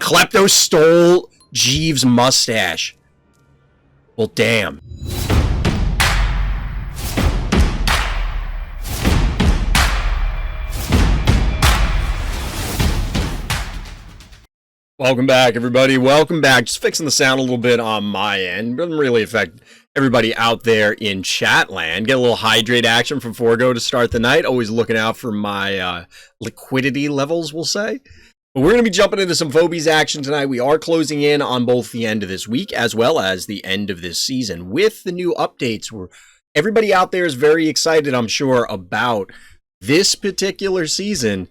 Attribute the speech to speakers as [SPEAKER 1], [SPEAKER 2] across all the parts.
[SPEAKER 1] Klepto stole Jeeves' mustache. Well, damn. Welcome back, everybody. Welcome back. Just fixing the sound a little bit on my end. Doesn't really affect everybody out there in chat land. Get a little hydrate action from Forgo to start the night. Always looking out for my liquidity levels, we'll say. But we're going to be jumping into some Phobies action tonight. We are closing in on both the end of this week as well as the end of this season with the new updates. Everybody out there is very excited, I'm sure, about this particular season.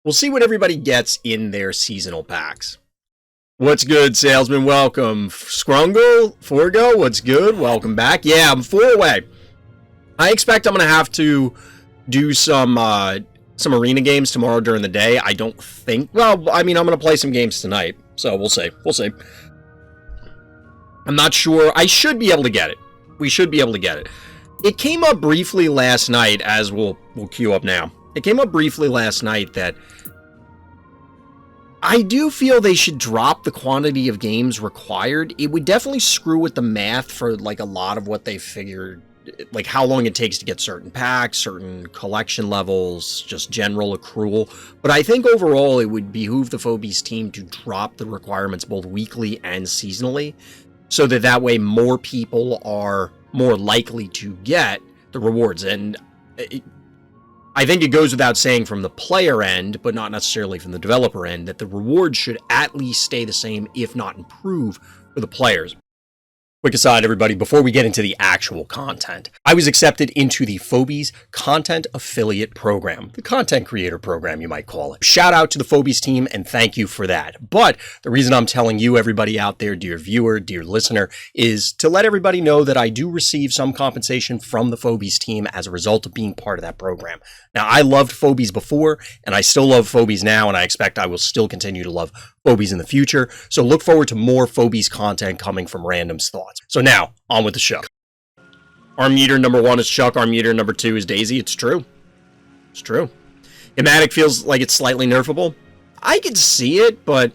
[SPEAKER 1] We'll see what everybody gets in their seasonal packs. What's good, salesman? Welcome. Scrungle, Forgo, what's good? Welcome back. Yeah, I'm 4 away. I expect I'm going to have to do some arena games tomorrow during the day. I don't think... Well, I mean, I'm going to play some games tonight, so we'll see. We'll see. I'm not sure. I should be able to get it. We should be able to get it. It came up briefly last night, as we'll queue up now. It came up briefly last night that I do feel they should drop the quantity of games required. It would definitely screw with the math for like a lot of what they figured, like how long it takes to get certain packs, certain collection levels, just general accrual. But I think overall it would behoove the Phobies team to drop the requirements both weekly and seasonally, so that way more people are more likely to get the rewards. And I think it goes without saying from the player end, but not necessarily from the developer end, that the rewards should at least stay the same, if not improve, for the players. Quick aside, everybody, before we get into the actual content, I was accepted into the Phobies Content Affiliate Program, the content creator program, you might call it. Shout out to the Phobies team, and thank you for that. But the reason I'm telling you, everybody out there, dear viewer, dear listener, is to let everybody know that I do receive some compensation from the Phobies team as a result of being part of that program. Now, I loved Phobies before, and I still love Phobies now, and I expect I will still continue to love Phobies in the future. So look forward to more Phobies content coming from Random's Thoughts. So now, on with the show. Arm Eater number 1 is Chuck. Arm Eater number 2 is Daisy. It's true. It's true. Hematic feels like it's slightly nerfable. I could see it, but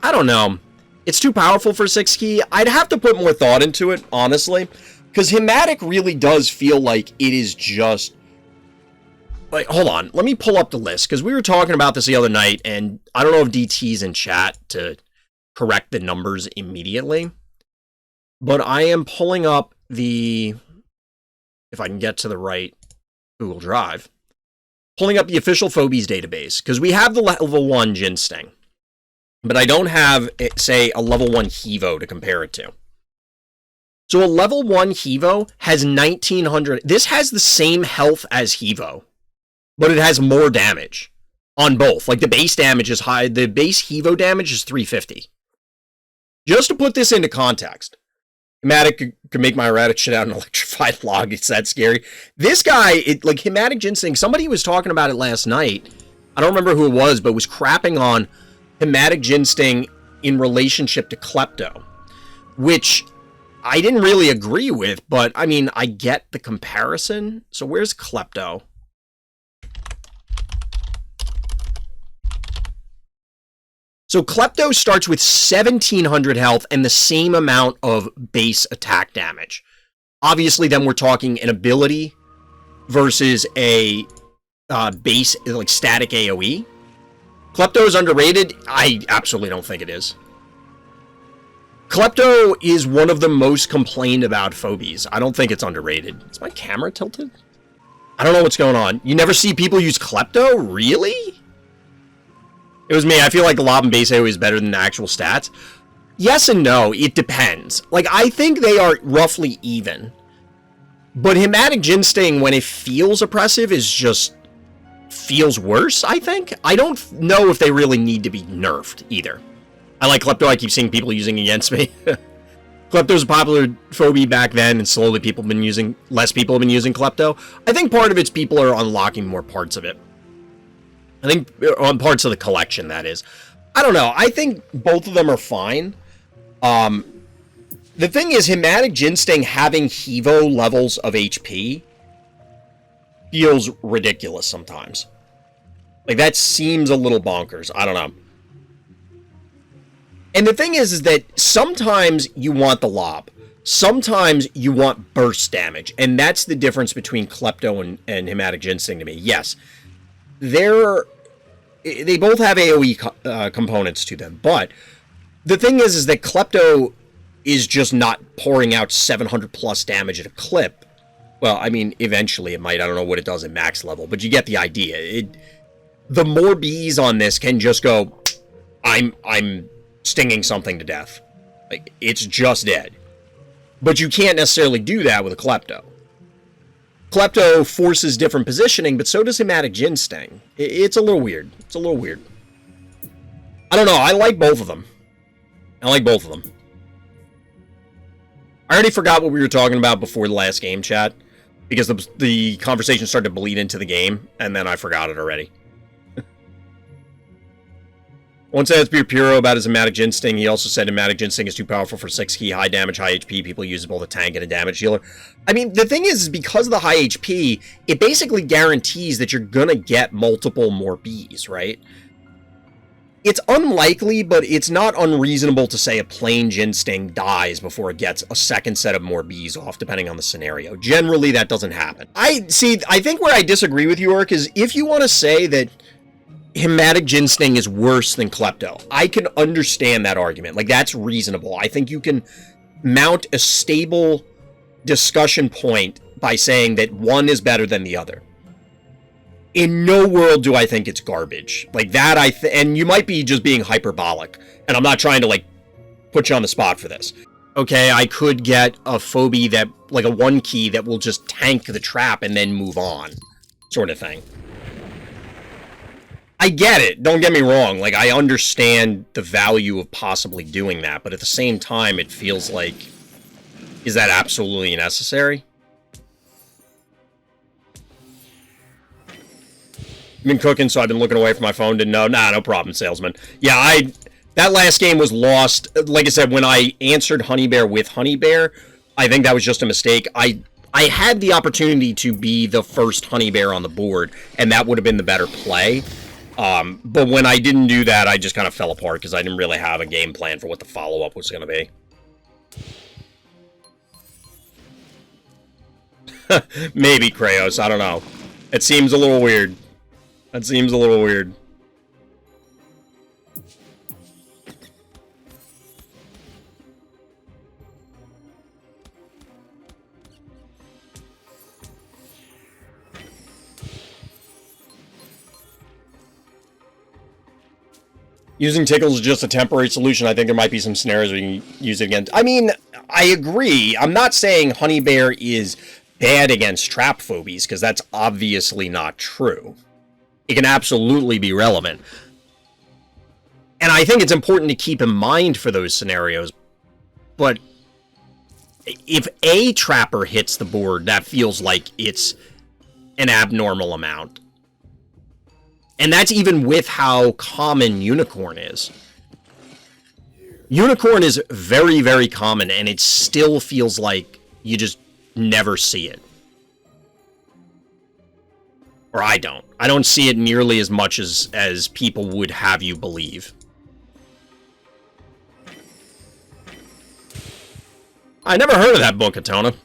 [SPEAKER 1] I don't know. It's too powerful for 6 key. I'd have to put more thought into it, honestly, because Hematic really does feel like it is just... Like, hold on, let me pull up the list, because we were talking about this the other night, and I don't know if DT's in chat to correct the numbers immediately, but I am pulling up the, if I can get to the right Google Drive, pulling up the official Phobies database, because we have the level 1 Ginsting, but I don't have, say, a level 1 Hevo to compare it to. So a level 1 Hevo has 1900, this has the same health as Hevo, but it has more damage on both. Like, the base damage is high. The base Hevo damage is 350. Just to put this into context, Hematic could make my erratic shit out an electrified log. It's that scary. This guy, like Hematic Ginsting, somebody was talking about it last night. I don't remember who it was, but was crapping on Hematic Ginsting in relationship to Klepto, which I didn't really agree with, but I mean, I get the comparison. So where's Klepto? So Klepto starts with 1700 health and the same amount of base attack damage. Obviously, then we're talking an ability versus a base, like static AoE. Klepto is underrated? I absolutely don't think it is. Klepto is one of the most complained about Phobies. I don't think it's underrated. Is my camera tilted? I don't know what's going on. You never see people use Klepto? Really? It was me. I feel like the lob and base AoE is better than the actual stats. Yes and no. It depends. Like, I think they are roughly even. But Hematic Ginsting, when it feels oppressive, is just... feels worse, I think. I don't know if they really need to be nerfed, either. I like Klepto. I keep seeing people using against me. Klepto's a popular Phobie back then, and slowly less people have been using Klepto. I think part of it's people are unlocking more parts of it. I think on parts of the collection, that is. I don't know. I think both of them are fine. The thing is, Hematic Ginsting having Hevo levels of HP feels ridiculous sometimes. Like, that seems a little bonkers. I don't know. And the thing is that sometimes you want the lob. Sometimes you want burst damage. And that's the difference between Klepto and Hematic Ginsting to me. Yes, they both have AoE components to them. But the thing is that Klepto is just not pouring out 700 plus damage at a clip. Well, I mean, eventually it might. I don't know what it does at max level. But you get the idea. The more bees on this can just go, I'm stinging something to death. Like, it's just dead. But you can't necessarily do that with a Klepto. Klepto forces different positioning, but so does Hematic Ginsting. It's a little weird. It's a little weird. I don't know. I like both of them. I like both of them. I already forgot what we were talking about before the last game chat, because the conversation started to bleed into the game, and then I forgot it already. Once I asked Beer Puro about his Hematic Ginsting, he also said Hematic Ginsting is too powerful for 6 key, high damage, high HP. People use both a tank and a damage healer. I mean, the thing is because of the high HP, it basically guarantees that you're gonna get multiple more bees, right? It's unlikely, but it's not unreasonable to say a plain Ginsting dies before it gets a second set of more bees off, depending on the scenario. Generally, that doesn't happen. I think where I disagree with you, Urk, is if you want to say that Hematic Ginsting is worse than Klepto, I can understand that argument. Like, that's reasonable. I think you can mount a stable discussion point by saying that one is better than the other. In no world do I think it's garbage. Like, that and you might be just being hyperbolic, and I'm not trying to, like, put you on the spot for this. Okay, I could get a Phobie that, like a 1 key that will just tank the trap and then move on, sort of thing. I get it, don't get me wrong, like, I understand the value of possibly doing that, but at the same time, it feels like, is that absolutely necessary? I've been cooking, so I've been looking away from my phone, didn't know. Nah, no problem, salesman. Yeah, that last game was lost. Like I said, when I answered Honeybear with Honeybear, I think that was just a mistake. I had the opportunity to be the first Honeybear on the board, and that would have been the better play. But when I didn't do that, I just kind of fell apart because I didn't really have a game plan for what the follow-up was going to be. Maybe, Krayos, I don't know. It seems a little weird. That seems a little weird. Using tickles is just a temporary solution. I think there might be some scenarios where you can use it again. I mean, I agree. I'm not saying Honeybear is bad against trap phobies, because that's obviously not true. It can absolutely be relevant. And I think it's important to keep in mind for those scenarios. But if a trapper hits the board, that feels like it's an abnormal amount. And that's even with how common Unicorn is. Unicorn is very, very common, and it still feels like you just never see it. Or I don't. I don't see it nearly as much as people would have you believe. I never heard of that book, Atona.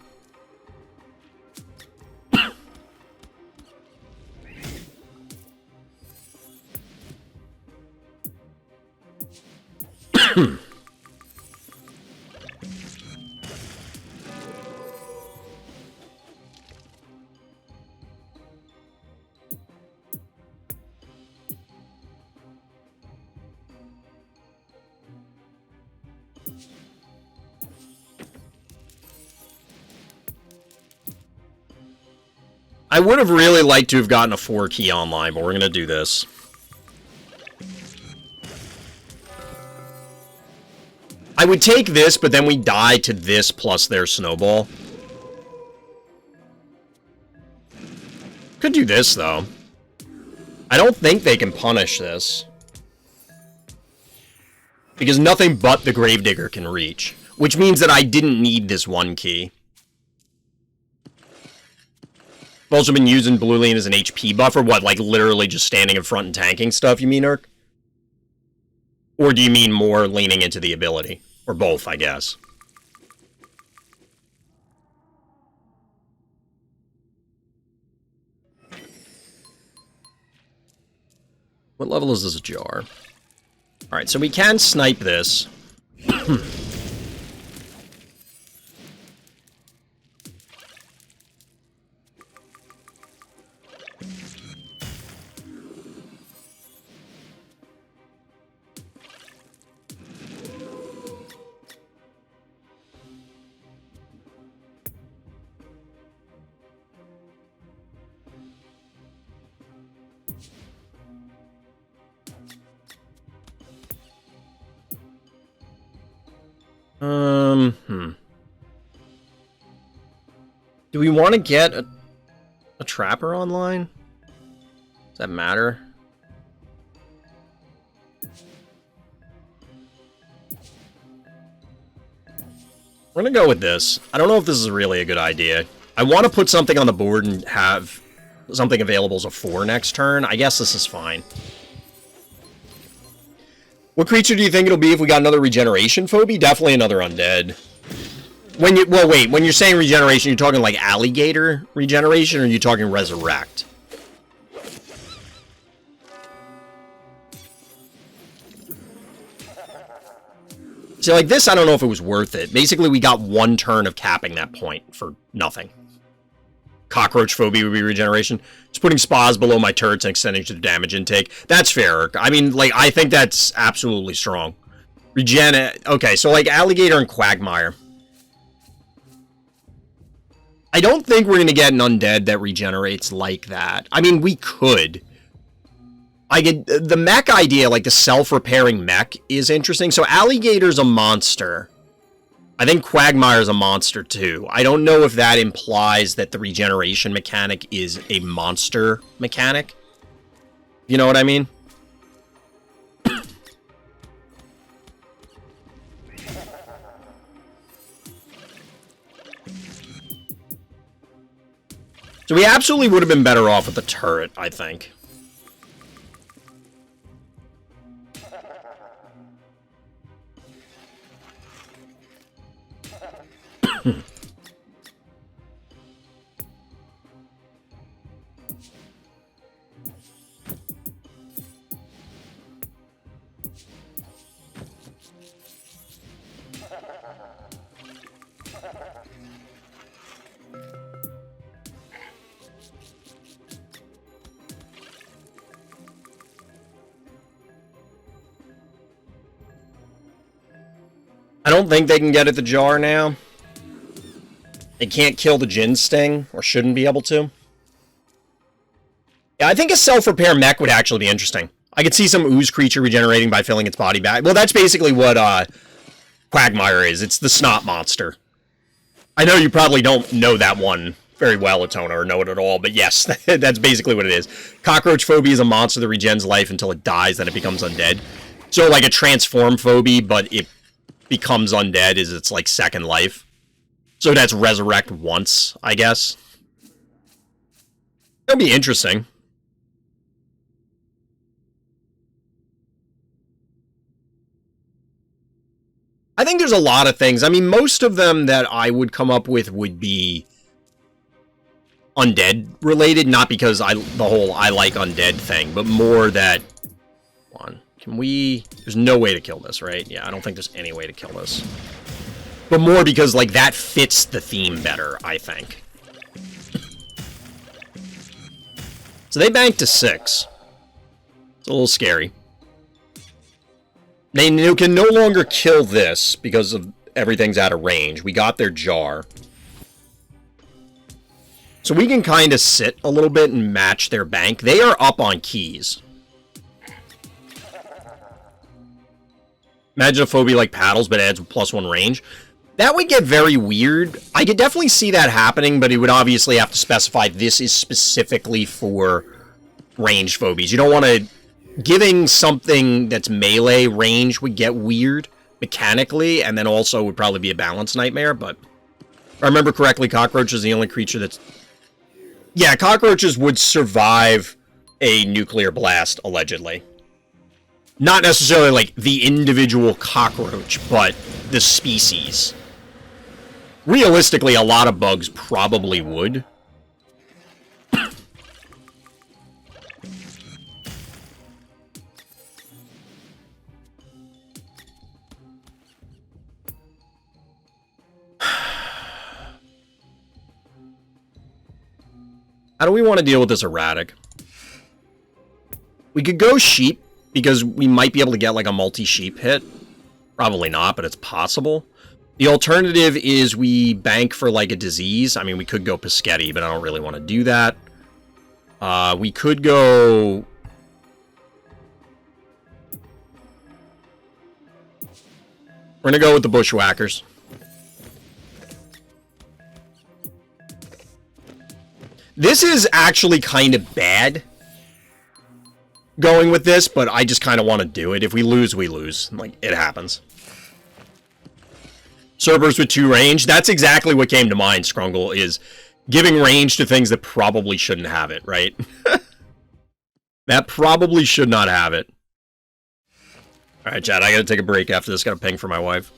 [SPEAKER 1] I would have really liked to have gotten a 4-key online, but we're going to do this. I would take this, but then we die to this plus their snowball. Could do this, though. I don't think they can punish this. Because nothing but the Gravedigger can reach. Which means that I didn't need this 1 key. I've also been using Blue Lean as an HP buffer. What, like literally just standing in front and tanking stuff, you mean, Urk? Or do you mean more leaning into the ability? Or both, I guess. What level is this jar? Alright, so we can snipe this. Do we want to get a trapper online? Does that matter? We're gonna go with this. I don't know if this is really a good idea. I want to put something on the board and have something available as a 4 next turn. I guess this is fine. What creature do you think it'll be if we got another regeneration Phobie? Definitely another undead. Well, wait, when you're saying regeneration, you're talking like alligator regeneration, or are you talking resurrect? See, like this, I don't know if it was worth it. Basically, we got 1 turn of capping that point for nothing. Cockroach Phobie would be regeneration. Just putting spas below my turrets and extending to the damage intake. That's fair. I mean, like, I think that's absolutely strong. Okay, so like alligator and quagmire. I don't think we're going to get an undead that regenerates like that. I mean, we could. The mech idea, like the self-repairing mech, is interesting. So alligator's a monster. I think quagmire's a monster too. I don't know if that implies that the regeneration mechanic is a monster mechanic. You know what I mean? So we absolutely would have been better off with the turret, I think. I don't think they can get at the jar now. They can't kill the Ginsting, or shouldn't be able to. Yeah, I think a self-repair mech would actually be interesting. I could see some ooze creature regenerating by filling its body back. Well, that's basically what Quagmire is. It's the snot monster. I know you probably don't know that one very well, Atona, or know it at all, but yes, that's basically what it is. Cockroach Phobie is a monster that regens life until it dies, then it becomes undead. So, like a transform Phobie, but it becomes undead is its, like, second life. So that's resurrect once, I guess. That'll be interesting. I think there's a lot of things. I mean, most of them that I would come up with would be undead related, not because I like undead thing, but more that... Can we... There's no way to kill this, right? Yeah, I don't think there's any way to kill this. But more because, like, that fits the theme better, I think. So they banked to 6. It's a little scary. They can no longer kill this because of everything's out of range. We got their jar. So we can kind of sit a little bit and match their bank. They are up on keys. Imagine a Phobie like paddles, but adds +1 range. That would get very weird. I could definitely see that happening, but it would obviously have to specify this is specifically for ranged Phobies. You don't want to... Giving something that's melee range would get weird mechanically, and then also would probably be a balance nightmare, but... If I remember correctly, Cockroach is the only creature that's... Yeah, cockroaches would survive a nuclear blast, allegedly. Not necessarily, like, the individual cockroach, but the species. Realistically, a lot of bugs probably would. How do we want to deal with this erratic? We could go sheep, because we might be able to get, like, a multi-sheep hit. Probably not, but it's possible. The alternative is we bank for, like, a disease. I mean, we could go Pescetti, but I don't really want to do that. We could go... We're gonna go with the Bushwhackers. This is actually kind of bad going with this, but I just kind of want to do it. If we lose, we lose. Like, it happens. Cerberus with 2 range. That's exactly what came to mind, Scrungle, is giving range to things that probably shouldn't have it, right? That probably should not have it. Alright, chat, I gotta take a break after this. Gotta ping for my wife.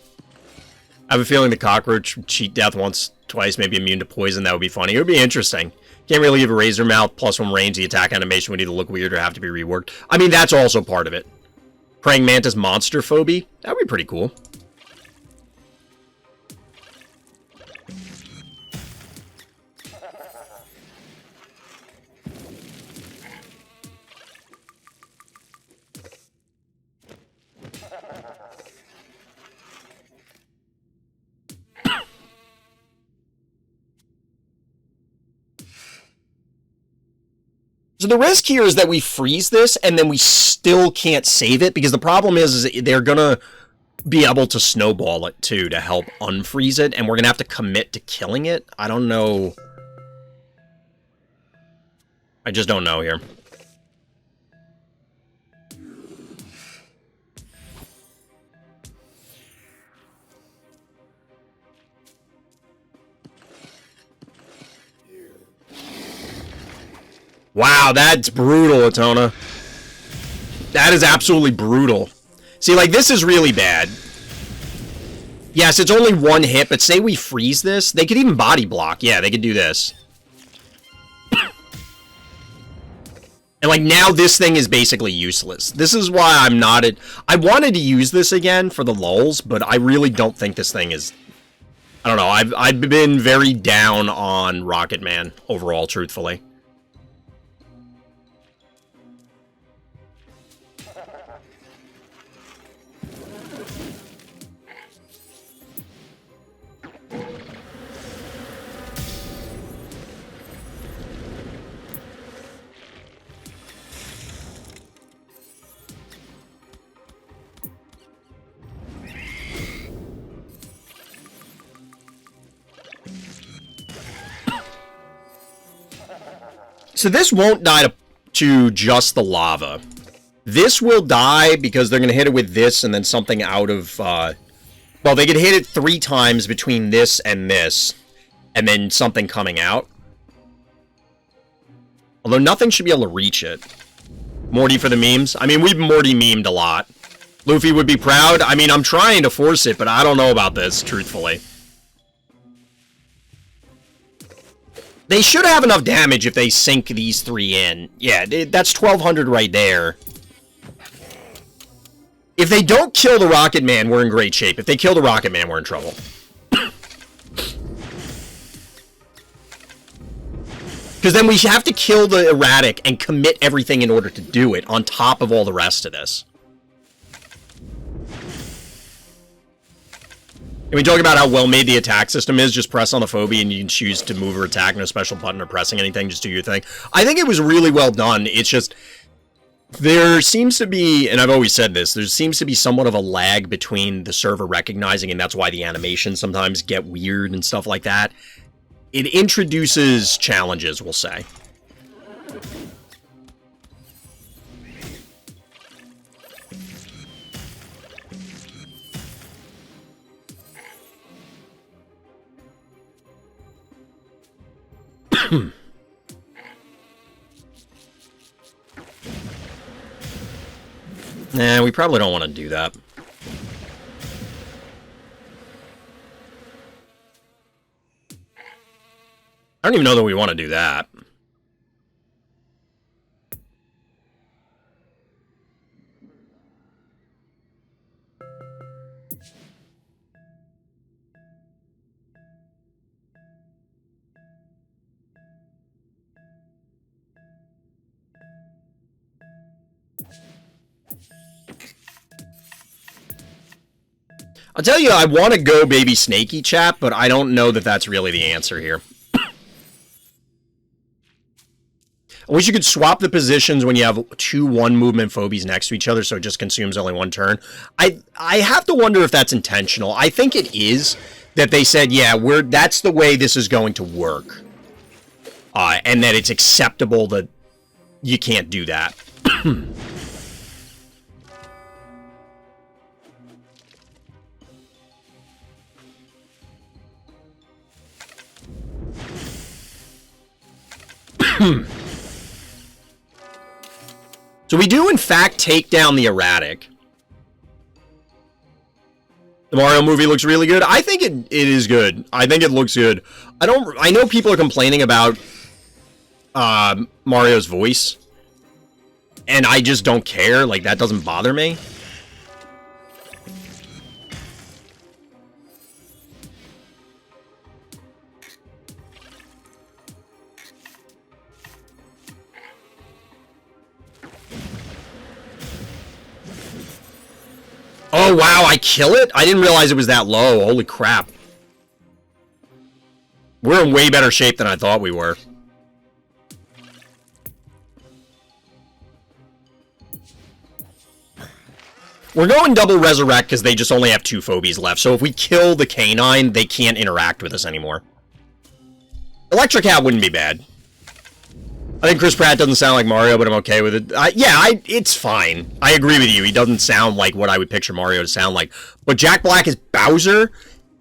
[SPEAKER 1] I have a feeling the cockroach would cheat death once, twice, maybe immune to poison. That would be funny. It would be interesting. Can't really give a razor mouth, +1 range. The attack animation would either look weird or have to be reworked. I mean, that's also part of it. Praying Mantis monster phobie? That would be pretty cool. So the risk here is that we freeze this, and then we still can't save it, because the problem is they're gonna be able to snowball it, too, to help unfreeze it, and we're gonna have to commit to killing it. I don't know. I just don't know here. Wow, that's brutal, Atona. That is absolutely brutal. See, like, this is really bad. Yes, it's only 1 hit, but say we freeze this. They could even body block. Yeah, they could do this. And, like, now this thing is basically useless. This is why I'm not at... I wanted to use this again for the lulz, but I really don't think this thing is... I don't know. I've been very down on Rocket Man overall, truthfully. So this won't die to just the lava. This will die because they're going to hit it with this and then something out of... well, they could hit it 3 times between this, and then something coming out. Although nothing should be able to reach it. Morty for the memes. I mean, we've Morty memed a lot. Luffy would be proud. I mean, I'm trying to force it, but I don't know about this, truthfully. They should have enough damage if they sink these 3 in. Yeah, that's 1,200 right there. If they don't kill the Rocket Man, we're in great shape. If they kill the Rocket Man, we're in trouble. Because then we have to kill the Erratic and commit everything in order to do it, on top of all the rest of this. Can we talk about how well made the attack system is? Just press on the Phobie and you can choose to move or attack, no special button or pressing anything, just do your thing. I think it was really well done. It's just, there seems to be, and I've always said this, there seems to be somewhat of a lag between the server recognizing, and that's why the animations sometimes get weird and stuff like that. It introduces challenges, we'll say. Nah, we probably don't want to do that. I don't even know that we want to do that. I'll tell you, I want to go baby snaky, chat, but I don't know that that's really the answer here. I wish you could swap the positions when you have 2 1-movement phobies next to each other, so it just consumes only 1 turn. I have to wonder if that's intentional. I think it is, that they said, yeah, that's the way this is going to work. And that it's acceptable that you can't do that. So we do, in fact, take down the erratic. The Mario movie looks really good. I think it is good. I think it looks good. I know people are complaining about Mario's voice, and I just don't care. Like, that doesn't bother me. Oh, wow, I kill it? I didn't realize it was that low. Holy crap. We're in way better shape than I thought we were. We're going double resurrect because they just only have 2 phobies left. So if we kill the canine, they can't interact with us anymore. Electric Hat wouldn't be bad. I think Chris Pratt doesn't sound like Mario, but I'm okay with it. It's fine. I agree with you. He doesn't sound like what I would picture Mario to sound like. But Jack Black as Bowser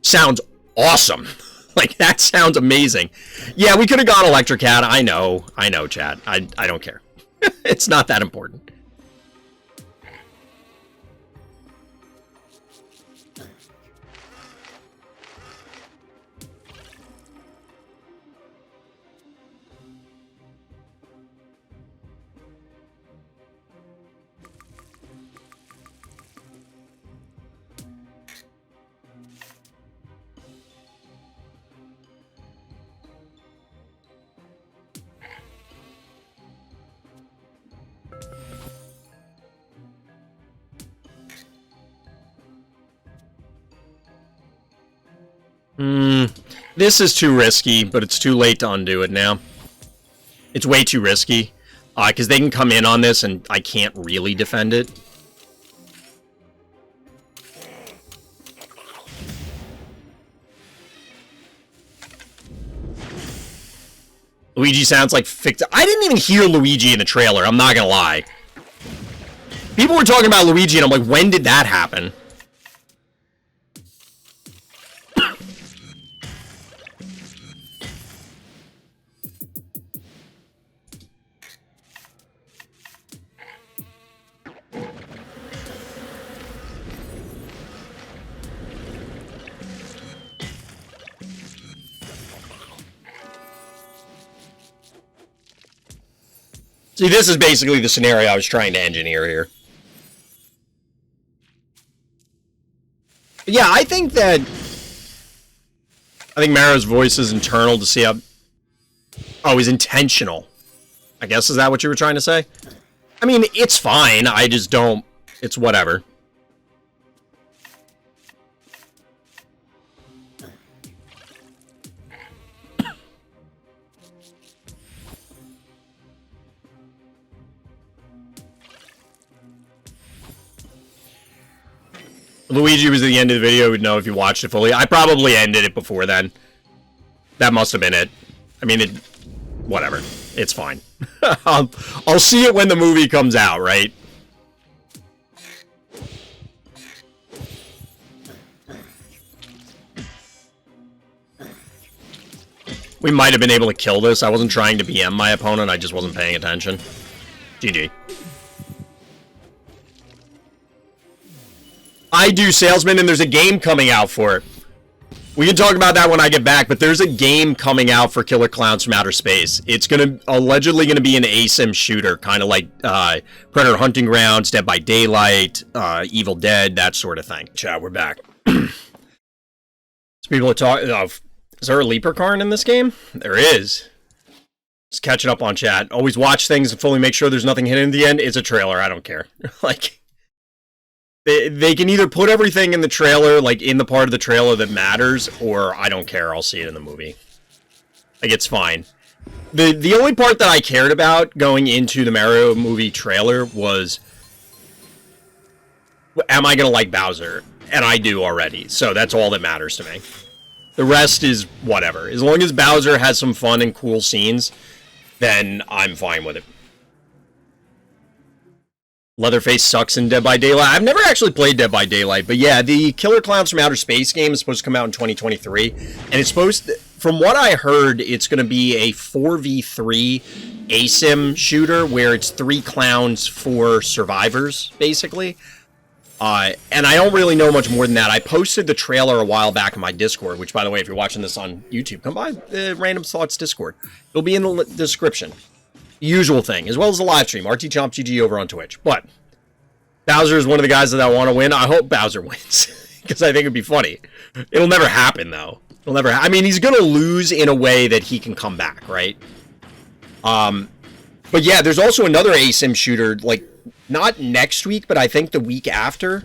[SPEAKER 1] sounds awesome. Like, that sounds amazing. Yeah, we could have gone Electric Cat. I know, chat. I don't care. It's not that important. This is too risky, but it's too late to undo it now. It's way too risky. Because they can come in on this and I can't really defend it. Luigi sounds like I didn't even hear Luigi in the trailer, I'm not gonna lie. People were talking about Luigi and I'm like, when did that happen? See, this is basically the scenario I was trying to engineer here. Yeah, I think Mario's voice is internal to see how... Oh, he's intentional. I guess, is that what you were trying to say? I mean, it's fine, I just don't... It's whatever. Luigi was at the end of the video, would know if you watched it fully. I probably ended it before then. That must have been it. I mean, whatever. It's fine. I'll see it when the movie comes out, right? We might have been able to kill this. I wasn't trying to BM my opponent, I just wasn't paying attention. GG. I do, Salesman, and there's a game coming out for it. We can talk about that when I get back, but there's a game coming out for Killer Clowns from Outer Space. It's allegedly gonna be an ASIM shooter, kind of like Predator Hunting Grounds, Dead by Daylight, Evil Dead, that sort of thing. Chat, we're back. So people are talking. Is there a leprechaun in this game? There is. Just catching up on chat. Always watch things and fully make sure there's nothing hidden in the end. It's a trailer. I don't care. Like. They can either put everything in the trailer, like in the part of the trailer that matters, or I don't care, I'll see it in the movie. Like, it's fine. The only part that I cared about going into the Mario movie trailer was, am I gonna like Bowser? And I do already, so that's all that matters to me. The rest is whatever. As long as Bowser has some fun and cool scenes, then I'm fine with it. Leatherface sucks in Dead by Daylight. I've never actually played Dead by Daylight, but yeah, the Killer Clowns from Outer Space game is supposed to come out in 2023, and it's supposed to, from what I heard, it's going to be a 4v3 ASIM shooter where it's 3 clowns, 4 survivors, basically. And I don't really know much more than that. I posted the trailer a while back in my Discord, which, by the way, if you're watching this on YouTube, come by the Random Thoughts Discord. It'll be in the description. Usual thing, as well as the live stream, RTChompGG over on Twitch. But Bowser is one of the guys that I want to win. I hope Bowser wins, because I think it'd be funny. It'll never happen, though. It'll never. I mean, he's gonna lose in a way that he can come back, right? But yeah, there's also another ASIM shooter, like not next week, but I think the week after.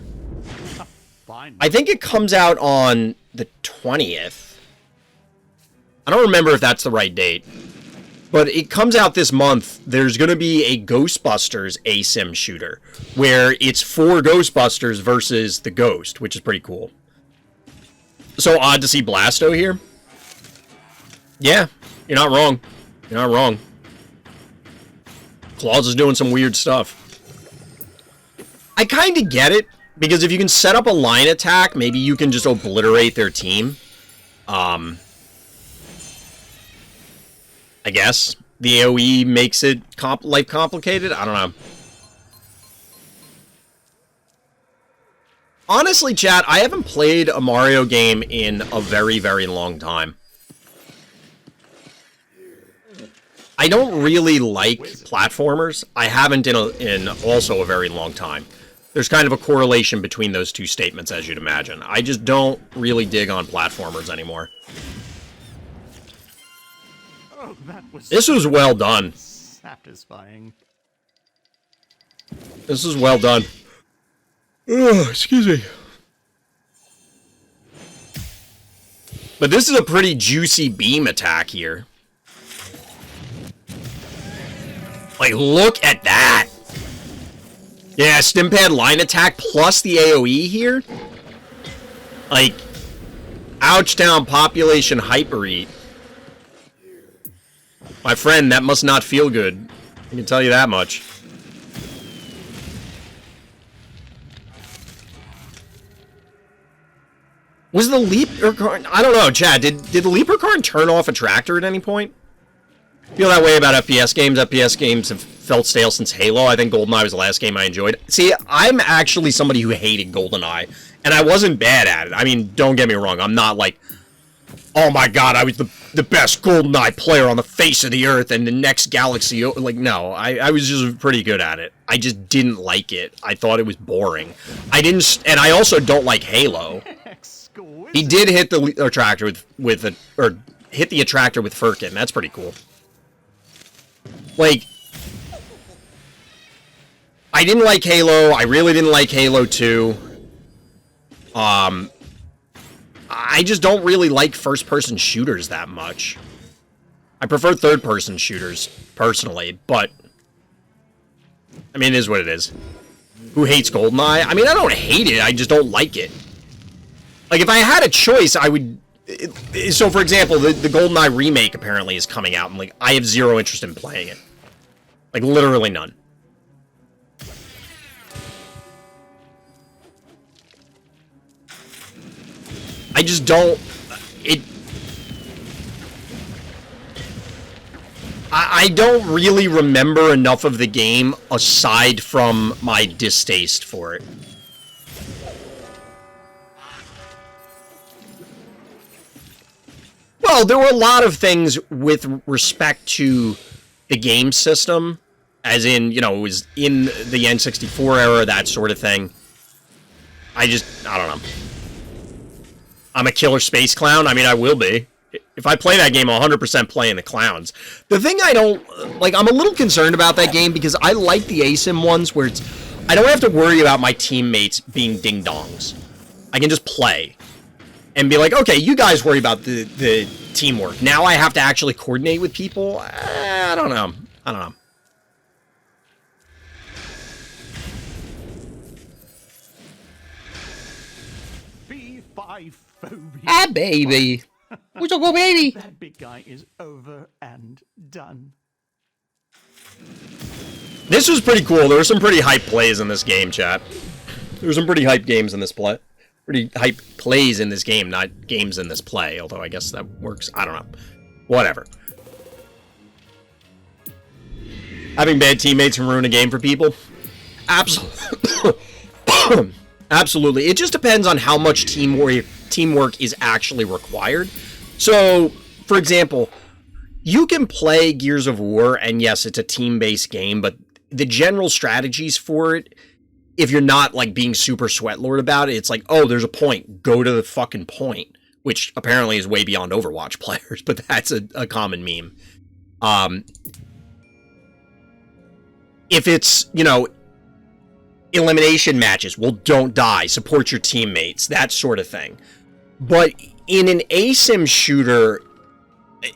[SPEAKER 2] Fine.
[SPEAKER 1] I think it comes out on the 20th. I don't remember if that's the right date. But it comes out this month. There's going to be a Ghostbusters ASIM shooter where it's 4 Ghostbusters versus the Ghost, which is pretty cool. So odd to see Blasto here. Yeah, you're not wrong. You're not wrong. Claus is doing some weird stuff. I kind of get it, because if you can set up a line attack, maybe you can just obliterate their team. I guess the AoE makes it life complicated. I don't know. Honestly, chat, I haven't played a Mario game in a very, very long time. I don't really like platformers. I haven't in also a very long time. There's kind of a correlation between those two statements, as you'd imagine. I just don't really dig on platformers anymore.
[SPEAKER 2] Oh,
[SPEAKER 1] this was well done.
[SPEAKER 2] Satisfying.
[SPEAKER 1] This is well done. Oh, excuse me. But this is a pretty juicy beam attack here. Like, look at that. Yeah, Stimpad line attack plus the AoE here. Like, ouch down population hyper eat. My friend, that must not feel good. I can tell you that much. Was the leprechaun... I don't know, Chad. Did the leprechaun turn off a tractor at any point? I feel that way about FPS games. FPS games have felt stale since Halo. I think GoldenEye was the last game I enjoyed. See, I'm actually somebody who hated GoldenEye, and I wasn't bad at it. I mean, don't get me wrong. I'm not like, oh my god, I was the best GoldenEye player on the face of the earth and the next galaxy. Like, no, I was just pretty good at it. I just didn't like it. I thought it was boring. And I also don't like Halo. He did hit the attractor hit the attractor with Firkin. That's pretty cool. Like, I didn't like Halo. I really didn't like Halo 2. I just don't really like first-person shooters that much. I prefer third-person shooters, personally, but... I mean, it is what it is. Who hates GoldenEye? I mean, I don't hate it, I just don't like it. Like, if I had a choice, I would... So, for example, the GoldenEye remake apparently is coming out, and, like, I have zero interest in playing it. Like, literally none. I just don't... I don't really remember enough of the game aside from my distaste for it. Well, there were a lot of things with respect to the game system, as in, you know, it was in the N64 era, that sort of thing. I don't know. I'm a killer space clown. I mean, I will be. If I play that game, I'll 100% playing the clowns. The thing I don't, like, I'm a little concerned about that game because I like the ASIM ones where I don't have to worry about my teammates being ding-dongs. I can just play and be like, okay, you guys worry about the teamwork. Now I have to actually coordinate with people? I don't know.
[SPEAKER 2] B5 Phobie.
[SPEAKER 1] Ah, baby. Where's your go, baby?
[SPEAKER 2] That big guy is over and done.
[SPEAKER 1] This was pretty cool. There were some pretty hype plays in this game, chat. There were some pretty hype games in this play. Pretty hype plays in this game, not games in this play. Although I guess that works. I don't know. Whatever. Having bad teammates can ruin a game for people? Absolutely. Absolutely. It just depends on how much teamwork is actually required. So, for example, you can play Gears of War, and yes, it's a team-based game, but the general strategies for it, if you're not, like, being super sweatlord about it, it's like, oh, there's a point. Go to the fucking point. Which apparently is way beyond Overwatch players, but that's a common meme. If it's, you know, elimination matches, well, don't die. Support your teammates. That sort of thing. But in an ASIM shooter,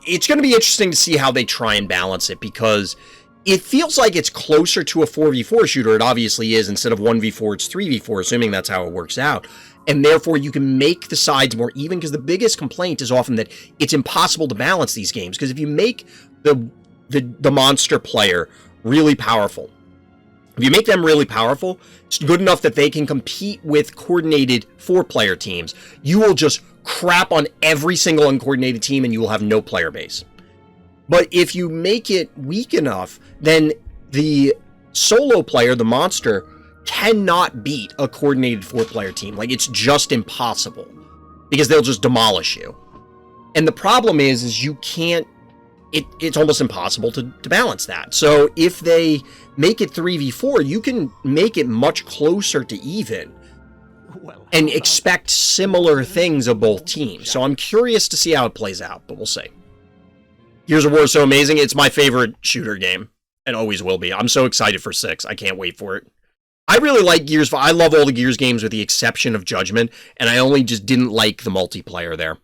[SPEAKER 1] it's going to be interesting to see how they try and balance it, because it feels like it's closer to a 4v4 shooter. It obviously is. Instead of 1v4, it's 3v4, assuming that's how it works out. And therefore, you can make the sides more even, because the biggest complaint is often that it's impossible to balance these games. Because if you make the monster player really powerful, if you make them really powerful, it's good enough that they can compete with coordinated 4-player teams, you will just crap on every single uncoordinated team and you will have no player base. But if you make it weak enough, then the solo player, the monster, cannot beat a coordinated 4-player team. Like, it's just impossible, because they'll just demolish you. And the problem is you can't, it's almost impossible to balance that. So if they make it 3v4, you can make it much closer to even and expect similar things of both teams. So I'm curious to see how it plays out, but we'll see. Gears of War is so amazing. It's my favorite shooter game, and always will be. I'm so excited for 6. I can't wait for it. I really like Gears. I love all the Gears games with the exception of Judgment, and I only just didn't like the multiplayer there.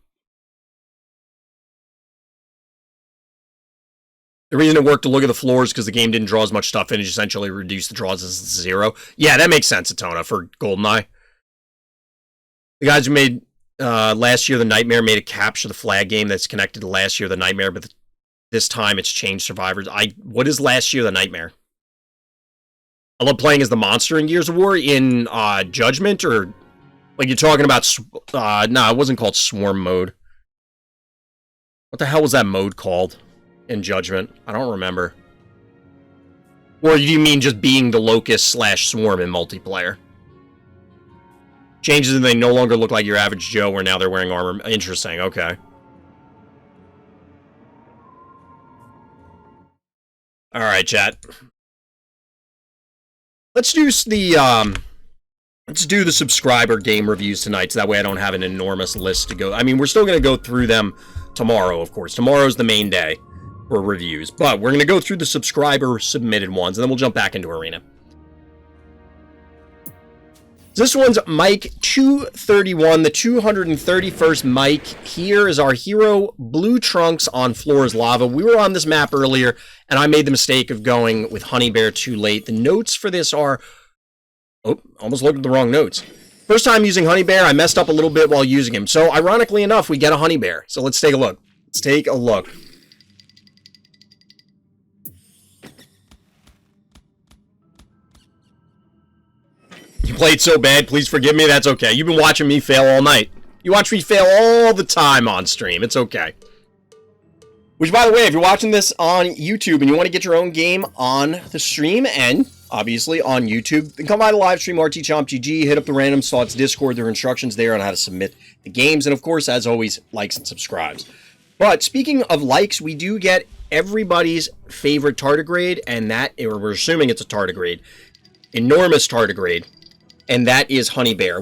[SPEAKER 1] The reason it worked to look at the floors because the game didn't draw as much stuff in, it essentially reduced the draws to 0. Yeah, that makes sense, Atona, for GoldenEye. The guys who made last year the Nightmare made a Capture the Flag game that's connected to last year the Nightmare, but this time it's changed Survivors. What is last year the Nightmare? I love playing as the monster in Gears of War in Judgment, or like you're talking about. No, it wasn't called Swarm mode. What the hell was that mode called in Judgment? I don't remember. Or do you mean just being the Locust / Swarm in multiplayer? Changes and they no longer look like your average Joe, where now they're wearing armor. Interesting, okay. Alright, chat. Let's do the subscriber game reviews tonight, so that way I don't have an enormous list to go. I mean, we're still going to go through them tomorrow, of course. Tomorrow's the main day for reviews, but we're going to go through the subscriber submitted ones, and then we'll jump back into Arena. This one's Mike 231, the 231st Mike. Here is our hero, Blue Trunks on Floor is Lava. We were on this map earlier, and I made the mistake of going with Honey Bear too late. The notes for this are... Oh, almost looked at the wrong notes. First time using Honey Bear, I messed up a little bit while using him. So, ironically enough, we get a Honey Bear. So, let's take a look. Let's take a look. You played so bad, please forgive me, that's okay. You've been watching me fail all night. You watch me fail all the time on stream, it's okay. Which, by the way, if you're watching this on YouTube and you want to get your own game on the stream and, obviously, on YouTube, then come by the live stream, RTChompGG, hit up the Random Thoughts Discord, there are instructions there on how to submit the games, and of course, as always, likes and subscribes. But speaking of likes, we do get everybody's favorite tardigrade, and that, or we're assuming it's a tardigrade, enormous tardigrade, and that is Honey Bear.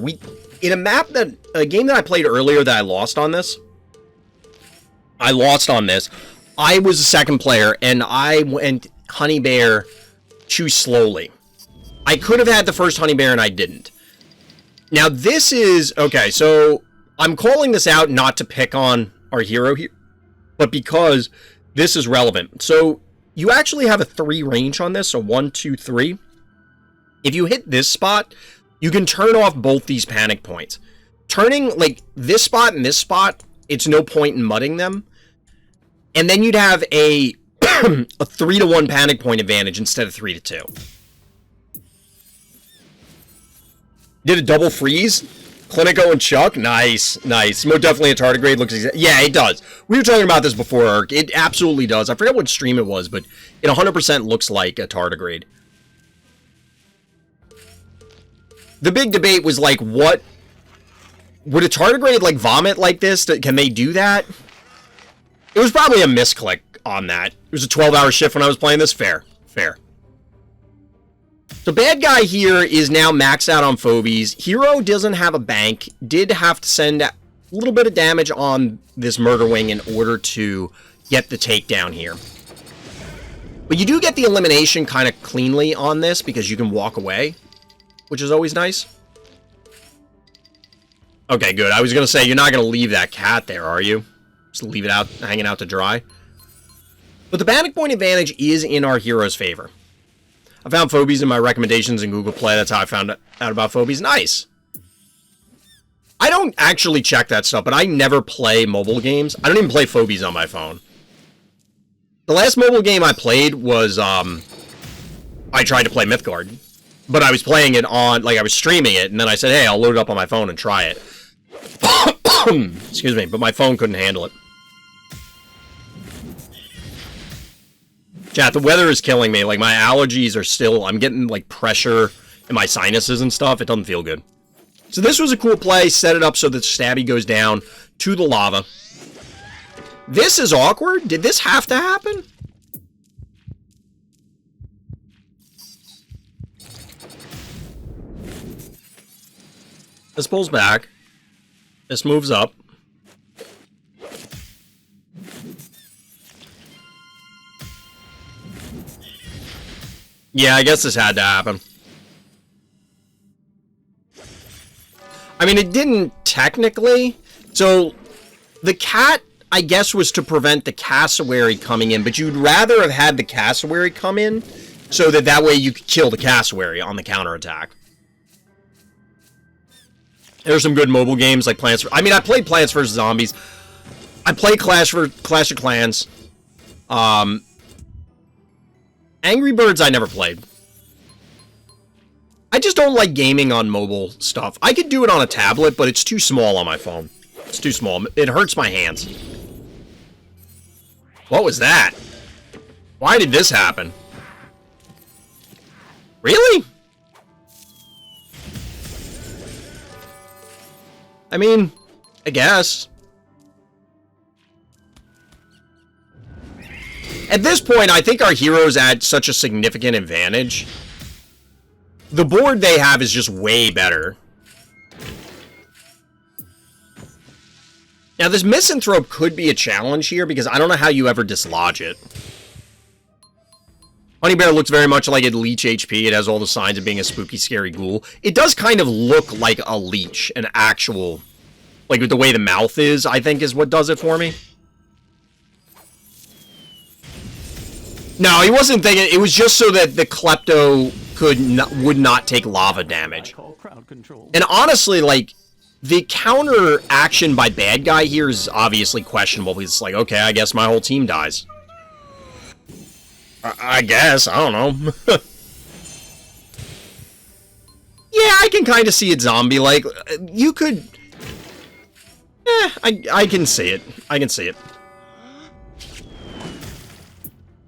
[SPEAKER 1] In a game that I played earlier that I lost on this. I was the second player, and I went Honey Bear too slowly. I could have had the first Honey Bear, and I didn't. Now, this is... Okay, so I'm calling this out not to pick on our hero here, but because this is relevant. So, you actually have a 3 range on this, so 1, 2, 3. If you hit this spot, you can turn off both these panic points. Turning, like, this spot and this spot, it's no point in mudding them. And then you'd have a 3-to-1 panic point advantage instead of 3-to-2. Did a double freeze? Clinico and Chuck? Nice, nice. Most definitely a tardigrade looks yeah, it does. We were talking about this before, Ark. It absolutely does. I forget what stream it was, but it 100% looks like a tardigrade. The big debate was like, what... Would a tardigrade, like, vomit like this? Can they do that? It was probably a misclick on that. It was a 12-hour shift when I was playing this. Fair. Fair. So bad guy here is now maxed out on Phobies. Hero doesn't have a bank. Did have to send a little bit of damage on this Murder Wing in order to get the takedown here. But you do get the elimination kind of cleanly on this because you can walk away, which is always nice. Okay, good. I was going to say, you're not going to leave that cat there, are you? Just leave it out, hanging out to dry. But the panic point advantage is in our hero's favor. I found Phobies in my recommendations in Google Play. That's how I found out about Phobies. Nice. I don't actually check that stuff, but I never play mobile games. I don't even play Phobies on my phone. The last mobile game I played was, I tried to play Mythgard. But I was playing it on, like, I was streaming it, and then I said, hey, I'll load it up on my phone and try it. Excuse me, but my phone couldn't handle it. Chat, the weather is killing me. Like, my allergies are still... I'm getting, like, pressure in my sinuses and stuff. It doesn't feel good. So this was a cool play. Set it up so that Stabby goes down to the lava. This is awkward. Did this have to happen? This pulls back. This moves up. Yeah, I guess this had to happen. I mean, it didn't technically. So, the cat, I guess, was to prevent the cassowary coming in, but you'd rather have had the cassowary come in so that that way you could kill the cassowary on the counterattack. There's some good mobile games like Plants. I mean, I played Plants vs. Zombies. I played Clash of Clans. Angry Birds I never played. I just don't like gaming on mobile stuff. I could do it on a tablet, but it's too small on my phone. It's too small. It hurts my hands. What was that? Why did this happen? Really? I mean, I guess. At this point, I think our heroes add such a significant advantage. The board they have is just way better. Now, this Misanthrope could be a challenge here, because I don't know how you ever dislodge it. Honey Bear looks very much like a leech HP. It has all the signs of being a spooky, scary ghoul. It does kind of look like a leech, an actual... Like, with the way the mouth is, I think, is what does it for me. No, he wasn't thinking... It was just so that the Klepto would not take lava damage. And honestly, like, the counter action by bad guy here is obviously questionable. Because it's like, okay, I guess my whole team dies. I guess. I don't know. Yeah, I can kind of see it zombie-like. You could... I can see it. I can see it.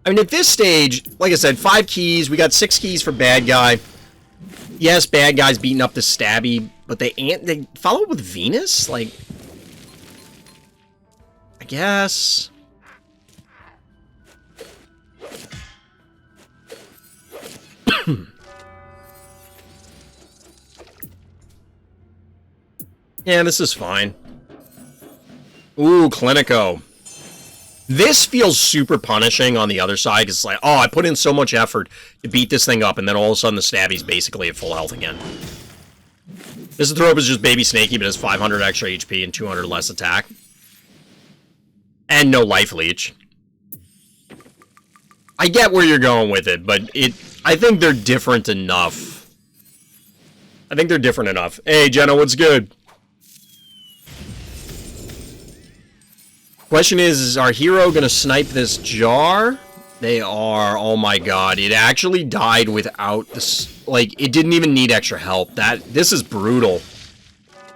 [SPEAKER 1] I mean, at this stage, like I said, 5 keys. We got 6 keys for bad guy. Yes, bad guy's beating up the Stabby, but they follow up with Venus? Like, I guess. Yeah, this is fine. Ooh, Clinico. This feels super punishing on the other side, because it's like, oh, I put in so much effort to beat this thing up, and then all of a sudden the stabby's basically at full health again. This throw is just baby snaky, but has 500 extra HP and 200 less attack. And no life leech. I get where you're going with it, but I think they're different enough. I think they're different enough. Hey, Jenna, what's good? Question is our hero gonna snipe this jar? They are. Oh my god, it actually died without this. Like, it didn't even need extra help. This is brutal.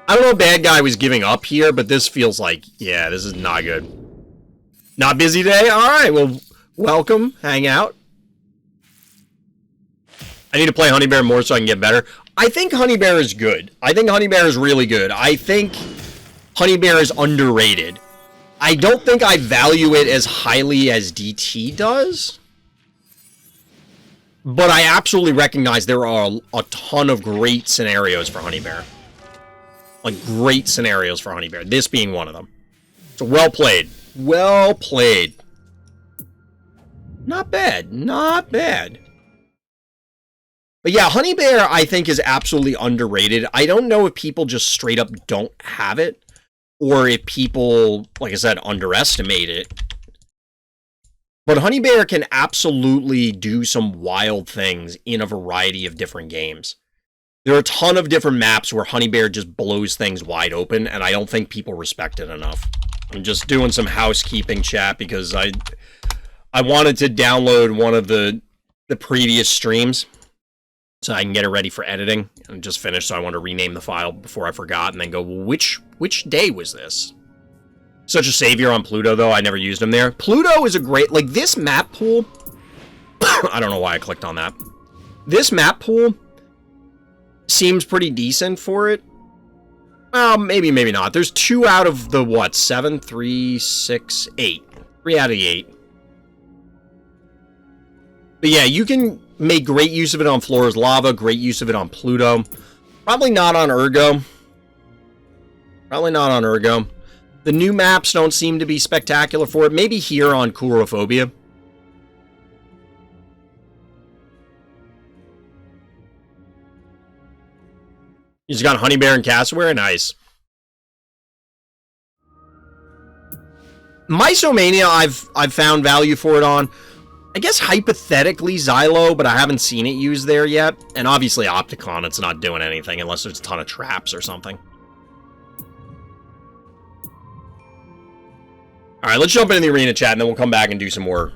[SPEAKER 1] I don't know if bad guy was giving up here, but this feels like, yeah, this is not good. Not busy day? Alright, well, welcome. Hang out. I need to play Honey Bear more so I can get better. I think Honey Bear is good. I think Honey Bear is really good. I think Honey Bear is underrated. I don't think I value it as highly as DT does. But I absolutely recognize there are a ton of great scenarios for Honey Bear. Like, great scenarios for Honey Bear. This being one of them. So, well played. Well played. Not bad. Not bad. But yeah, Honey Bear, I think, is absolutely underrated. I don't know if people just straight up don't have it, or if people, like I said, underestimate it. But Honey Bear can absolutely do some wild things in a variety of different games. There are a ton of different maps where Honey Bear just blows things wide open, and I don't think people respect it enough. I'm just doing some housekeeping, chat, because I wanted to download one of the previous streams so I can get it ready for editing. And just finished, so I want to rename the file before I forgot, and then go, well, which day was this? Such a savior on Pluto, though. I never used him there. Pluto is a great, like, this map pool. I don't know why I clicked on that. This map pool seems pretty decent for it. Well, maybe not. There's 2 out of the, what, 7, 3, 6, 8. 3 out of the 8. But yeah, you can make great use of it on Flora's Lava, great use of it on Pluto. Probably not on Ergo. Probably not on Ergo. The new maps don't seem to be spectacular for it. Maybe here on Phobia. He's got Honey Bear and Cassowary. Nice. Mysomania, I've found value for it on. I guess hypothetically Xylo, but I haven't seen it used there yet. And obviously Opticon, it's not doing anything unless there's a ton of traps or something. Alright, let's jump into the arena chat, and then we'll come back and do some more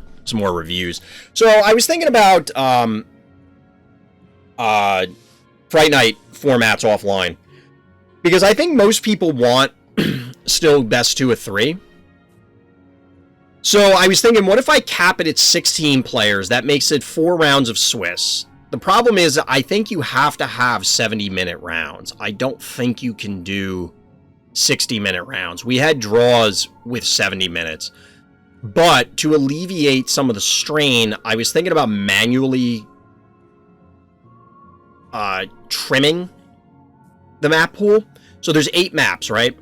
[SPEAKER 1] reviews. So, I was thinking about Fright Night formats offline. Because I think most people want still best 2 of 3. So I was thinking, what if I cap it at 16 players? That makes it 4 rounds of Swiss. The problem is, I think you have to have 70-minute rounds. I don't think you can do 60-minute rounds. We had draws with 70 minutes. But to alleviate some of the strain, I was thinking about manually trimming the map pool. So there's 8 maps, right?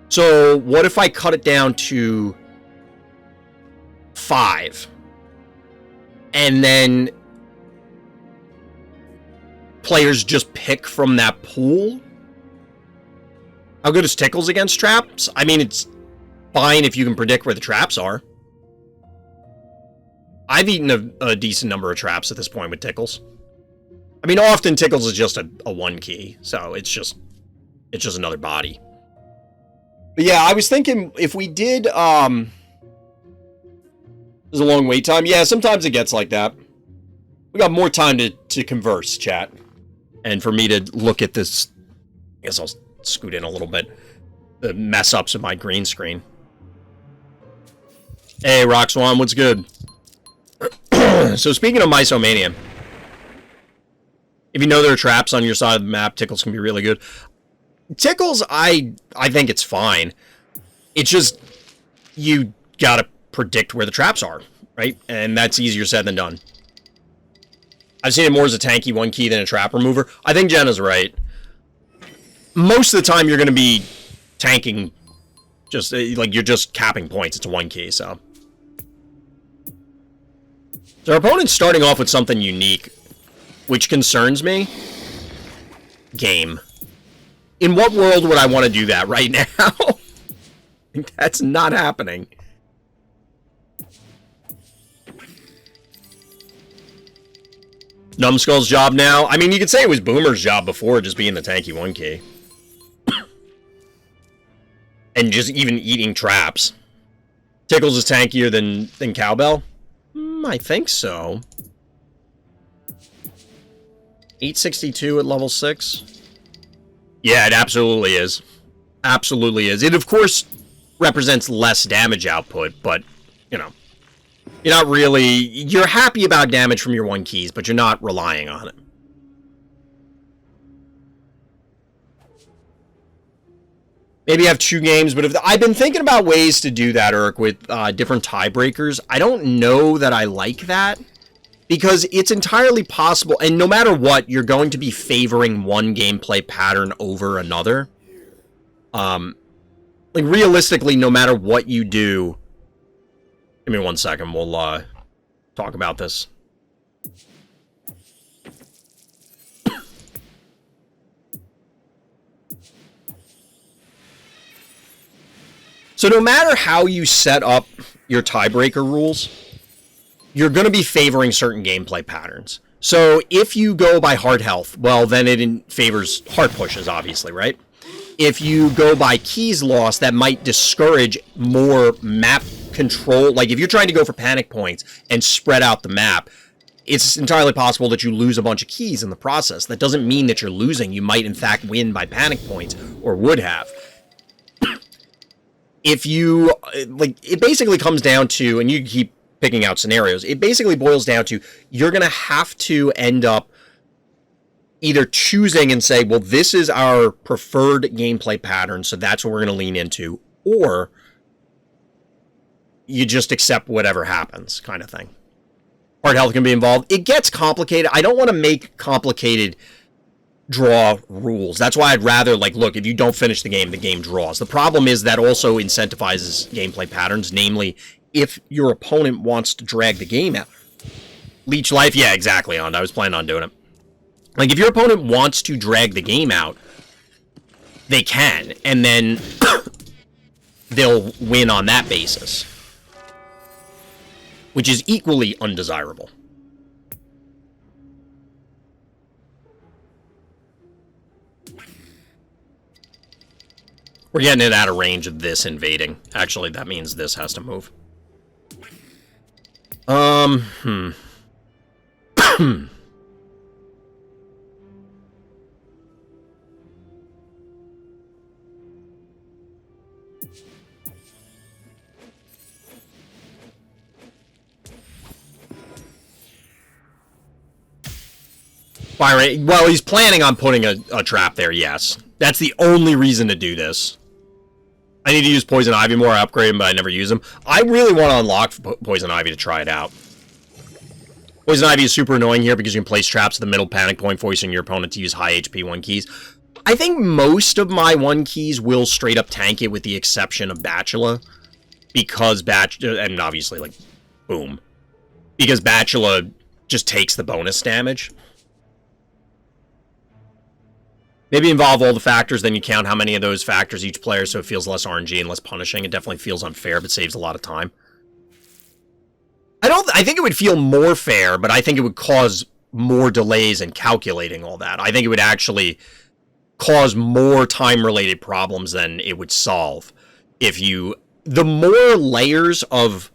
[SPEAKER 1] So what if I cut it down to 5? And then players just pick from that pool? How good is Tickles against traps? I mean, it's fine if you can predict where the traps are. I've eaten a decent number of traps at this point with Tickles. I mean, often Tickles is just a 1 key, so it's just another body. But yeah, I was thinking if we did, there's a long wait time. Yeah, sometimes it gets like that. We got more time to converse, chat. And for me to look at this, I guess I'll scoot in a little bit. The mess ups of my green screen. Hey, Rock Swan, what's good? So speaking of Mysomania, if you know there are traps on your side of the map, Tickles can be really good. Tickles, I think it's fine. It's just, you gotta predict where the traps are, right? And that's easier said than done. I've seen it more as a tanky 1 key than a trap remover. I think Jenna's right. Most of the time, you're going to be tanking, just like you're just capping points. It's a 1 key, so. So our opponent's starting off with something unique, which concerns me. Game. In what world would I want to do that right now? That's not happening. Numbskull's job now. I mean, you could say it was Boomer's job before, just being the tanky 1 key. And just even eating traps. Tickles is tankier than Cowbell? I think so. 862 at level 6? Yeah, it absolutely is. Absolutely is. It, of course, represents less damage output, but, you know. You're not really... You're happy about damage from your 1 keys, but you're not relying on it. Maybe have 2 games, but I've been thinking about ways to do that, Urk, with different tiebreakers. I don't know that I like that, because it's entirely possible, and no matter what, you're going to be favoring one gameplay pattern over another. Like, realistically, no matter what you do... Give me 1 second, we'll talk about this. So no matter how you set up your tiebreaker rules, you're going to be favoring certain gameplay patterns. So if you go by hard health, well, then it favors hard pushes, obviously, right? If you go by keys loss, that might discourage more map control. Like, if you're trying to go for panic points and spread out the map, it's entirely possible that you lose a bunch of keys in the process. That doesn't mean that you're losing. You might, in fact, win by panic points, or would have. If you, like, it basically comes down to, and you keep picking out scenarios, it basically boils down to, you're going to have to end up either choosing and say, well, this is our preferred gameplay pattern, so that's what we're going to lean into, or you just accept whatever happens, kind of thing. Hard health can be involved. It gets complicated. I don't want to make complicated draw rules. That's why I'd rather, like, look, if you don't finish the game draws. The problem is that also incentivizes gameplay patterns, namely, if your opponent wants to drag the game out. Leech life, yeah, exactly, I was planning on doing it. Like, if your opponent wants to drag the game out, they can, and then they'll win on that basis. Which is equally undesirable. We're getting it out of range of this invading. Actually, that means this has to move. Fire rate. Well, he's planning on putting a trap there, yes. That's the only reason to do this. I need to use Poison Ivy more. I upgrade him, but I never use him. I really want to unlock Poison Ivy to try it out. Poison Ivy is super annoying here because you can place traps at the middle panic point, forcing your opponent to use high HP 1 keys. I think most of my 1 keys will straight up tank it, with the exception of Bachelor. Because and obviously, like, boom. Because Bachelor just takes the bonus damage. Maybe involve all the factors, then you count how many of those factors each player, so it feels less RNG and less punishing. It definitely feels unfair, but saves a lot of time. I think it would feel more fair, but I think it would cause more delays in calculating all that. I think it would actually cause more time-related problems than it would solve. If you... The more layers of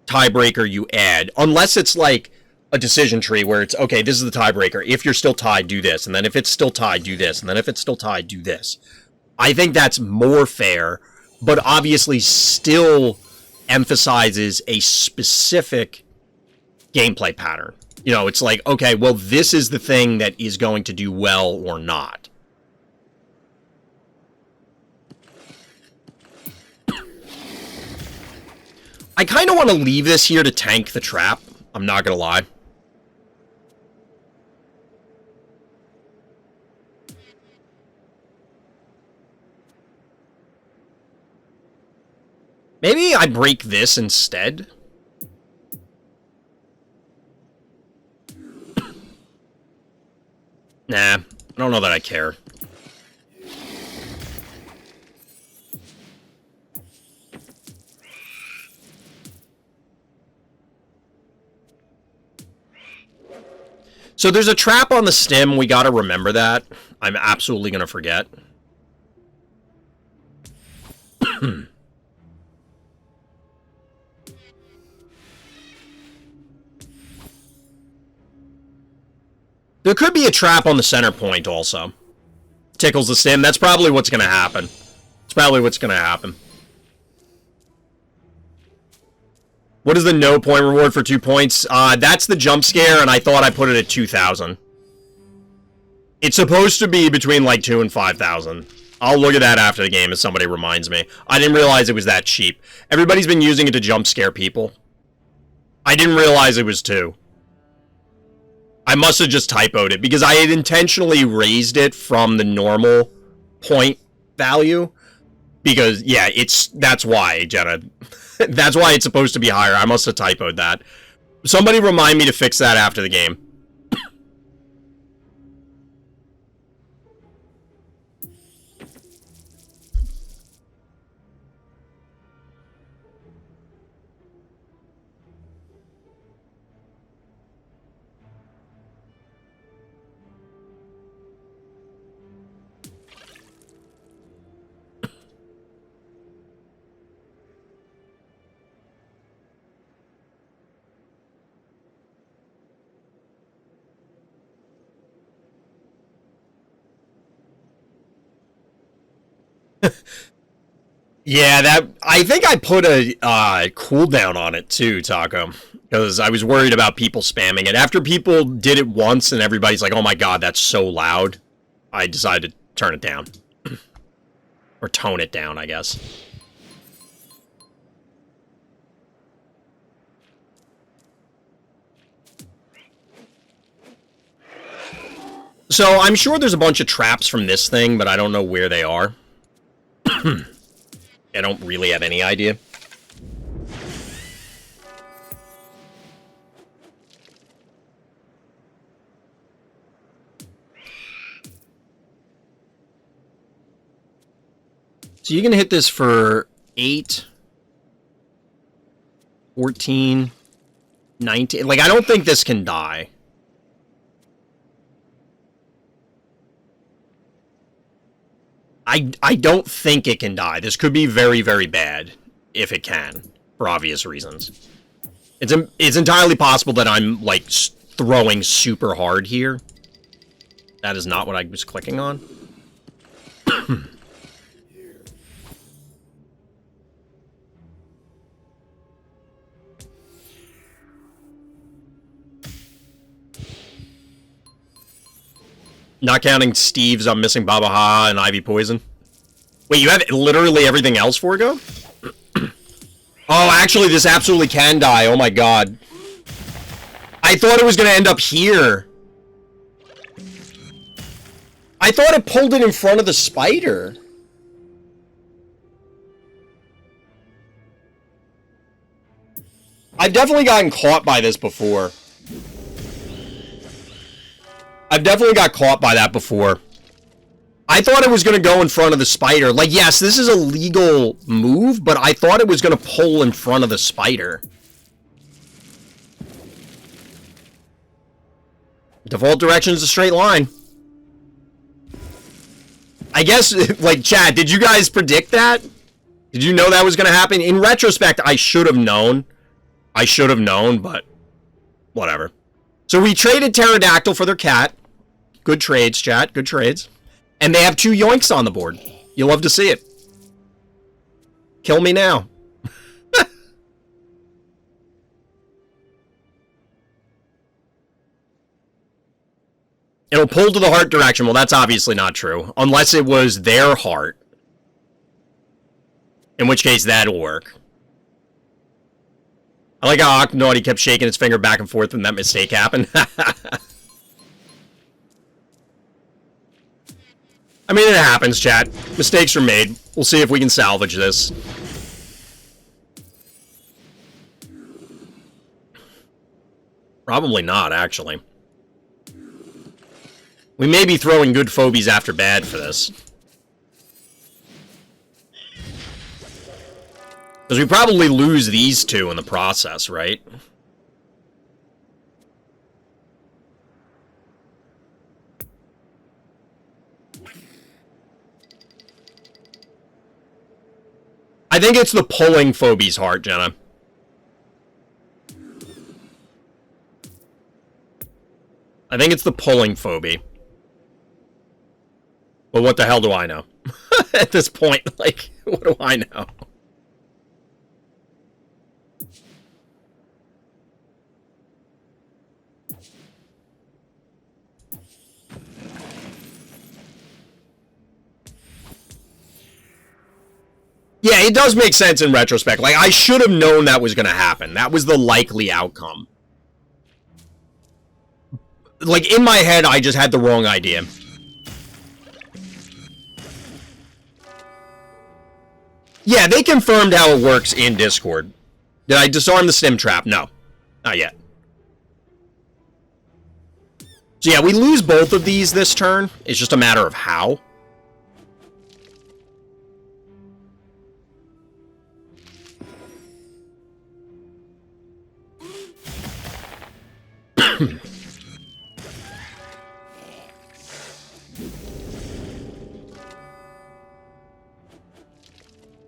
[SPEAKER 1] tiebreaker you add, unless it's like a decision tree where it's, okay, this is the tiebreaker. If you're still tied, do this. And then if it's still tied, do this. And then if it's still tied, do this. I think that's more fair, but obviously still emphasizes a specific gameplay pattern. You know, it's like, okay, well, this is the thing that is going to do well or not. I kind of want to leave this here to tank the trap. I'm not going to lie. Maybe I break this instead. Nah, I don't know that I care. So there's a trap on the stem, we gotta remember that. I'm absolutely gonna forget. There could be a trap on the center point also. Tickles the stem, that's probably what's gonna happen. It's probably what's gonna happen. What is the no point reward for 2 points? That's the jump scare, and I thought I put it at 2,000. It's supposed to be between like 2 and 5,000. I'll look at that after the game if somebody reminds me. I didn't realize it was that cheap. Everybody's been using it to jump scare people. I didn't realize it was 2. I must have just typoed it, because I had intentionally raised it from the normal point value. Because, yeah, that's why, Jenna. That's why it's supposed to be higher. I must have typoed that. Somebody remind me to fix that after the game. Yeah, I think I put a cooldown on it too, Taco, because I was worried about people spamming it. After people did it once and everybody's like, oh my god, that's so loud, I decided to turn it down. Or tone it down, I guess. So, I'm sure there's a bunch of traps from this thing, but I don't know where they are. I don't really have any idea. So you can hit this for 8, 14, 19. Like, I don't think this can die. I don't think it can die. This could be very, very bad if it can, for obvious reasons. It's entirely possible that I'm, like, throwing super hard here. That is not what I was clicking on. Not counting Steve's I'm Missing Baba Ha and Ivy Poison. Wait, you have literally everything else for go? Oh, actually, this absolutely can die. Oh my god. I thought it was going to end up here. I thought it pulled it in front of the spider. I've definitely gotten caught by this before. I've definitely got caught by that before. I thought it was going to go in front of the spider. Like, yes, this is a legal move, but I thought it was going to pull in front of the spider. Default direction is a straight line. I guess, like, chat, did you guys predict that? Did you know that was going to happen? In retrospect, I should have known. I should have known, but whatever. So we traded Pterodactyl for their cat. Good trades, chat. Good trades. And they have 2 yoinks on the board. You'll love to see it. Kill me now. It'll pull to the heart direction. Well, that's obviously not true. Unless it was their heart. In which case, that'll work. I like how Octonaughty kept shaking his finger back and forth when that mistake happened. I mean, it happens, chat. Mistakes are made. We'll see if we can salvage this. Probably not, actually. We may be throwing good phobies after bad for this. Because we probably lose these two in the process, right? I think it's the pulling Phobie's heart, Jenna. I think it's the pulling Phobie. But what the hell do I know? At this point, like, what do I know? Yeah, it does make sense in retrospect. Like, I should have known that was going to happen. That was the likely outcome. Like, in my head, I just had the wrong idea. Yeah, they confirmed how it works in Discord. Did I disarm the stim trap? No. Not yet. So yeah, we lose both of these this turn. It's just a matter of how.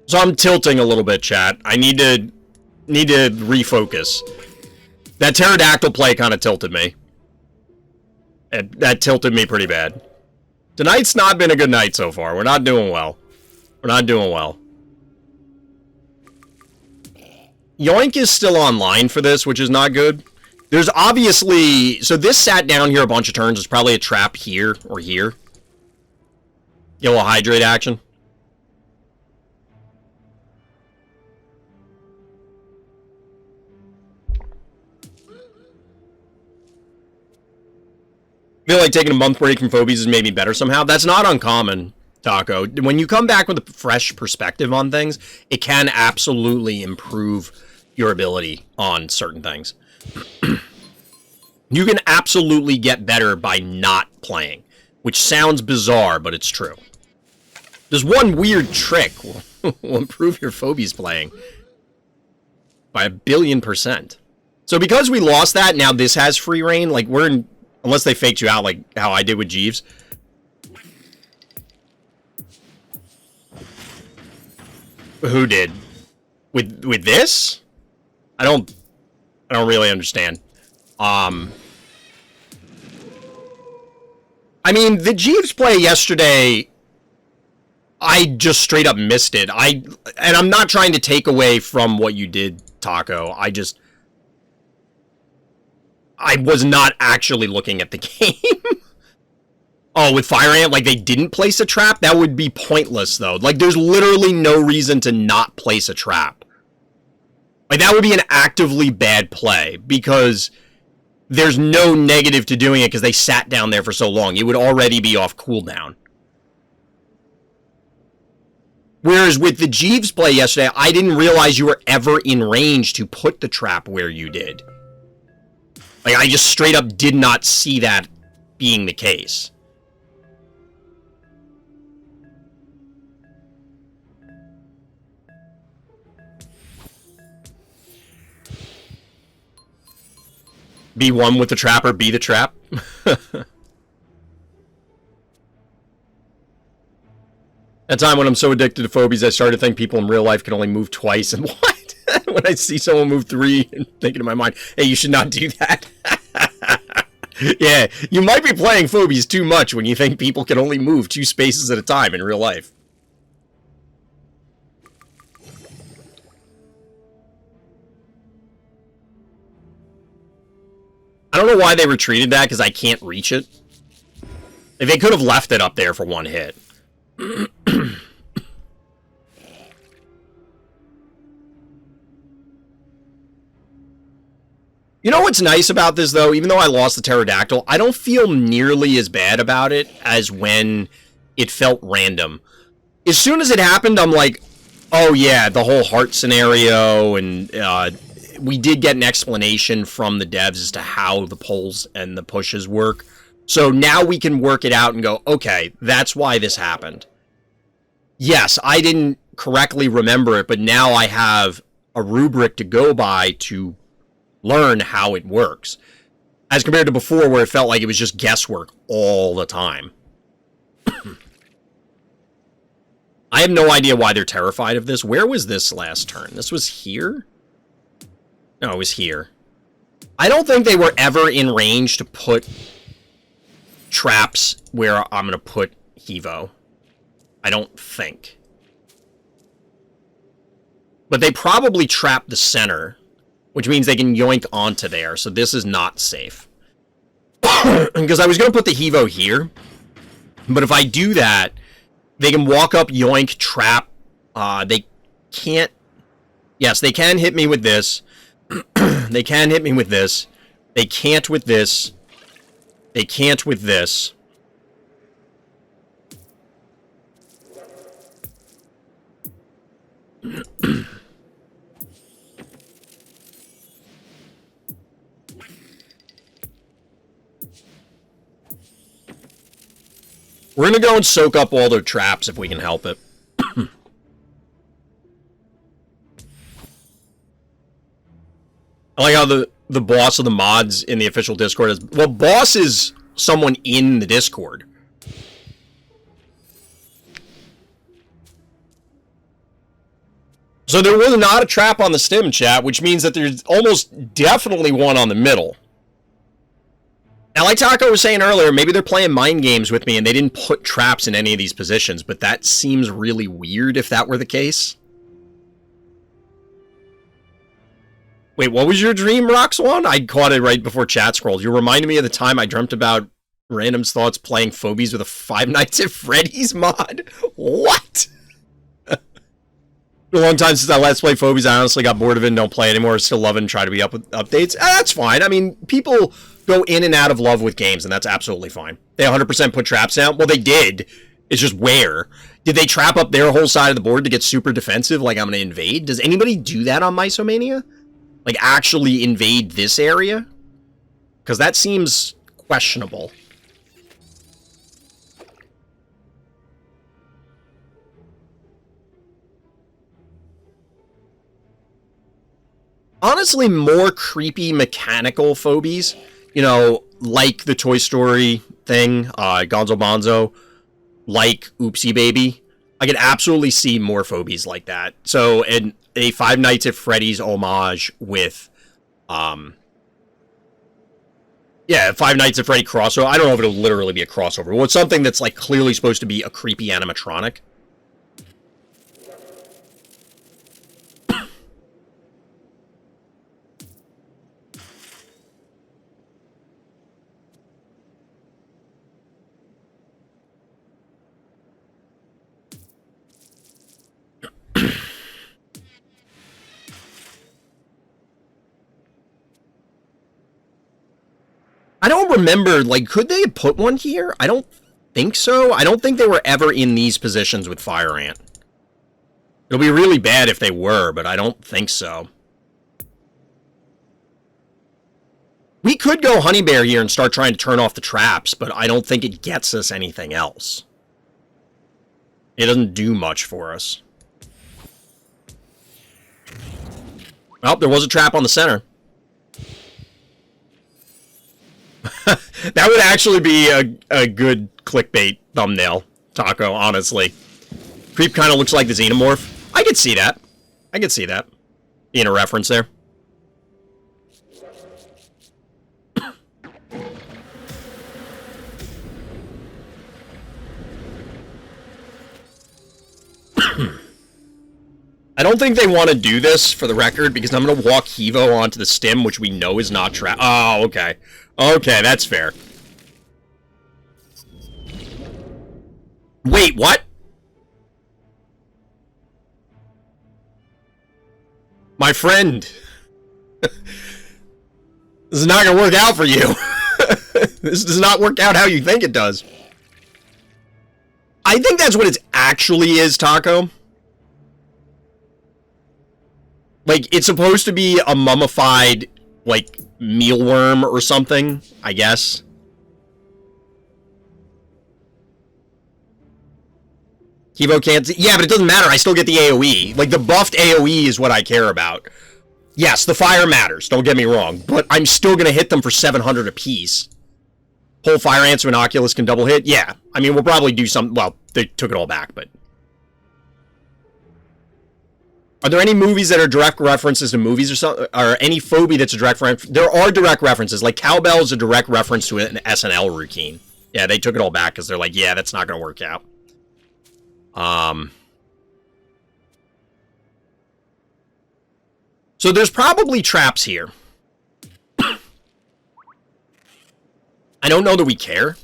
[SPEAKER 1] So I'm tilting a little bit, chat. I need to refocus. That pterodactyl play kind of tilted me. That tilted me pretty bad. Tonight's not been a good night so far. We're not doing well. We're not doing well. Yoink is still online for this, which is not good. There's obviously... So this sat down here a bunch of turns. There's probably a trap here or here. Get a little hydrate action. I feel like taking a month break from Phobies has made me better somehow. That's not uncommon, Taco. When you come back with a fresh perspective on things, it can absolutely improve your ability on certain things. You can absolutely get better by not playing, which sounds bizarre, but it's true. There's one weird trick will improve your Phobies playing by 1,000,000,000%. So because we lost that, now this has free reign. Like, we're in... Unless they faked you out like how I did with Jeeves. Who did? With this? I don't really understand. I mean, the Jeeves play yesterday, I just straight up missed it. And I'm not trying to take away from what you did, Taco. I was not actually looking at the game. Oh, with Fire Ant, like, they didn't place a trap? That would be pointless, though. Like, there's literally no reason to not place a trap. Like, that would be an actively bad play, because there's no negative to doing it because they sat down there for so long. It would already be off cooldown. Whereas with the Jeeves play yesterday, I didn't realize you were ever in range to put the trap where you did. Like, I just straight up did not see that being the case. Be one with the trapper, be the trap. That time when I'm so addicted to Phobies, I started to think people in real life can only move twice. And what? When I see someone move 3 and thinking in my mind, hey, you should not do that. Yeah, you might be playing Phobies too much when you think people can only move 2 spaces at a time in real life. I don't know why they retreated that, because I can't reach it. If they could have left it up there for 1 hit. You know what's nice about this, though? Even though I lost the pterodactyl, I don't feel nearly as bad about it as when it felt random. As soon as it happened, I'm like, oh yeah, the whole heart scenario, and we did get an explanation from the devs as to how the pulls and the pushes work. So now we can work it out and go, okay, that's why this happened. Yes, I didn't correctly remember it, but now I have a rubric to go by to learn how it works. As compared to before, where it felt like it was just guesswork all the time. I have no idea why they're terrified of this. Where was this last turn? This was here? No, it was here. I don't think they were ever in range to put traps where I'm going to put Hevo. I don't think. But they probably trapped the center, which means they can yoink onto there, so this is not safe. Because I was going to put the Hevo here, but if I do that, they can walk up, yoink, trap. They can't... Yes, they can hit me with this. They can hit me with this. They can't with this. They can't with this. We're going to go and soak up all their traps if we can help it. I like how the boss of the mods in the official Discord is... Well, boss is someone in the Discord. So there was not a trap on the stem, chat, which means that there's almost definitely one on the middle. Now, like Taco was saying earlier, maybe they're playing mind games with me and they didn't put traps in any of these positions, but that seems really weird if that were the case. Wait, what was your dream, Roxwan? I caught it right before chat scrolled. You reminded me of the time I dreamt about Random's Thoughts playing Phobies with a Five Nights at Freddy's mod. What? A long time since I last played Phobies. I honestly got bored of it and don't play it anymore. Still love it and try to be up with updates. That's fine. I mean, people go in and out of love with games, and that's absolutely fine. They 100% put traps down. Well, they did. It's just where. Did they trap up their whole side of the board to get super defensive like I'm going to invade? Does anybody do that on Mysomania? Like, actually invade this area? Because that seems questionable. Honestly, more creepy mechanical phobies. You know, like the Toy Story thing, Gonzo Bonzo, like Oopsie Baby. I could absolutely see more phobies like that. So, in a Five Nights at Freddy's homage with, yeah, Five Nights at Freddy crossover. I don't know if it'll literally be a crossover. Well, it's something that's, like, clearly supposed to be a creepy animatronic. I don't remember, like, could they have put one here? I don't think so. I don't think they were ever in these positions with Fire Ant. It'll be really bad if they were, but I don't think so. We could go Honey Bear here and start trying to turn off the traps, but I don't think it gets us anything else. It doesn't do much for us. Well, there was a trap on the center. That would actually be a good clickbait thumbnail, Taco, honestly. Creep kind of looks like the Xenomorph. I could see that. I could see that. Being a reference there. I don't think they want to do this, for the record, because I'm going to walk Hevo onto the stem, which we know is not trapped. Oh, okay. Okay, that's fair. Wait, what? My friend. This is not going to work out for you. This does not work out how you think it does. I think that's what it actually is, Taco. Like, it's supposed to be a mummified, like, mealworm or something, I guess. Kivo can't see. Yeah, but it doesn't matter. I still get the AoE. Like, the buffed AoE is what I care about. Yes, the fire matters. Don't get me wrong. But I'm still going to hit them for 700 apiece. Whole fire ants and Oculus can double hit? Yeah. I mean, we'll probably do some... Well, they took it all back, but... Are there any movies that are direct references to movies or something? Or any phobie that's a direct reference? There are direct references. Like, Cowbell is a direct reference to an SNL routine. Yeah, they took it all back because they're like, yeah, that's not going to work out. So there's probably traps here. I don't know that we care.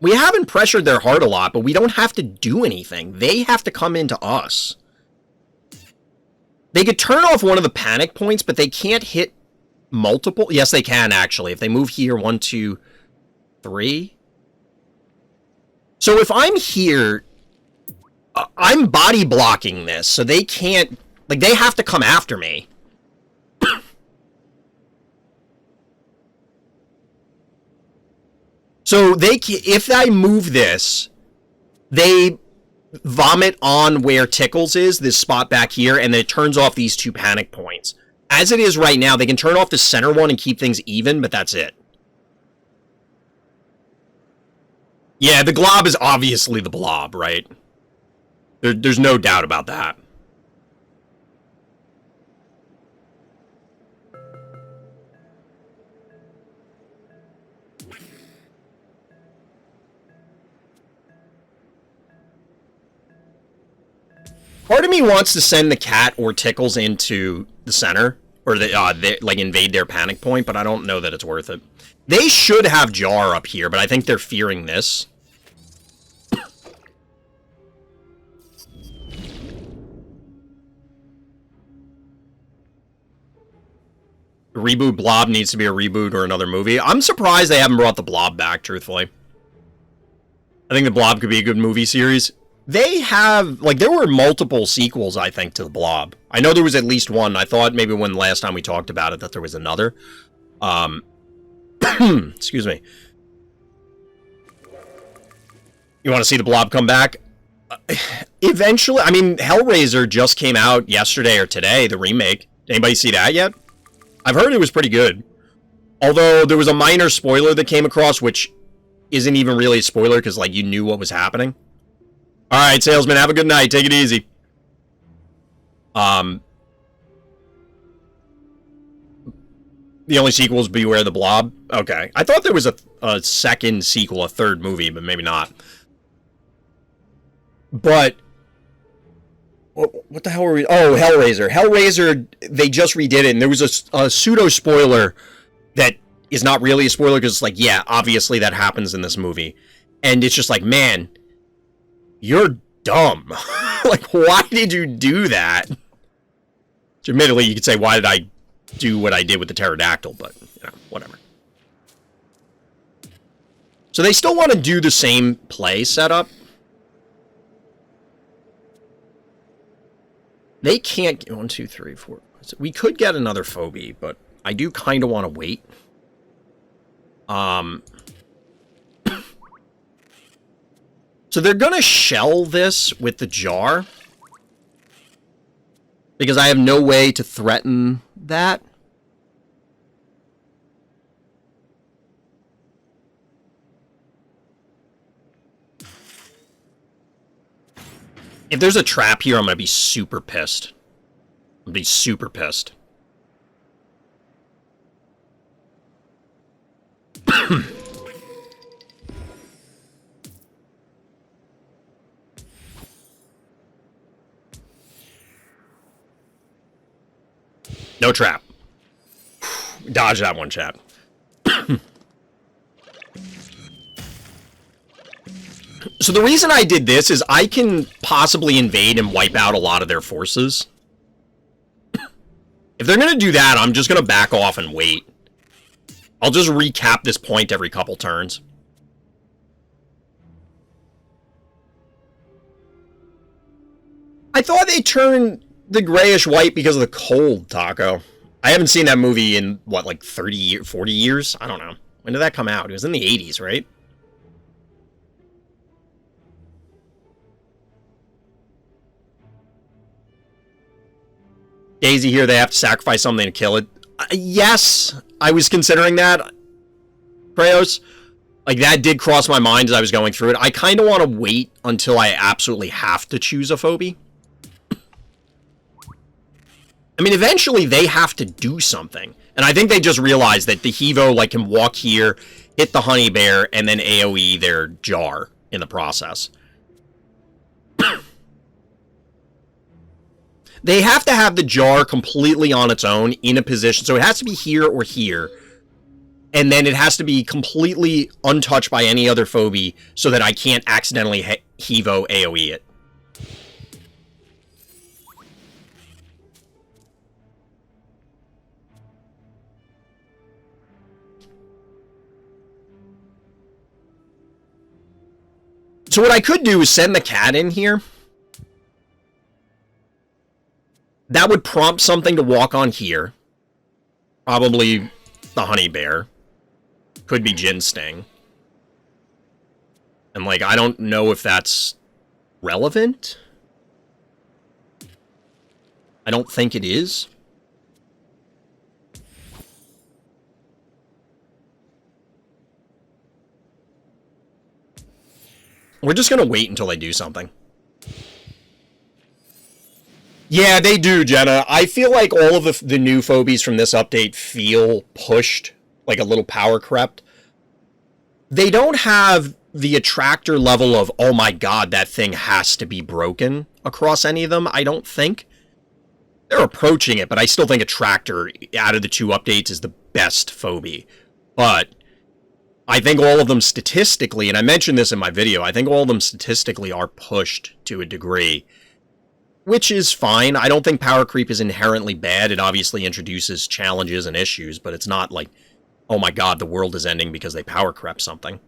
[SPEAKER 1] We haven't pressured their heart a lot, but we don't have to do anything. They have to come into us. They could turn off one of the panic points, but they can't hit multiple. Yes, they can, actually. If they move here, 1, 2, 3. So if I'm here, I'm body blocking this, so they can't... Like, they have to come after me. So they, if I move this, they vomit on where Tickles is, this spot back here, and then it turns off these 2 panic points. As it is right now, they can turn off the center one and keep things even, but that's it. Yeah, the glob is obviously the blob, right? There's no doubt about that. Part of me wants to send the cat or Tickles into the center, or like invade their panic point, but I don't know that it's worth it. They should have Jar up here, but I think they're fearing this. Reboot Blob needs to be a reboot or another movie. I'm surprised they haven't brought the Blob back, truthfully. I think the Blob could be a good movie series. They have, like, there were multiple sequels, I think, to the Blob. I know there was at least one. I thought maybe when last time we talked about it that there was another. Excuse me. You want to see the Blob come back? Eventually, I mean, Hellraiser just came out yesterday or today, the remake. Anybody see that yet? I've heard it was pretty good. Although, there was a minor spoiler that came across, which isn't even really a spoiler, because, like, you knew what was happening. Alright, salesman, have a good night. Take it easy. The only sequel is Beware the Blob? Okay. I thought there was a second sequel, a third movie, but maybe not. But... What the hell were we... Oh, Hellraiser. Hellraiser, they just redid it, and there was a pseudo-spoiler that is not really a spoiler, because it's like, yeah, obviously that happens in this movie. And it's just like, man, you're dumb. Like, why did you do that? Which, admittedly, you could say, why did I do what I did with the pterodactyl, but, you know, whatever. So they still want to do the same play setup. They can't... 1, 2, 3, 4... We could get another Phobie, but I do kind of want to wait. So they're going to shell this with the jar. Because I have no way to threaten that. If there's a trap here, I'm going to be super pissed. I'm going to be super pissed. No trap. Dodge that one, chat. So the reason I did this is I can possibly invade and wipe out a lot of their forces. If they're gonna do that, I'm just gonna back off and wait. I'll just recap this point every couple turns. I thought they turned the grayish white because of the cold, Taco. I haven't seen that movie in, what, like 30, 40 years? I don't know. When did that come out? It was in the 80s, right? Daisy here, they have to sacrifice something to kill it. Yes, I was considering that. Kreos. Like, that did cross my mind as I was going through it. I kind of want to wait until I absolutely have to choose a Phobie. I mean, eventually they have to do something. And I think they just realized that the Hevo, like, can walk here, hit the honey bear, and then AoE their jar in the process. They have to have the jar completely on its own in a position. So it has to be here or here. And then it has to be completely untouched by any other Phobie so that I can't accidentally Hevo AoE it. So what I could do is send the cat in here. That would prompt something to walk on here. Probably the honey bear. Could be Ginsting. And, like, I don't know if that's relevant. I don't think it is. We're just gonna wait until they do something. Yeah, they do, Jenna. I feel like all of the new Phobies from this update feel pushed, like a little power crept. They don't have the attractor level of, oh my god, that thing has to be broken across any of them, I don't think. They're approaching it, but I still think attractor, out of the two updates, is the best Phobie. But I think all of them statistically, and I mentioned this in my video, I think all of them statistically are pushed to a degree. Which is fine. I don't think power creep is inherently bad. It obviously introduces challenges and issues, but it's not like, oh my god, the world is ending because they power crept something.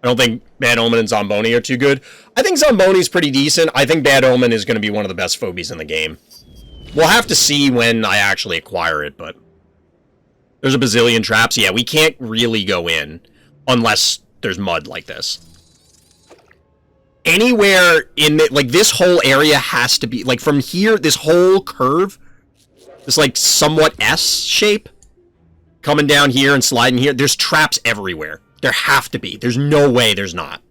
[SPEAKER 1] I don't think Bad Omen and Zomboni are too good. I think Zomboni's pretty decent. I think Bad Omen is going to be one of the best Phobies in the game. We'll have to see when I actually acquire it, but there's a bazillion traps. Yeah, we can't really go in unless there's mud like this. Anywhere in the, like, this whole area has to be, like, from here, this whole curve, this, like, somewhat S shape, coming down here and sliding here, there's traps everywhere. There have to be. There's no way there's not.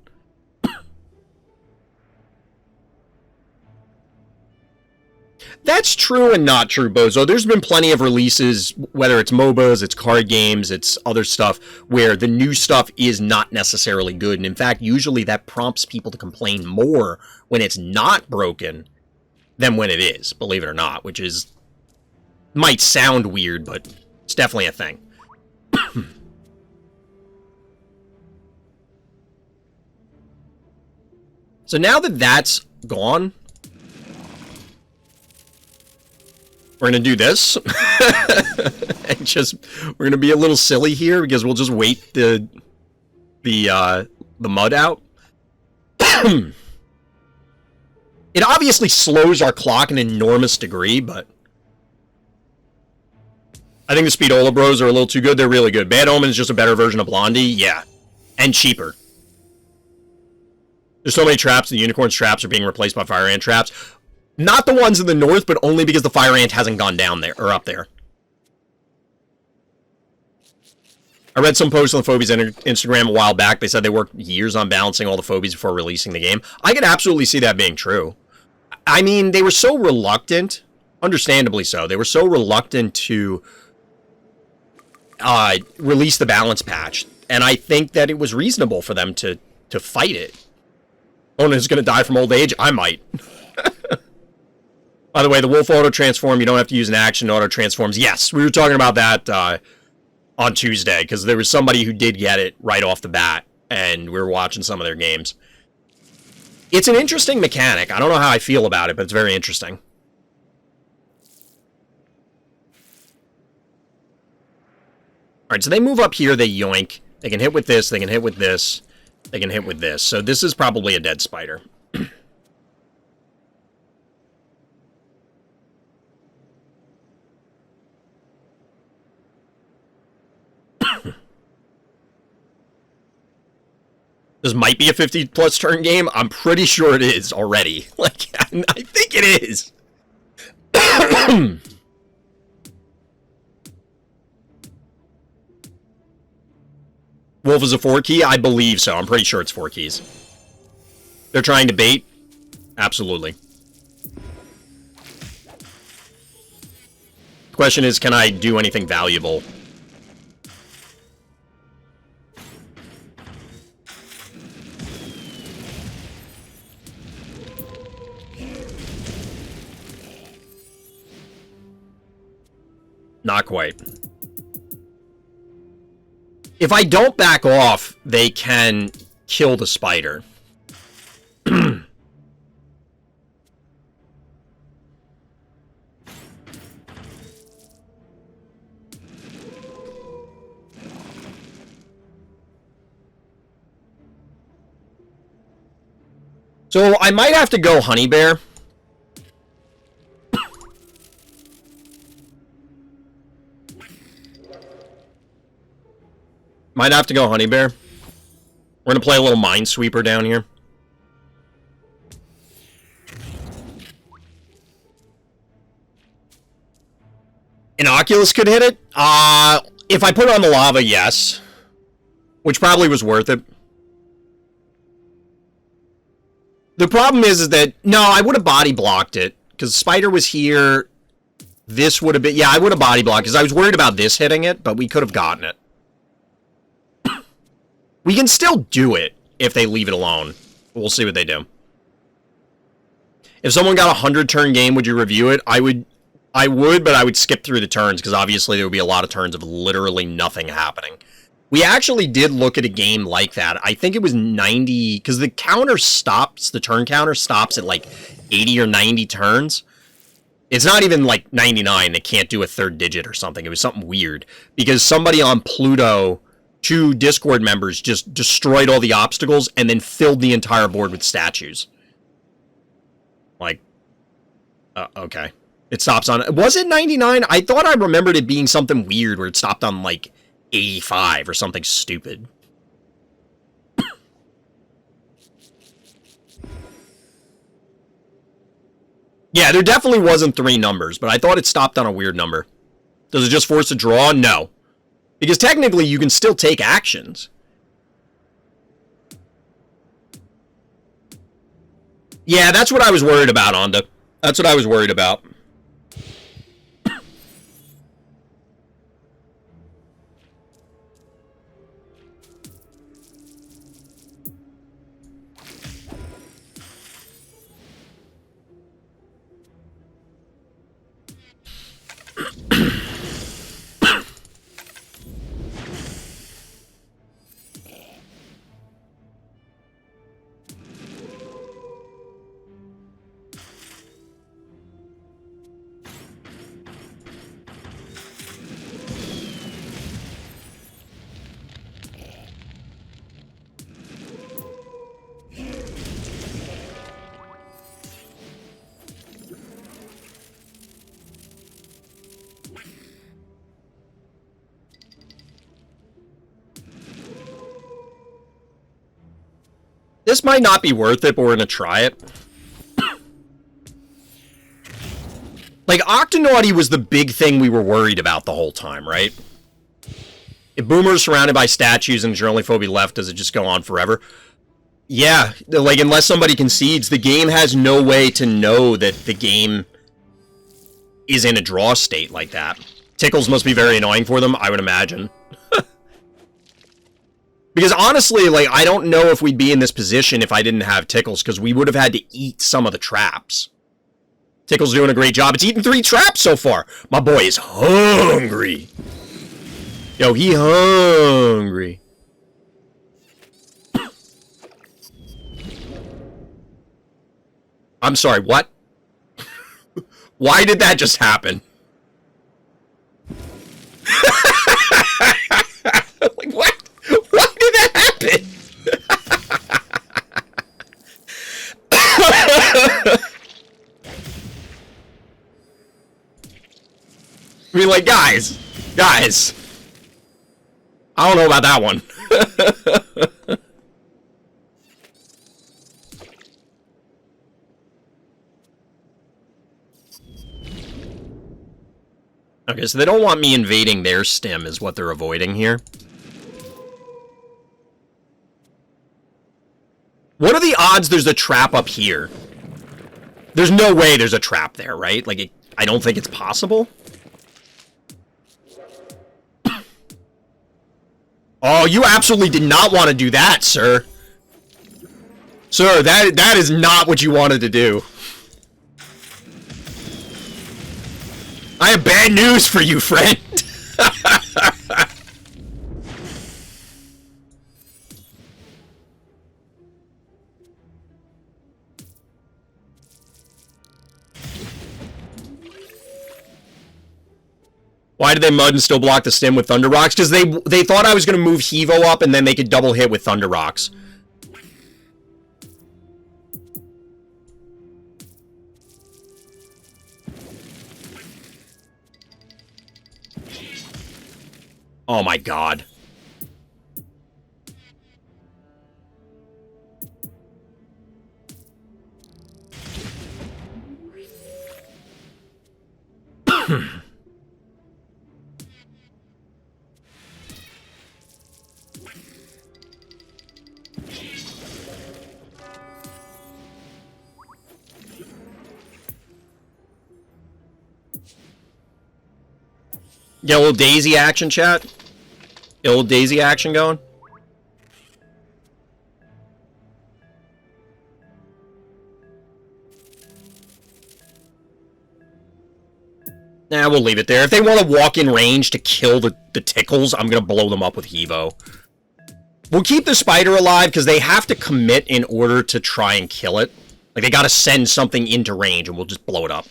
[SPEAKER 1] That's true and not true, Bozo. There's been plenty of releases, whether it's MOBAs, it's card games, it's other stuff, where the new stuff is not necessarily good. And in fact, usually that prompts people to complain more when it's not broken than when it is, believe it or not, which is, might sound weird, but it's definitely a thing. So now that that's gone, we're going to do this. And just, we're going to be a little silly here because we'll just wait the mud out. It obviously slows our clock an enormous degree, but I think the Speedola Bros are a little too good. They're really good. Bad Omen is just a better version of Blondie. Yeah. And cheaper. There's so many traps. The Unicorn's traps are being replaced by Fire Ant traps. Not the ones in the north, but only because the Fire Ant hasn't gone down there, or up there. I read some posts on the Phobies Instagram a while back. They said they worked years on balancing all the Phobies before releasing the game. I could absolutely see that being true. I mean, they were so reluctant, understandably so, they were so reluctant to release the balance patch. And I think that it was reasonable for them to fight it. Onus is going to die from old age? I might. By the way, the wolf auto-transform, you don't have to use an action to auto-transforms. Yes, we were talking about that on Tuesday, because there was somebody who did get it right off the bat, and we were watching some of their games. It's an interesting mechanic. I don't know how I feel about it, but it's very interesting. Alright, so they move up here, they yoink. They can hit with this, they can hit with this, they can hit with this. So this is probably a dead spider. This might be a 50-plus turn game. I'm pretty sure it is already. Like, I think it is. Wolf is a 4-key? I believe so. I'm pretty sure it's 4 keys. They're trying to bait? Absolutely. The question is, can I do anything valuable? Not quite. If I don't back off, they can kill the spider. So I might have to go honey bear. Might have to go honey bear. We're gonna play a little minesweeper down here. An Oculus could hit it? If I put it on the lava, yes. Which probably was worth it. The problem is that, no, I would have body blocked it. Because Spider was here. This would have been, yeah, I would have body blocked. Because I was worried about this hitting it, but we could have gotten it. We can still do it if they leave it alone. We'll see what they do. If someone got a 100-turn game, would you review it? I would, but I would skip through the turns, because obviously there would be a lot of turns of literally nothing happening. We actually did look at a game like that. I think it was 90, because the counter stops, the turn counter stops at like 80 or 90 turns. It's not even like 99, they can't do a third digit or something. It was something weird, because somebody on Pluto, 2 Discord members, just destroyed all the obstacles and then filled the entire board with statues. Like, okay. It stops on... Was it 99? I thought I remembered it being something weird where it stopped on, like, 85 or something stupid. Yeah, there definitely wasn't 3 numbers, but I thought it stopped on a weird number. Does it just force a draw? No. Because technically, you can still take actions. Yeah, that's what I was worried about, Onda. That's what I was worried about. This might not be worth it, but we're going to try it. Like, Octonauty was the big thing we were worried about the whole time, right? If Boomer's surrounded by statues and there's your only Phobie left, does it just go on forever? Yeah, like, unless somebody concedes, the game has no way to know that the game is in a draw state like that. Tickles must be very annoying for them, I would imagine. Because honestly, like, I don't know if we'd be in this position if I didn't have Tickles, because we would have had to eat some of the traps. Tickles doing a great job. It's eaten 3 traps so far. My boy is hungry. Yo, he hungry. I'm sorry, what? Why did that just happen? Like, what? Why did that happen? I mean, like, guys. I don't know about that one. Okay, so they don't want me invading their stem is what they're avoiding here. What are the odds there's a trap up here? There's no way there's a trap there, right? Like, I don't think it's possible. Oh, you absolutely did not want to do that, sir. Sir, that is not what you wanted to do. I have bad news for you, friend. Why did they mud and still block the stem with Thunder Rocks? Because they thought I was going to move Hevo up and then they could double hit with Thunder Rocks. Oh my god. Get a little Daisy action, chat. Get a little Daisy action going. Nah, we'll leave it there. If they want to walk in range to kill the tickles, I'm going to blow them up with Hevo. We'll keep the spider alive because they have to commit in order to try and kill it. Like, they got to send something into range and we'll just blow it up.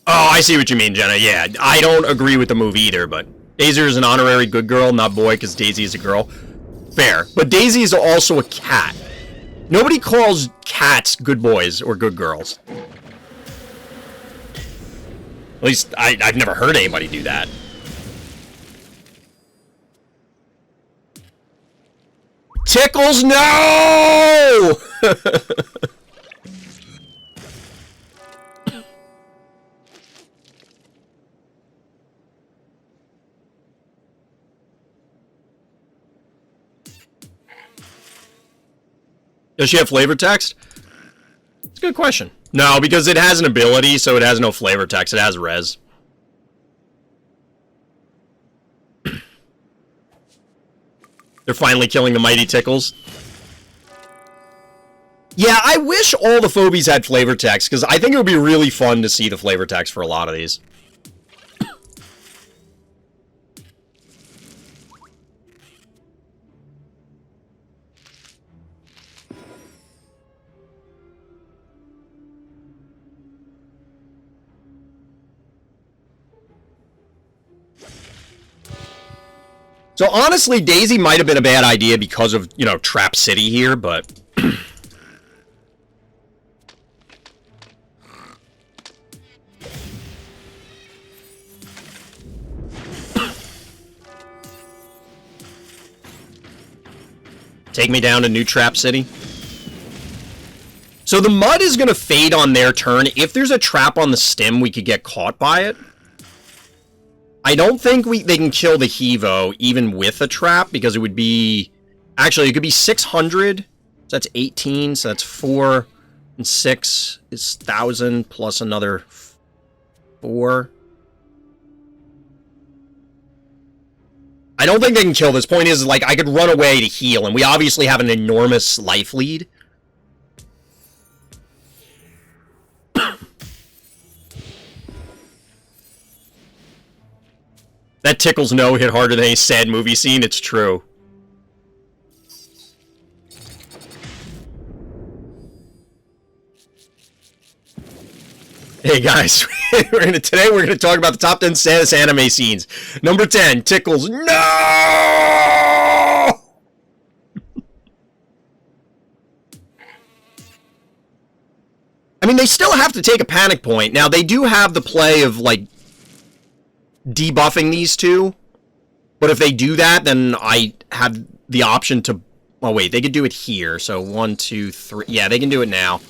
[SPEAKER 1] Oh, I see what you mean, Jenna. Yeah, I don't agree with the move either, but Daisy is an honorary good girl, not boy, because Daisy is a girl. Fair. But Daisy is also a cat. Nobody calls cats good boys or good girls. At least, I've never heard anybody do that. Tickles, no! Does she have flavor text? It's a good question. No, because it has an ability, so it has no flavor text. It has res. They're finally killing the mighty tickles. Yeah, I wish all the Phobies had flavor text, because I think it would be really fun to see the flavor text for a lot of these. So honestly, Daisy might have been a bad idea because of, you know, Trap City here, but... Take me down to New Trap City. So the mud is going to fade on their turn. If there's a trap on the stem, we could get caught by it. I don't think they can kill the Hevo even with a trap, because it would be... Actually, it could be 600. So that's 18, so that's 4 and 6 is 1,000 plus another 4. I don't think they can kill this. Point is, like, I could run away to heal, and we obviously have an enormous life lead. That tickles no hit harder than any sad movie scene. It's true. Hey guys, Today we're gonna talk about the top 10 saddest anime scenes. Number 10, Tickles. No! I mean, they still have to take a panic point. Now, they do have the play of, like, debuffing these two. But if they do that, then I have the option to... Oh, wait, they could do it here. So, 1, 2, 3... Yeah, they can do it now.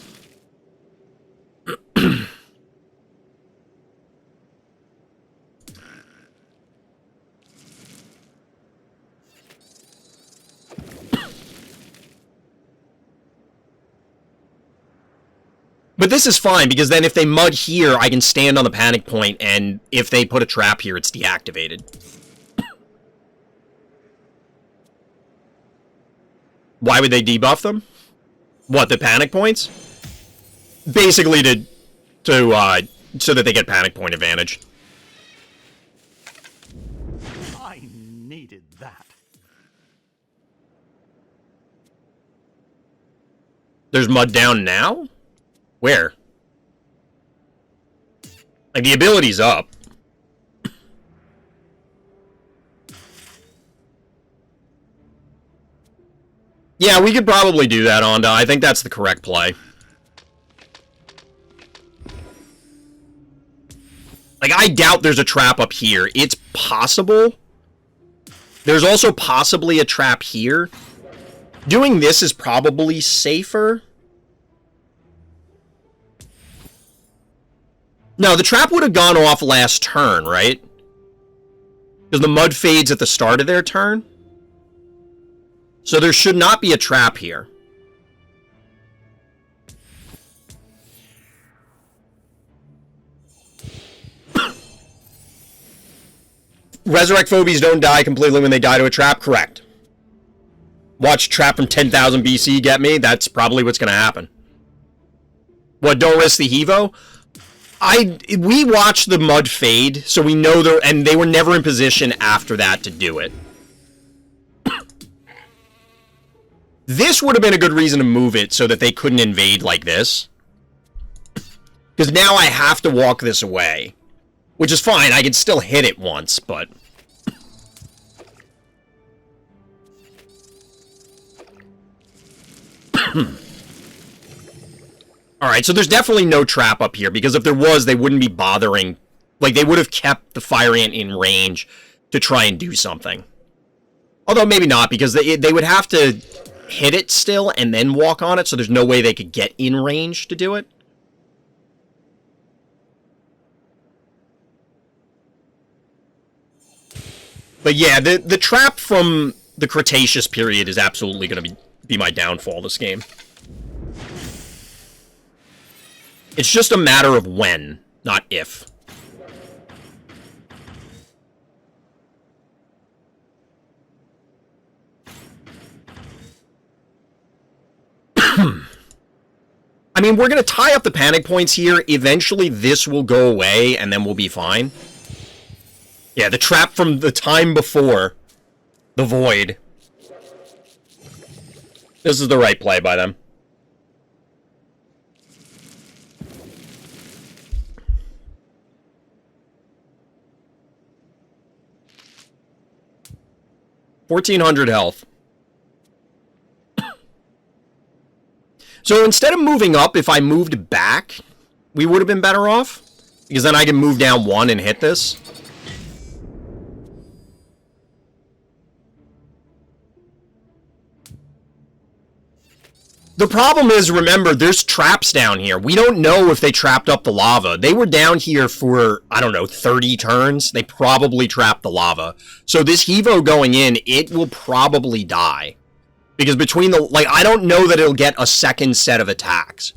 [SPEAKER 1] But this is fine, because then if they mud here, I can stand on the panic point, and if they put a trap here, it's deactivated. Why would they debuff them? What, the panic points? Basically so that they get panic point advantage.
[SPEAKER 2] I needed that.
[SPEAKER 1] There's mud down now? Where? Like, the ability's up. Yeah, we could probably do that, Onda. I think that's the correct play. Like, I doubt there's a trap up here. It's possible. There's also possibly a trap here. Doing this is probably safer. No, the trap would have gone off last turn, right? Because the mud fades at the start of their turn. So there should not be a trap here. Resurrect Phobies don't die completely when they die to a trap? Correct. Watch Trap from 10,000 BC get me? That's probably what's going to happen. What, don't risk the Hevo? We watched the mud fade, so we know and they were never in position after that to do it. This would have been a good reason to move it so that they couldn't invade like this. Because now I have to walk this away. Which is fine, I can still hit it once, but... Alright, so there's definitely no trap up here, because if there was, they wouldn't be bothering... Like, they would have kept the Fire Ant in range to try and do something. Although, maybe not, because they would have to hit it still and then walk on it, so there's no way they could get in range to do it. But yeah, the trap from the Cretaceous period is absolutely going to be my downfall this game. It's just a matter of when, not if. I mean, we're going to tie up the panic points here. Eventually, this will go away, and then we'll be fine. Yeah, the trap from the time before the void. This is the right play by them. $1,400 health. So instead of moving up, if I moved back, we would have been better off. Because then I can move down one and hit this. The problem is, remember, there's traps down here. We don't know if they trapped up the lava. They were down here for, I don't know, 30 turns. They probably trapped the lava. So this Hevo going in, it will probably die. Because between the... Like, I don't know that it'll get a second set of attacks.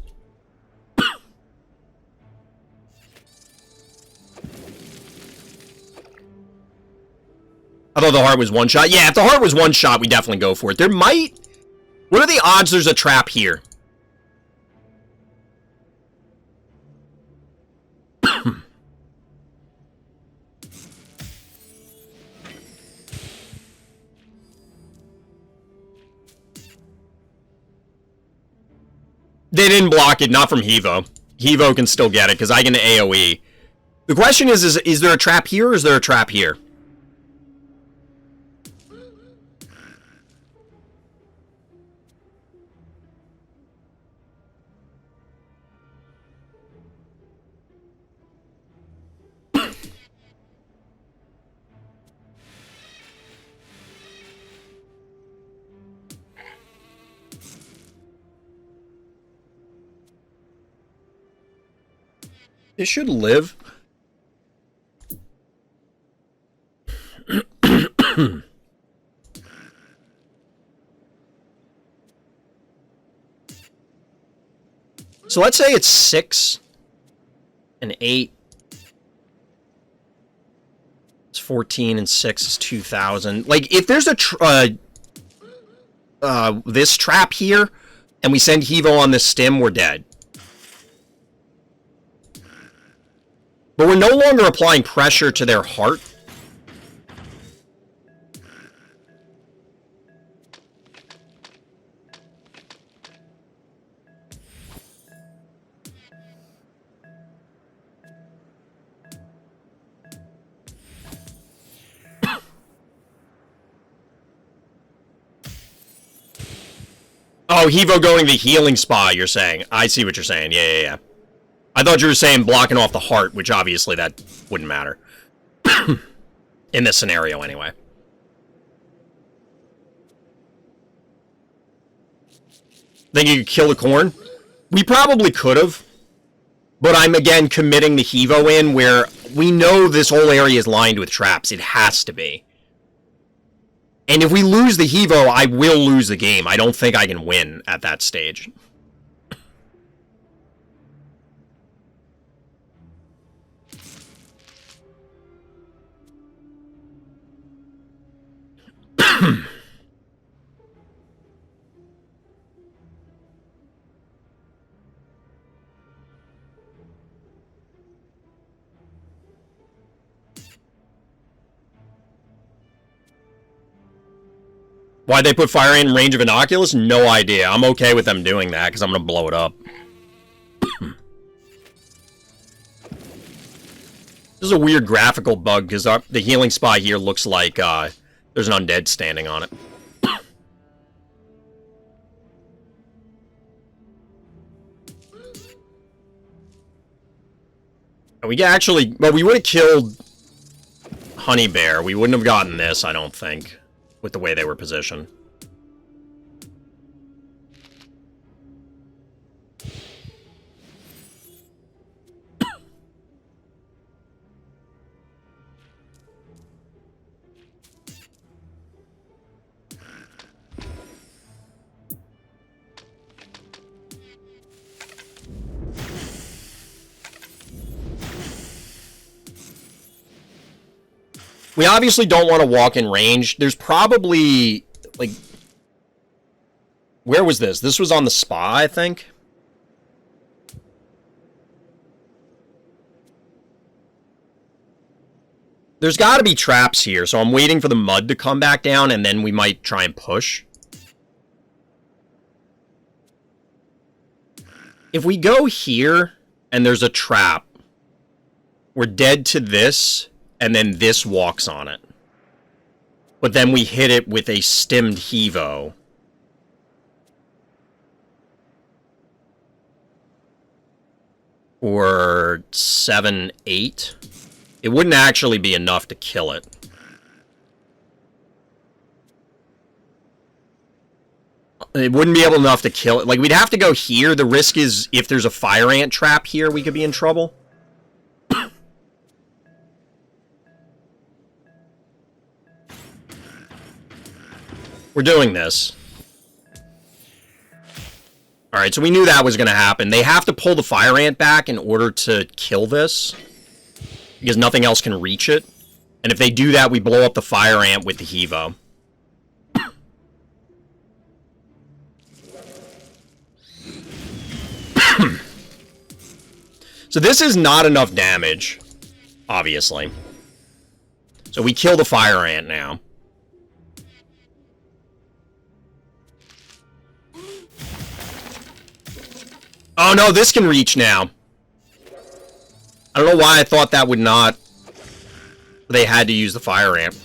[SPEAKER 1] I thought the heart was one shot. Yeah, if the heart was one shot, we definitely go for it. There might... What are the odds there's a trap here? They didn't block it, not from Hevo. Hevo can still get it, because I can AoE. The question is there a trap here or is there a trap here? It should live. So let's say it's 6 and 8. It's 14 and 6 is 2,000. Like, if there's a this trap here, and we send Hevo on this stim, we're dead. But we're no longer applying pressure to their heart. Oh, Hevo going the healing spa, you're saying. I see what you're saying. Yeah. I thought you were saying blocking off the heart, which obviously that wouldn't matter. In this scenario, anyway. Think you could kill the corn? We probably could have. But I'm, again, committing the Hevo in where we know this whole area is lined with traps. It has to be. And if we lose the Hevo, I will lose the game. I don't think I can win at that stage. Why'd they put fire in range of Innocuous? No idea. I'm okay with them doing that, because I'm going to blow it up. This is a weird graphical bug, because the healing spot here looks like there's an undead standing on it. We actually... Well, we would have killed Honey Bear. We wouldn't have gotten this, I don't think, with the way they were positioned. We obviously don't want to walk in range. There's probably, like... Where was this? This was on the spa, I think? There's got to be traps here, so I'm waiting for the mud to come back down, and then we might try and push. If we go here, and there's a trap, we're dead to this... And then this walks on it. But then we hit it with a stemmed Hevo. Or 7, 8. It wouldn't actually be enough to kill it. It wouldn't be able enough to kill it. Like, we'd have to go here. The risk is, if there's a fire ant trap here, we could be in trouble. We're doing this. Alright, so we knew that was going to happen. They have to pull the fire ant back in order to kill this. Because nothing else can reach it. And if they do that, we blow up the fire ant with the Hevo. So this is not enough damage. Obviously. So we kill the fire ant now. Oh no, this can reach now. I don't know why I thought that would not... They had to use the fire ant.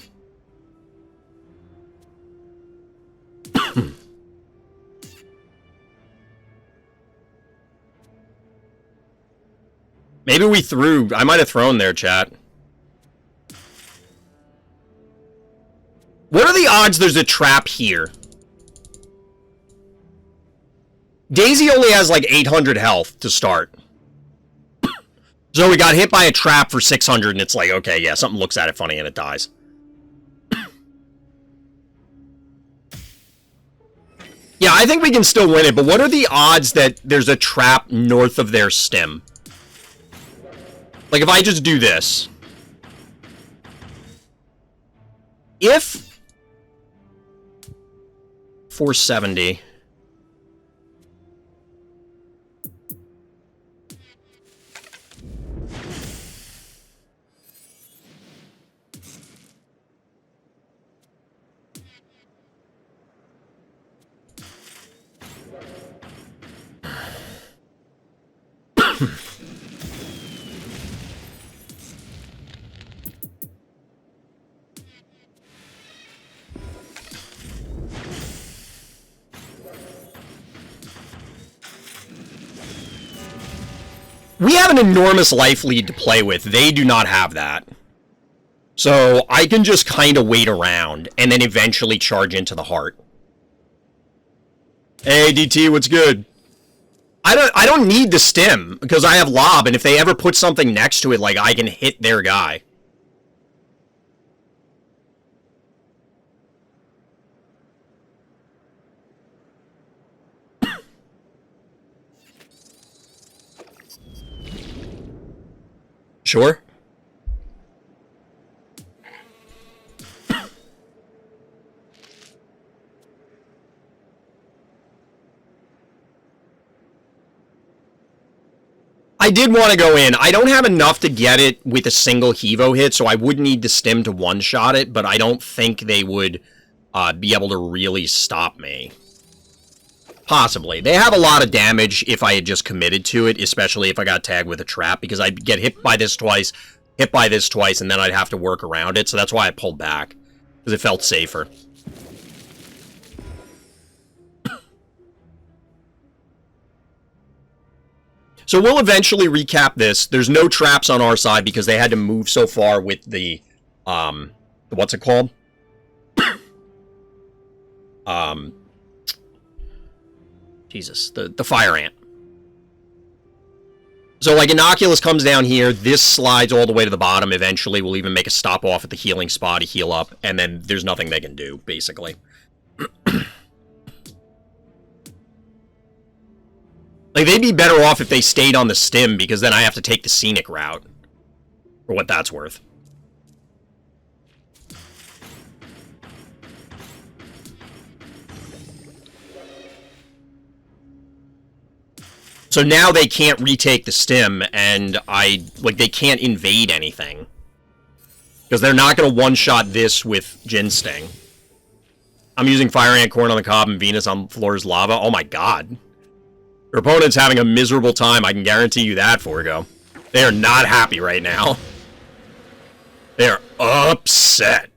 [SPEAKER 1] Maybe we threw... I might have thrown there, chat. What are the odds there's a trap here? Daisy only has like 800 health to start. So we got hit by a trap for 600 and it's like, okay, yeah, something looks at it funny and it dies. Yeah, I think we can still win it, but what are the odds that there's a trap north of their stem? Like, if I just do this. If 470... We have an enormous life lead to play with. They do not have that. So I can just kind of wait around and then eventually charge into the heart. Hey, DT, what's good? I don't need the stem because I have lob, and if they ever put something next to it, like, I can hit their guy. Sure. I did want to go in. I don't have enough to get it with a single Hevo hit, so I would need the stem to one-shot it, but I don't think they would be able to really stop me. Possibly. They have a lot of damage if I had just committed to it, especially if I got tagged with a trap, because I'd get hit by this twice, hit by this twice, and then I'd have to work around it, so that's why I pulled back, because it felt safer. So we'll eventually recap this. There's no traps on our side because they had to move so far with the what's it called? Jesus, the fire ant. So, like, Innocuous comes down here, this slides all the way to the bottom, eventually we'll even make a stop off at the healing spot to heal up, and then there's nothing they can do, basically. Like, they'd be better off if they stayed on the stem, because then I have to take the scenic route. For what that's worth. So now they can't retake the stem, and they can't invade anything. Because they're not going to one-shot this with Ginsting. I'm using Fire Ant, Corn on the Cob, and Venus on Floor's Lava. Oh my god. Your opponent's having a miserable time, I can guarantee you that, Forgo. They are not happy right now. They are upset.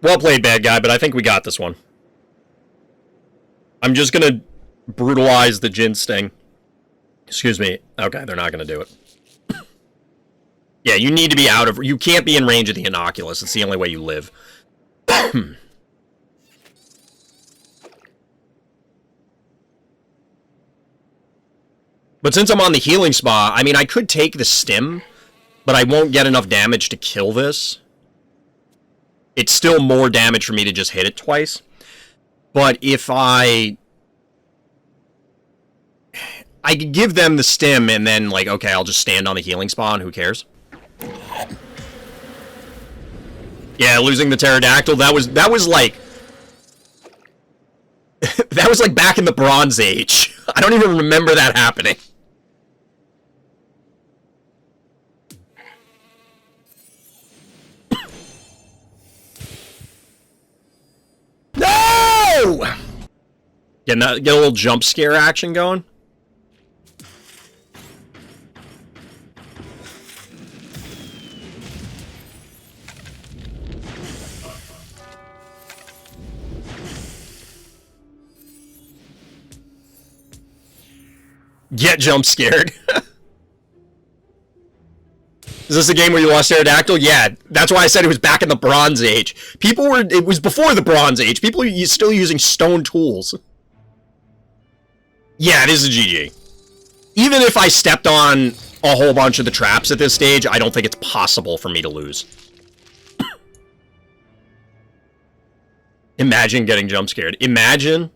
[SPEAKER 1] Well played, bad guy, but I think we got this one. I'm just gonna brutalize the Ginsting. Excuse me. Okay, they're not gonna do it. Yeah, you need to be out of... You can't be in range of the Innocuous. It's the only way you live. But since I'm on the healing spa, I mean, I could take the stim, but I won't get enough damage to kill this. It's still more damage for me to just hit it twice. But if I could give them the stim and then, like, okay, I'll just stand on the healing spa and who cares? Yeah, losing the pterodactyl, that was like... that was like back in the Bronze Age. I don't even remember that happening. Get a little jump scare action going. Get jump scared. Is this a game where you lost Aerodactyl? Yeah, that's why I said it was back in the Bronze Age. It was before the Bronze Age. People are still using stone tools. Yeah, it is a GG. Even if I stepped on a whole bunch of the traps at this stage, I don't think it's possible for me to lose. Imagine getting jump scared. Imagine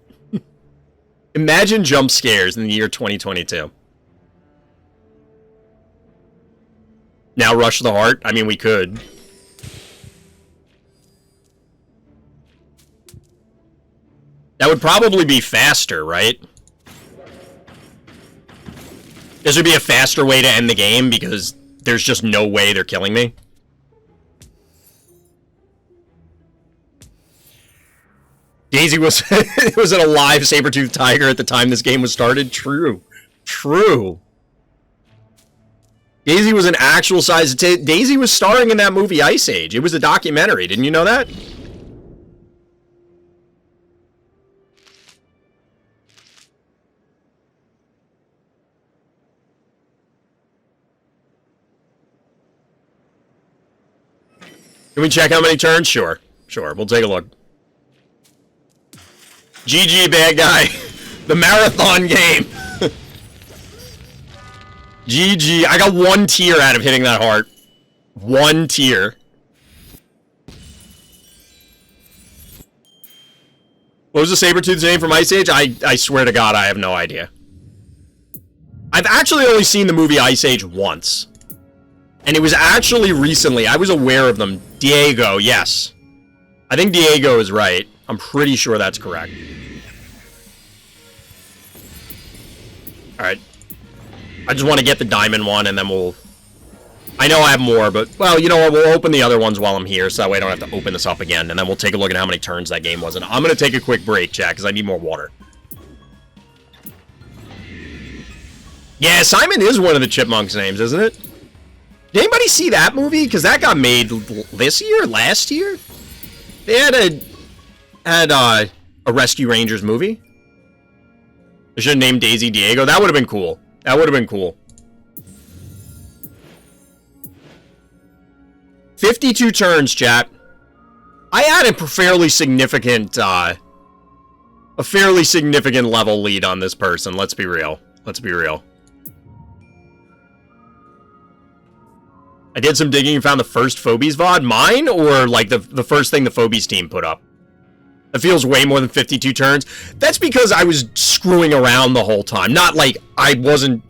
[SPEAKER 1] jump scares in the year 2022. Now rush the heart? I mean, we could. That would probably be faster, right? This would be a faster way to end the game because there's just no way they're killing me. Daisy was was an alive saber-toothed tiger at the time this game was started. True. True. Daisy was an actual size. Daisy was starring in that movie Ice Age. It was a documentary. Didn't you know that? Can we check how many turns? Sure. Sure. We'll take a look. GG, bad guy. The marathon game. GG. I got 1 tier out of hitting that heart. 1 tier. What was the Sabertooth's name from Ice Age? I swear to God, I have no idea. I've actually only seen the movie Ice Age once. And it was actually recently. I was aware of them. Diego, yes. I think Diego is right. I'm pretty sure that's correct. Alright. I just want to get the diamond one, and then we'll... I know I have more, but... Well, you know what? We'll open the other ones while I'm here, so that way I don't have to open this up again. And then we'll take a look at how many turns that game was. And I'm going to take a quick break, chat, because I need more water. Yeah, Simon is one of the Chipmunks' names, isn't it? Did anybody see that movie? Because that got made this year? Last year? They had a Rescue Rangers movie. They should have named Daisy Diego. That would have been cool. That would have been cool. 52 turns, chat. I had a fairly significant level lead on this person. Let's be real. Let's be real. I did some digging and found the first Phobies VOD. Mine, or like the first thing the Phobies team put up? It feels way more than 52 turns. That's because I was screwing around the whole time. Not like I wasn't...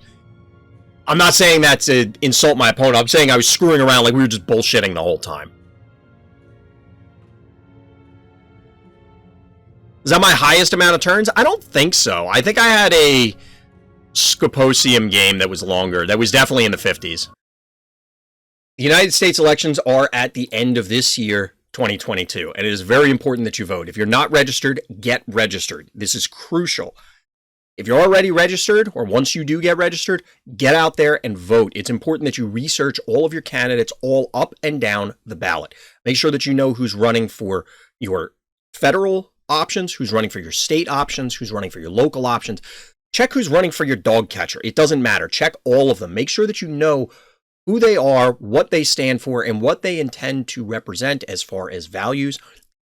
[SPEAKER 1] I'm not saying that to insult my opponent. I'm saying I was screwing around like we were just bullshitting the whole time. Is that my highest amount of turns? I don't think so. I think I had a Scoposium game that was longer. That was definitely in the 50s. The United States elections are at the end of this year, 2022, and it is very important that you vote. If you're not registered, get registered. This is crucial. If you're already registered, or once you do get registered, get out there and vote. It's important that you research all of your candidates all up and down the ballot. Make sure that you know who's running for your federal options, who's running for your state options, who's running for your local options. Check who's running for your dog catcher. It doesn't matter. Check all of them. Make sure that you know who they are, what they stand for, and what they intend to represent as far as values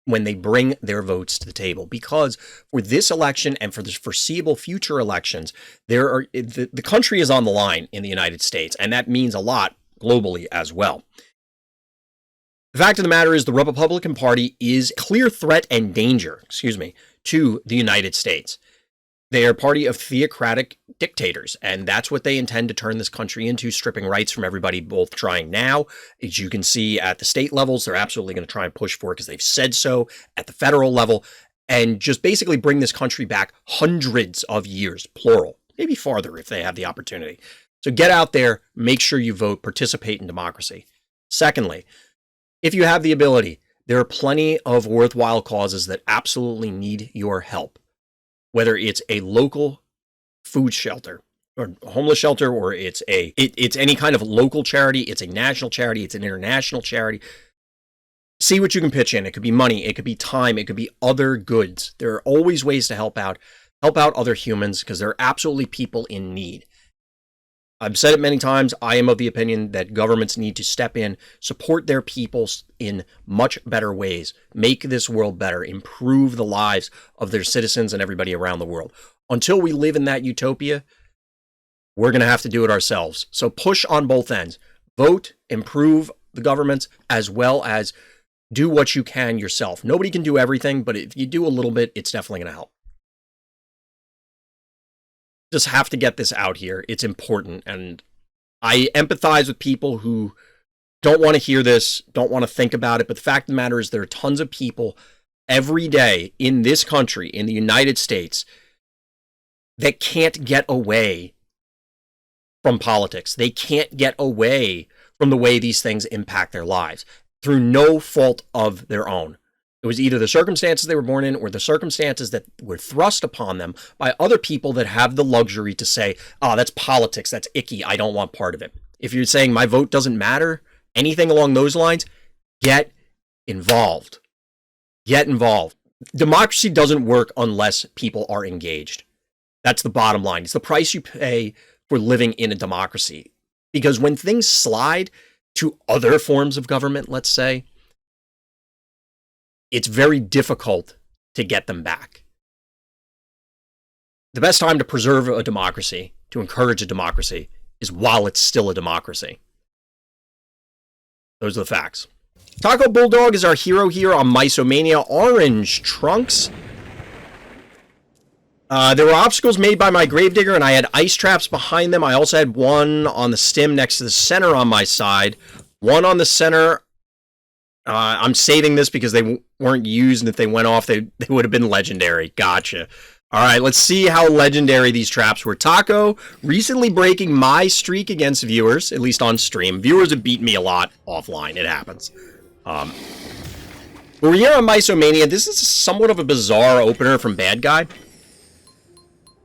[SPEAKER 1] when they bring their votes to the table. Because for this election and for the foreseeable future elections, the country is on the line in the United States, and that means a lot globally as well. The fact of the matter is the Republican Party is a clear threat and danger, to the United States. They are a party of theocratic dictators, and that's what they intend to turn this country into, stripping rights from everybody, both trying now. As you can see at the state levels, they're absolutely going to try and push for it because they've said so at the federal level, and just basically bring this country back hundreds of years, plural, maybe farther if they have the opportunity. So get out there, make sure you vote, participate in democracy. Secondly, if you have the ability, there are plenty of worthwhile causes that absolutely need your help. whether it's a local food shelter or homeless shelter, or it's any kind of local charity, it's a national charity, it's an international charity. See what you can pitch in. It could be money, it could be time, it could be other goods. There are always ways to help out other humans, because there are absolutely people in need. I've said it many times. I am of the opinion that governments need to step in, support their people in much better ways, make this world better, improve the lives of their citizens and everybody around the world. Until we live in that utopia, we're going to have to do it ourselves. So push on both ends. Vote, improve the governments, as well as do what you can yourself. Nobody can do everything, but if you do a little bit, it's definitely going to help. Just have to get this out here. It's important. And I empathize with people who don't want to hear this, don't want to think about it. But the fact of the matter is, there are tons of people every day in this country, in the United States, that can't get away from politics. They can't get away from the way these things impact their lives through no fault of their own. It was either the circumstances they were born in or the circumstances that were thrust upon them by other people that have the luxury to say, oh, that's politics, that's icky, I don't want part of it. If you're saying my vote doesn't matter, anything along those lines, get involved. Get involved. Democracy doesn't work unless people are engaged. That's the bottom line. It's the price you pay for living in a democracy. Because when things slide to other forms of government, let's say, it's very difficult to get them back. The best time to preserve a democracy, to encourage a democracy, is while it's still a democracy. Those are the facts. Taco Bulldog is our hero here on Mysomania. Orange Trunks. There were obstacles made by my gravedigger, and I had ice traps behind them. I also had one on the stem next to the center on my side. One on the center. I'm saving this because they weren't used, and if they went off, they would have been legendary. Gotcha. All right, let's see how legendary these traps were. Taco recently breaking my streak against viewers, at least on stream. Viewers have beaten me a lot offline. It happens. But we're here on Mysomania. This is somewhat of a bizarre opener from Bad Guy.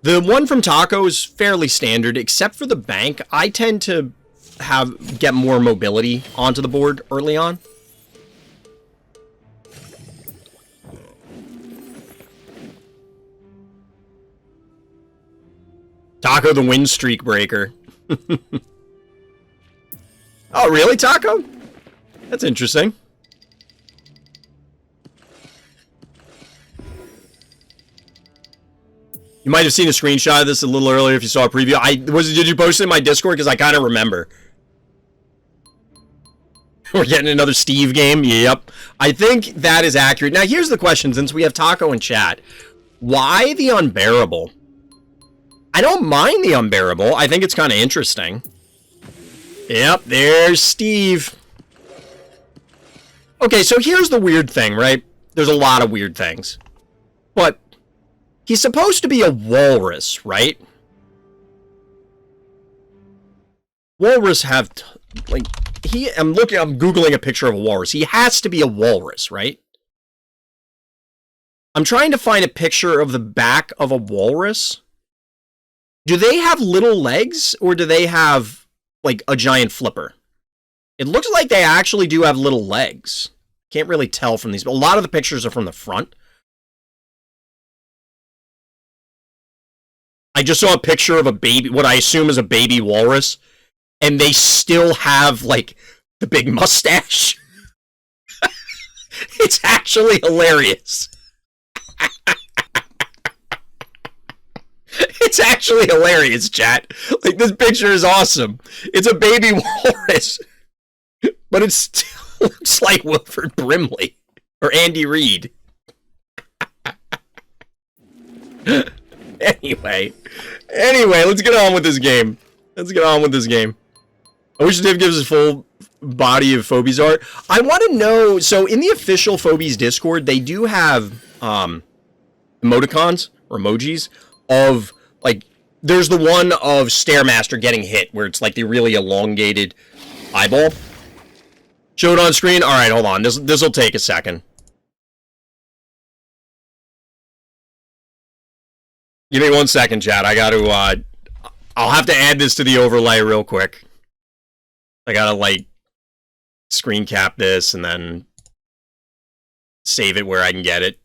[SPEAKER 1] The one from Taco is fairly standard, except for the bank. I tend to get more mobility onto the board early on. Taco the win streak breaker. Oh, really, Taco? That's interesting. You might have seen a screenshot of this a little earlier if you saw a preview. Did you post it in my Discord? Because I kind of remember. We're getting another Steve game. Yep. I think that is accurate. Now, here's the question, since we have Taco in chat. Why the unbearable? I don't mind the unbearable. I think it's kind of interesting. Yep, there's Steve. Okay, so here's the weird thing, right? There's a lot of weird things. But he's supposed to be a walrus, right? Walrus have, I'm Googling a picture of a walrus. He has to be a walrus, right? I'm trying to find a picture of the back of a walrus. Do they have little legs, or do they have, like, a giant flipper? It looks like they actually do have little legs. Can't really tell from these, but a lot of the pictures are from the front. I just saw a picture of a baby, what I assume is a baby walrus, and they still have, like, the big mustache. It's actually hilarious. It's actually hilarious, chat. Like, this picture is awesome. It's a baby walrus, but it still looks like Wilford Brimley or Andy Reid. Anyway, let's get on with this game. I wish Div gives us full body of Phobies art. I want to know, so in the official Phobies Discord, they do have emoticons or emojis of, like, there's the one of Stairmaster getting hit, where it's like the really elongated eyeball. Show it on screen? Alright, hold on. This will take a second. Give me 1 second, chat. I gotta, I'll have to add this to the overlay real quick. I gotta, like, screen cap this and then save it where I can get it.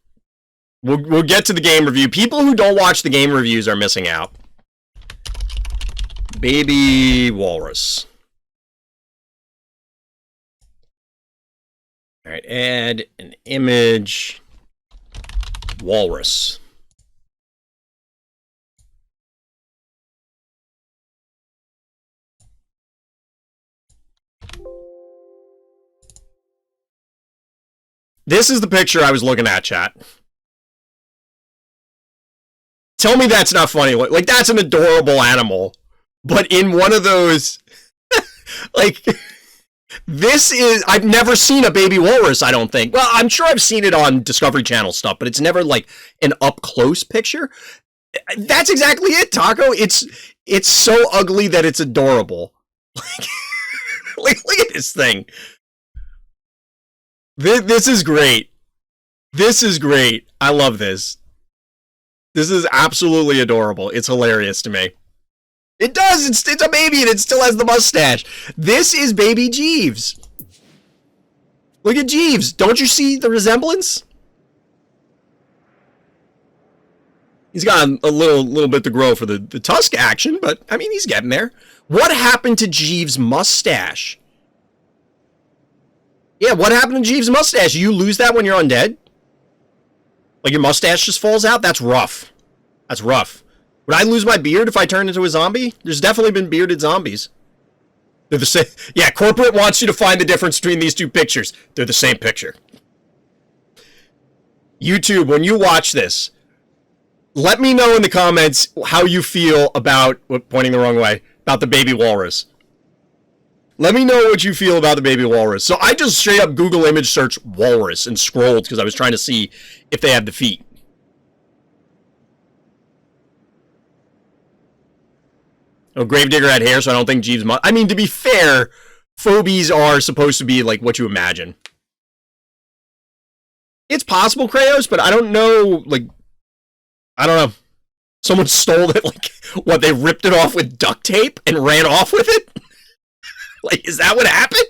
[SPEAKER 1] We'll get to the game review. People who don't watch the game reviews are missing out. Baby walrus. All right, add an image. Walrus. This is the picture I was looking at, chat. Tell me that's not funny. Like, that's an adorable animal. But in one of those... like... This is... I've never seen a baby walrus, I don't think. Well, I'm sure I've seen it on Discovery Channel stuff, but it's never, like, an up-close picture. That's exactly it, Taco. It's so ugly that it's adorable. Like, look at this thing. This is great. This is great. I love this. This is absolutely adorable. It's hilarious to me. It does! It's a baby and it still has the mustache. This is baby Jeeves. Look at Jeeves. Don't you see the resemblance? He's got a little bit to grow for the tusk action, but, I mean, he's getting there. What happened to Jeeves' mustache? Yeah, what happened to Jeeves' mustache? You lose that when you're undead? Like, your mustache just falls out? That's rough. That's rough. Would I lose my beard if I turned into a zombie? There's definitely been bearded zombies. They're the same. Yeah, corporate wants you to find the difference between these two pictures. They're the same picture. YouTube, when you watch this, let me know in the comments how you feel about, pointing the wrong way, about the baby walrus. Let me know what you feel about the baby walrus. So I just straight up Google image search walrus and scrolled because I was trying to see if they had the feet. Oh, Gravedigger had hair, so I don't think Jeeves must. I mean, to be fair, phobies are supposed to be like what you imagine. It's possible, Kratos, but I don't know, like, I don't know. Someone stole it, like, what, they ripped it off with duct tape and ran off with it? Like, is that what happened?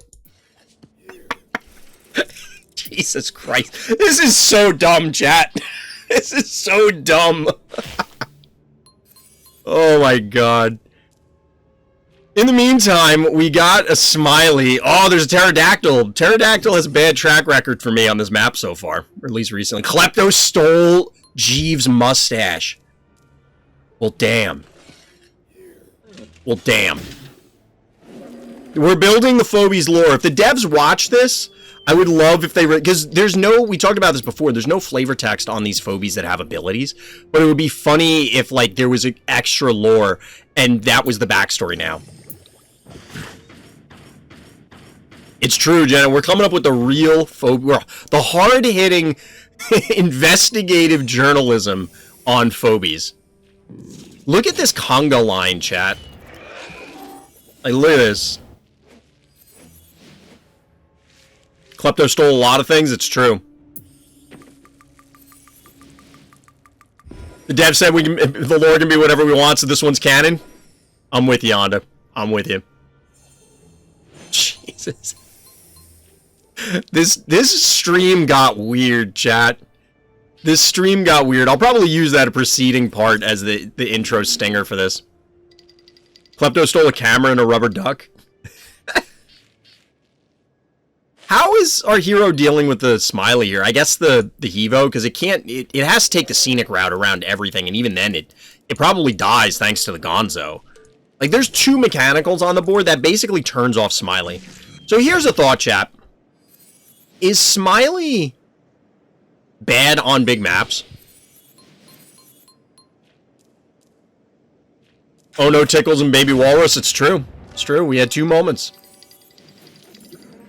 [SPEAKER 1] Jesus Christ. This is so dumb, chat. This is so dumb. Oh my god. In the meantime, we got a smiley. Oh, there's a pterodactyl. Pterodactyl has a bad track record for me on this map so far. Or at least recently. Klepto stole Jeeves' mustache. Well, damn. Well, damn. We're building the Phobies lore. If the devs watch this, I would love if they... Because there's no... We talked about this before. There's no flavor text on these Phobies that have abilities. But it would be funny if, like, there was an extra lore and that was the backstory now. It's true, Jenna. We're coming up with the real Phobie... The hard-hitting, investigative journalism on Phobies. Look at this conga line, chat. Like, look at this. Klepto stole a lot of things, it's true. The dev said the lore can be whatever we want, so this one's canon. I'm with you, Honda. I'm with you. Jesus. This stream got weird, chat. This stream got weird. I'll probably use that preceding part as the intro stinger for this. Klepto stole a camera and a rubber duck. How is our hero dealing with the smiley here? I guess the Hevo, because it has to take the scenic route around everything, and even then it probably dies thanks to the Gonzo. Like, there's 2 mechanicals on the board that basically turns off Smiley. So here's a thought, chap. Is Smiley bad on big maps? Oh no, Tickles and Baby Walrus, it's true. It's true, we had 2 moments.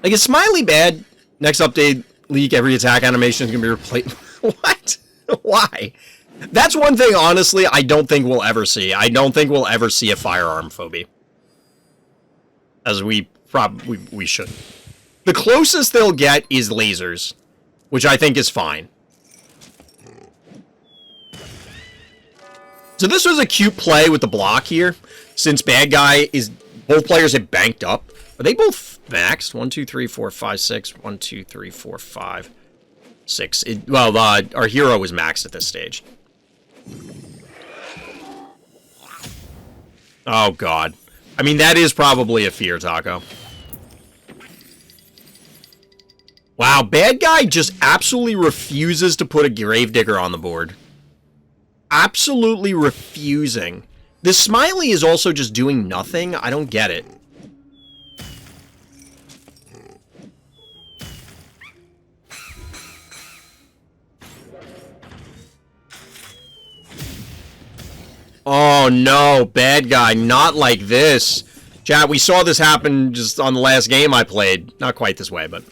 [SPEAKER 1] Like, is Smiley bad? Next update, leak, every attack animation is going to be replaced. What? Why? That's one thing, honestly, I don't think we'll ever see. I don't think we'll ever see a firearm Phobie. As we should. The closest they'll get is lasers, which I think is fine. So this was a cute play with the block here, since bad guy is, both players have banked up. Are they both maxed? 1, 2, 3, 4, 5, 6. 1, 2, 3, 4, 5, 6. Our hero was maxed at this stage. Oh, God. I mean, that is probably a fear, Taco. Wow, bad guy just absolutely refuses to put a Gravedigger on the board. Absolutely refusing. This Smiley is also just doing nothing. I don't get it. Oh no, bad guy, not like this. Chat, we saw this happen just on the last game I played. Not quite this way, but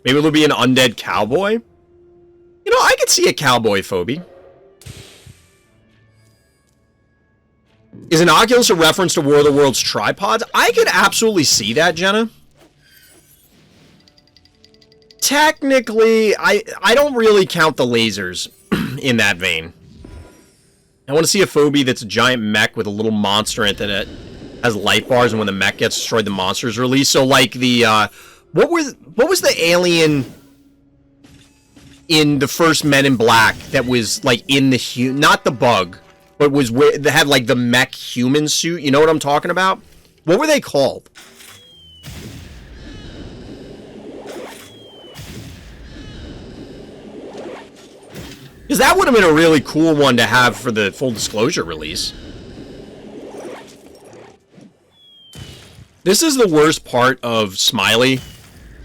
[SPEAKER 1] maybe it'll be an undead cowboy. You know, I could see a cowboy Phobie. Is an Oculus a reference to War of the Worlds tripods? I could absolutely see that, Jenna. Technically, I don't really count the lasers in that vein. I want to see a Phobie that's a giant mech with a little monster in it that has light bars, and when the mech gets destroyed, the monster's released. So, like the what was the alien in the first Men in Black that was like in the not the bug, but was where they had like the mech human suit? You know what I'm talking about? What were they called? Because that would have been a really cool one to have for the full disclosure release. This is the worst part of Smiley,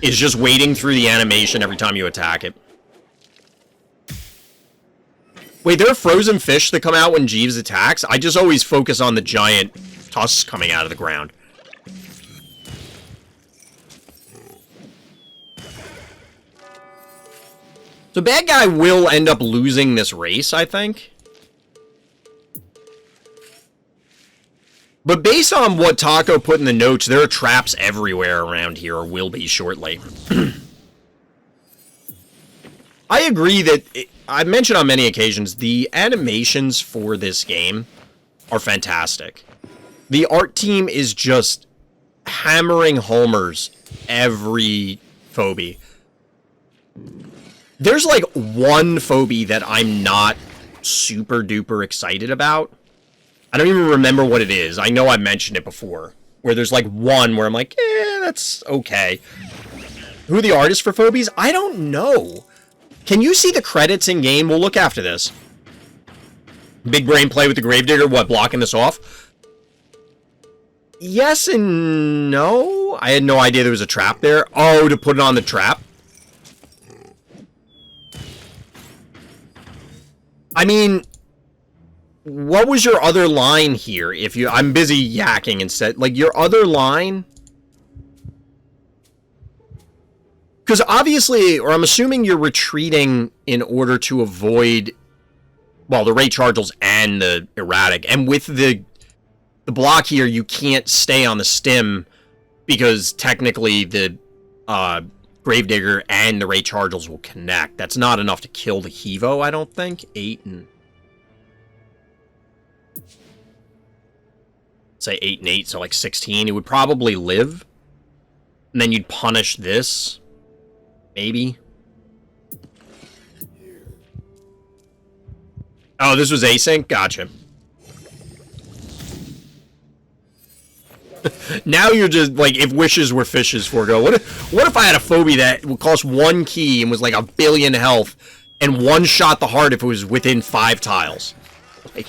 [SPEAKER 1] is just waiting through the animation every time you attack it. Wait, there are frozen fish that come out when Jeeves attacks? I just always focus on the giant tusks coming out of the ground. So bad guy will end up losing this race, I think. But based on what Taco put in the notes, there are traps everywhere around here, or will be shortly. I agree that, I've mentioned on many occasions, the animations for this game are fantastic. The art team is just hammering homers every Phobie. There's like one Phobie that I'm not super duper excited about. I don't even remember what it is. I know I mentioned it before. Where there's like one where I'm like, that's okay. Who are the artists for Phobies? I don't know. Can you see the credits in game? We'll look after this. Big brain play with the Gravedigger. What, blocking this off? Yes and no. I had no idea there was a trap there. Oh, to put it on the trap? I mean, what was your other line here? If you, I'm busy yakking instead. Like, your other line? Because obviously, or I'm assuming you're retreating in order to avoid, well, the Ray Chargels and the Erratic. And with the block here, you can't stay on the stem because technically the Gravedigger and the Ray Chargels will connect. That's not enough to kill the Hevo, I don't think. 8 and... say 8 and 8, so like 16. It would probably live. And then you'd punish this. Maybe. Oh, this was async? Gotcha. Now you're just, like, if wishes were fishes, forego. What if I had a Phobie that would cost 1 key and was like 1 billion health and one shot the heart if it was within 5 tiles? Like,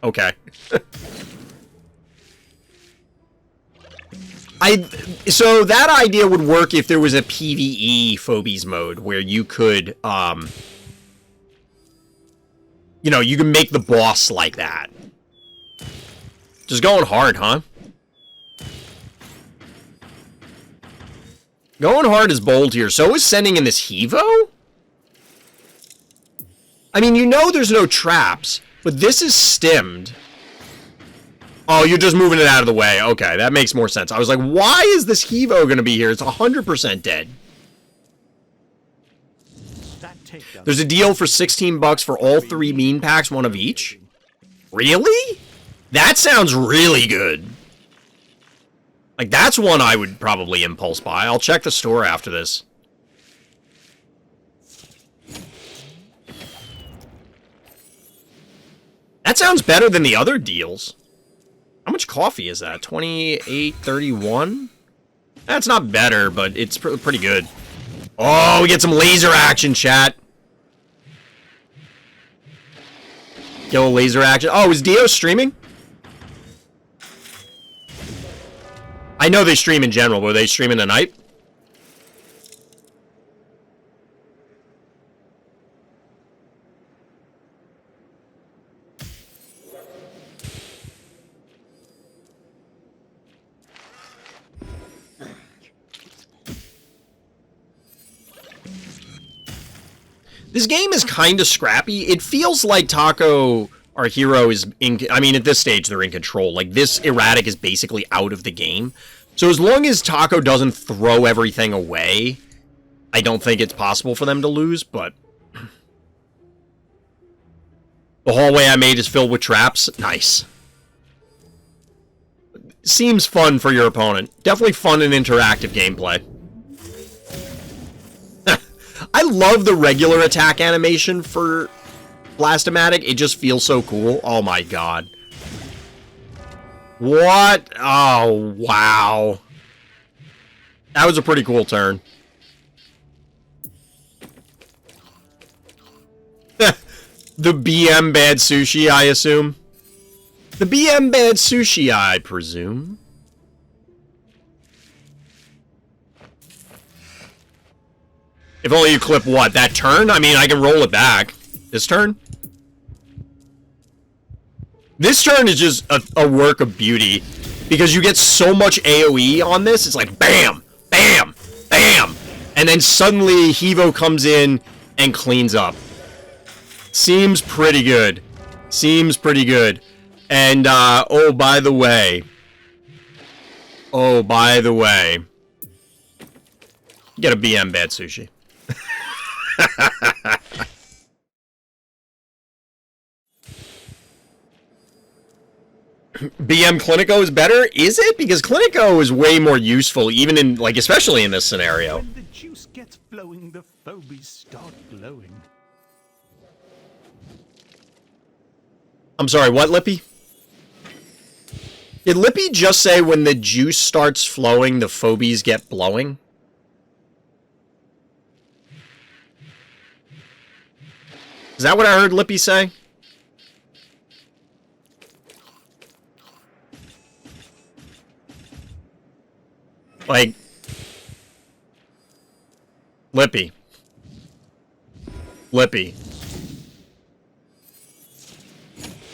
[SPEAKER 1] okay. So that idea would work if there was a PvE Phobies mode where you could, you know, you can make the boss like that. Just going hard, huh? Going hard is bold here. So is sending in this Hevo? I mean, you know there's no traps, but this is stemmed. Oh, you're just moving it out of the way. Okay, that makes more sense. I was like, why is this Hevo going to be here? It's 100% dead.
[SPEAKER 2] That
[SPEAKER 1] There's a deal for 16 bucks for all 3 mean packs, one of each. Really? That sounds really good. Like, that's one I would probably impulse buy. I'll check the store after this. That sounds better than the other deals. How much coffee is that? 28.31? That's not better, but it's pretty good. Oh, we get some laser action, chat. Get a little laser action. Oh, is Dio streaming? I know they stream in general. Were they streaming tonight? This game is kind of scrappy. It feels like Taco, our hero, is in... I mean, at this stage, they're in control. Like, this Erratic is basically out of the game. So as long as Taco doesn't throw everything away, I don't think it's possible for them to lose, but... The hallway I made is filled with traps. Nice. Seems fun for your opponent. Definitely fun and interactive gameplay. I love the regular attack animation for Blastomatic. It just feels so cool. Oh my god. What? Oh, wow. That was a pretty cool turn. The BM bad sushi, I assume. The BM bad sushi, I presume. If only you clip what? That turn? I mean, I can roll it back. This turn? This turn is just a work of beauty. Because you get so much AoE on this. It's like, bam! Bam! Bam! And then suddenly, Hevo comes in and cleans up. Seems pretty good. Seems pretty good. And, oh, by the way. Oh, by the way. Get a BM bad sushi. BM Clinico is better? Is it? Because Clinico is way more useful, even in, like, especially in this scenario.
[SPEAKER 2] When the juice gets flowing, the phobies start glowing.
[SPEAKER 1] I'm sorry, what, Lippy? Did Lippy just say when the juice starts flowing, the phobies get blowing? Is that what I heard Lippy say? Like... Lippy. Lippy.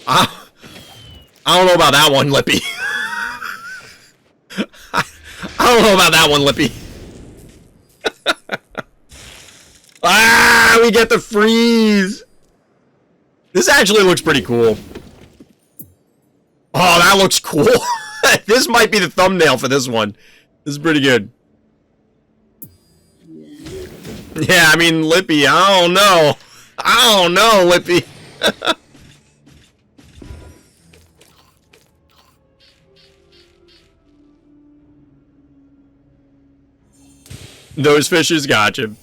[SPEAKER 1] I don't know about that one, Lippy. I don't know about that one, Lippy. Ah, we get the freeze. This actually looks pretty cool. Oh, that looks cool. This might be the thumbnail for this one. This is pretty good. Yeah, I mean, Lippy, I don't know. I don't know, Lippy. Those fishes got you.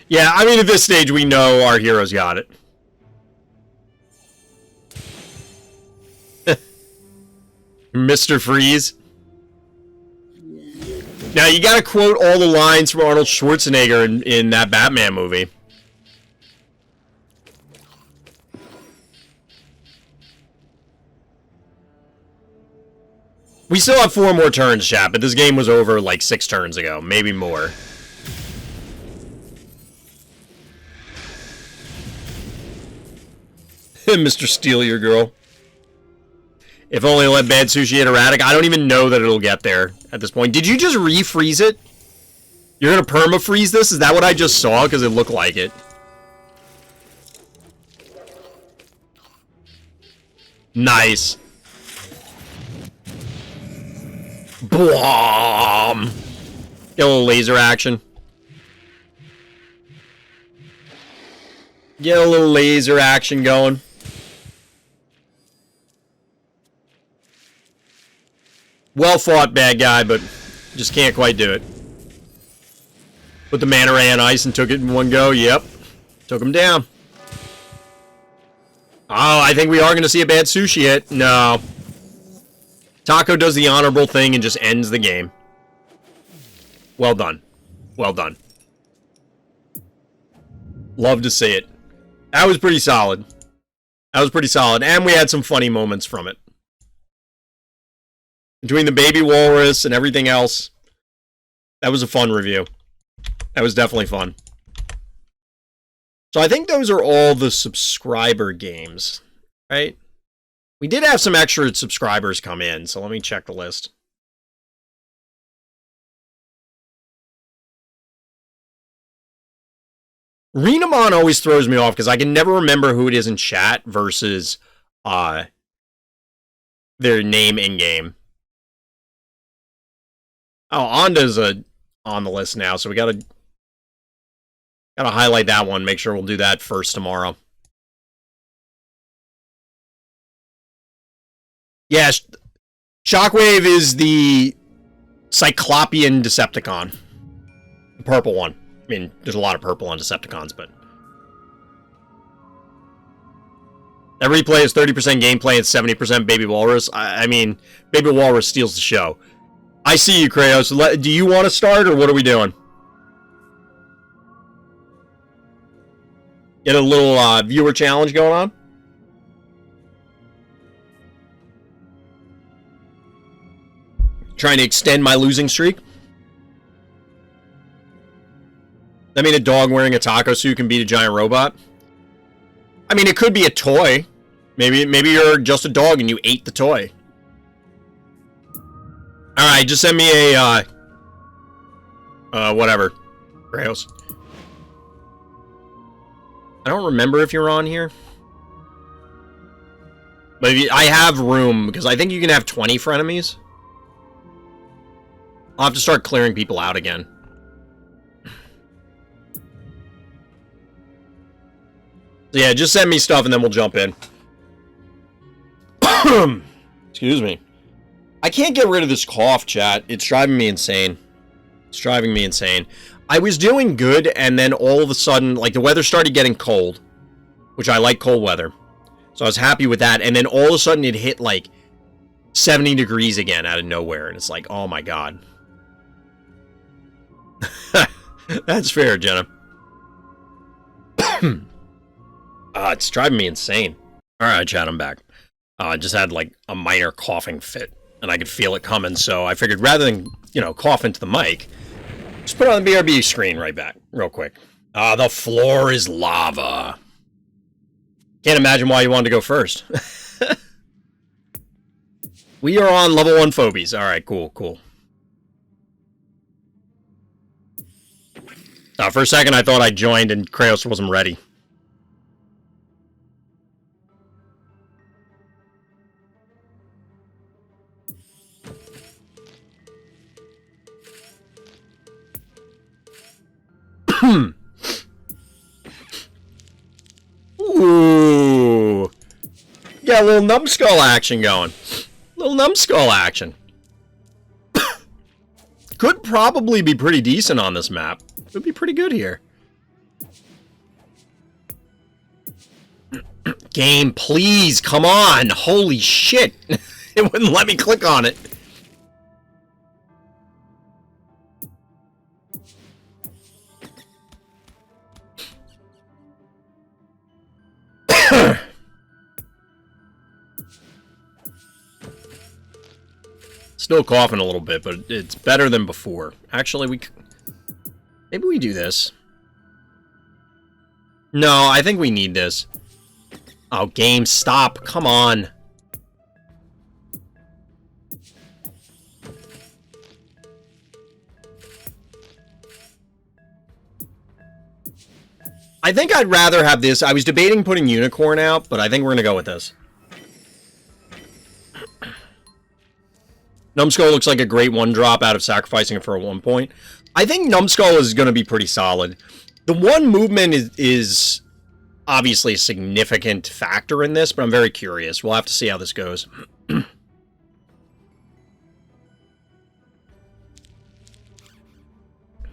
[SPEAKER 1] Yeah, I mean, at this stage, we know our heroes got it. Mr. Freeze. Now, you gotta quote all the lines from Arnold Schwarzenegger in that Batman movie. We still have 4 more turns, chat, but this game was over like 6 turns ago, maybe more. Mr. Steal Your Girl. If only let bad sushi hit erratic. I don't even know that it'll get there at this point. Did you just refreeze it? You're gonna perma-freeze this? Is that what I just saw? Because it looked like it. Bwom! Get a little laser action. Get a little laser action going. Well fought, bad guy, but just can't quite do it. Put the mana ray on ice and took it in one go. Yep. Took him down. Oh, I think we are going to see a bad sushi hit. No. Taco does the honorable thing and just ends the game. Well done. Well done. Love to see it. That was pretty solid. That was pretty solid. And we had some funny moments from it. Between the baby walrus and everything else. That was a fun review. That was definitely fun. So I think those are all the subscriber games, right? We did have some extra subscribers come in, so let me check the list. Renamon always throws me off because I can never remember who it is in chat versus their name in-game. Oh, Onda's on the list now, so we gotta highlight that one. Make sure we'll do that first tomorrow. Yeah, Shockwave is the Cyclopean Decepticon. The purple one. I mean, there's a lot of purple on Decepticons, but... That replay is 30% gameplay and 70% Baby Walrus. I mean, Baby Walrus steals the show. I see you, Kratos. Do you want to start, or what are we doing? Get a little viewer challenge going on? Trying to extend my losing streak? I mean, a dog wearing a taco suit can beat a giant robot? I mean, it could be a toy. Maybe you're just a dog and you ate the toy. Alright, just send me a, whatever. Kratos. I don't remember if you're on here. But if I have room, because I think you can have 20 frenemies. I'll have to start clearing people out again. So yeah, just send me stuff and then we'll jump in. Excuse me. I can't get rid of this cough, chat. It's driving me insane. It's driving me insane. I was doing good, and then all of a sudden, like, the weather started getting cold. Which I like cold weather. So I was happy with that, and then all of a sudden it hit, like, 70 degrees again out of nowhere, and it's like, oh my god. That's fair, Jenna. It's driving me insane. Alright, chat, I'm back. I just had, like, a minor coughing fit, and I could feel it coming, so I figured rather than, you know, cough into the mic, just put it on the BRB screen right back, real quick. The floor is lava. Can't imagine why you wanted to go first. We are on level 1 Phobies. Alright, cool, cool. For a second, I thought I joined and Kratos wasn't ready. Ooh. Got a little numbskull action going. Little numbskull action. Could probably be pretty decent on this map. Would be pretty good here. Game, please, come on. Holy shit. It wouldn't let me click on it. Still coughing a little bit, but it's better than before. Actually, maybe we do this. No, I think we need this. Oh, game, stop. Come on. I think I'd rather have this. I was debating putting Unicorn out, but I think we're going to go with this. Numbskull looks like a great one-drop out of sacrificing it for a 1 point. I think Numbskull is going to be pretty solid. The one movement is obviously a significant factor in this, but I'm very curious. We'll have to see how this goes.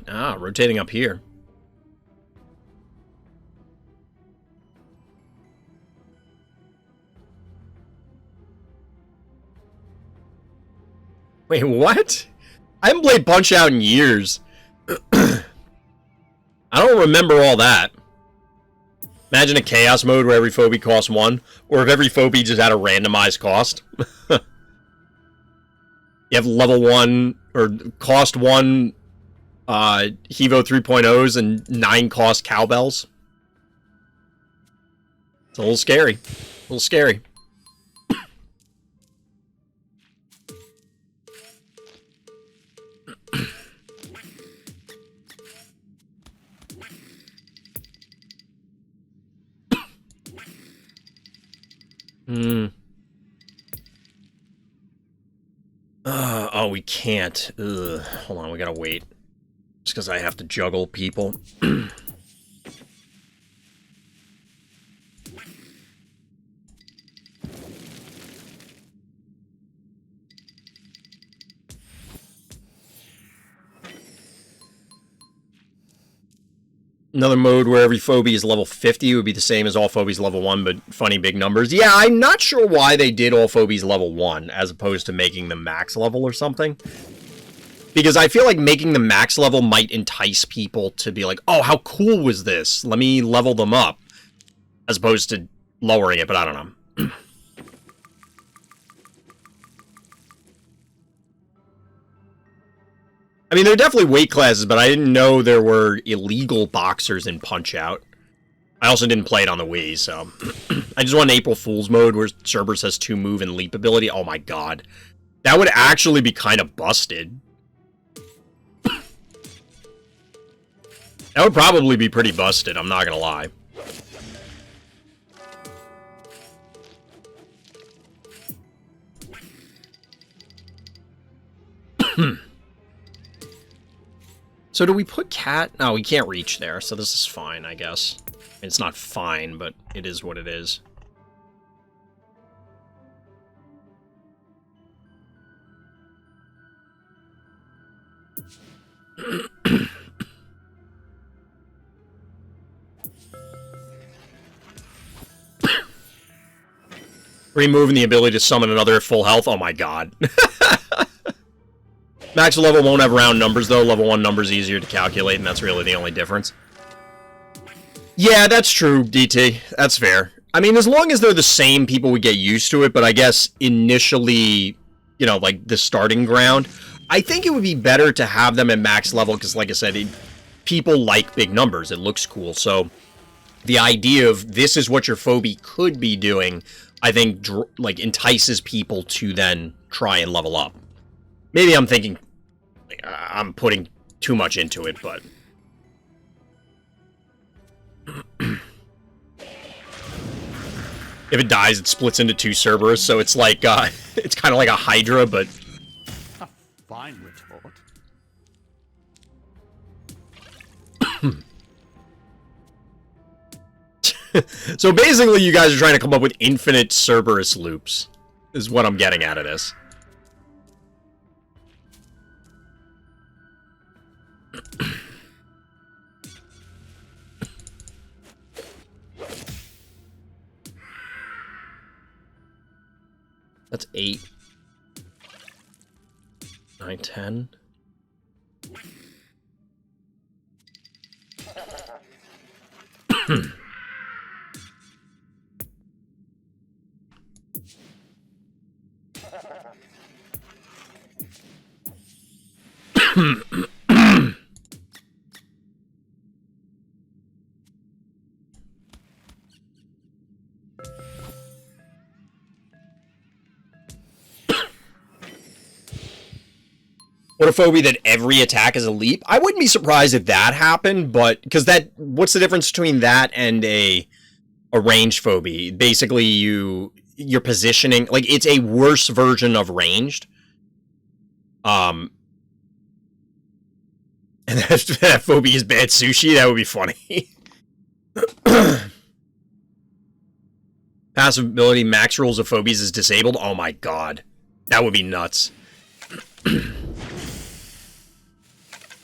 [SPEAKER 1] Rotating up here. Wait, what? I haven't played Punch-Out in years. I don't remember all that. Imagine a Chaos mode where every Phobie costs 1, or if every Phobie just had a randomized cost. You have level 1, or cost 1 Hevo 3.0s and 9 cost cowbells. It's a little scary. A little scary. Oh, we can't. Ugh. Hold on, we gotta wait. Just because I have to juggle people. Another mode where every Phobie is level 50 would be the same as all Phobies level 1, but funny big numbers. Yeah, I'm not sure why they did all Phobies level 1, as opposed to making them max level or something. Because I feel like making them max level might entice people to be like, oh, how cool was this? Let me level them up. As opposed to lowering it, but I don't know. I mean, there are definitely weight classes, but I didn't know there were illegal boxers in Punch-Out. I also didn't play it on the Wii, so... I just want an April Fool's mode where Cerberus has 2 move and leap ability. Oh my god. That would actually be kind of busted. That would probably be pretty busted, I'm not gonna lie. So do we put cat? No, we can't reach there, so this is fine, I guess. I mean, it's not fine, but it is what it is. Removing the ability to summon another at full health? Oh my god. Max level won't have round numbers, though. Level 1 numbers easier to calculate, and that's really the only difference. Yeah, that's true, DT. That's fair. I mean, as long as they're the same, people would get used to it, but I guess initially, you know, like, the starting ground, I think it would be better to have them at max level, because, like I said, people like big numbers. It looks cool, so the idea of this is what your Phobie could be doing, I think, like, entices people to then try and level up. Maybe I'm thinking... I'm putting too much into it, but... If it dies, it splits into 2 Cerberus, so it's like, it's kind of like a Hydra, but...
[SPEAKER 2] A fine retort.
[SPEAKER 1] So basically, you guys are trying to come up with infinite Cerberus loops, is what I'm getting out of this. That's 8. 9, 10. What a Phobie that every attack is a leap? I wouldn't be surprised if that happened, but... Because that... What's the difference between that and a ranged Phobie? Basically, you're positioning... Like, it's a worse version of ranged. And that Phobie is bad sushi, that would be funny. Passive ability, max rules of Phobies is disabled. Oh my god. That would be nuts.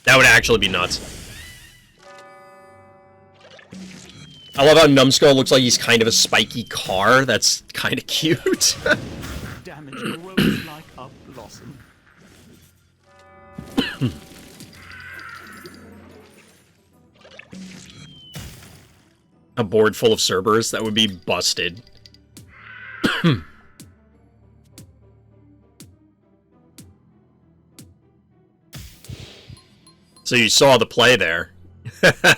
[SPEAKER 1] That would actually be nuts. I love how Numbskull looks like he's kind of a spiky car. That's kind of cute.
[SPEAKER 2] Damage grows like a blossom.
[SPEAKER 1] A board full of Cerberus, that would be busted. So you saw the play there.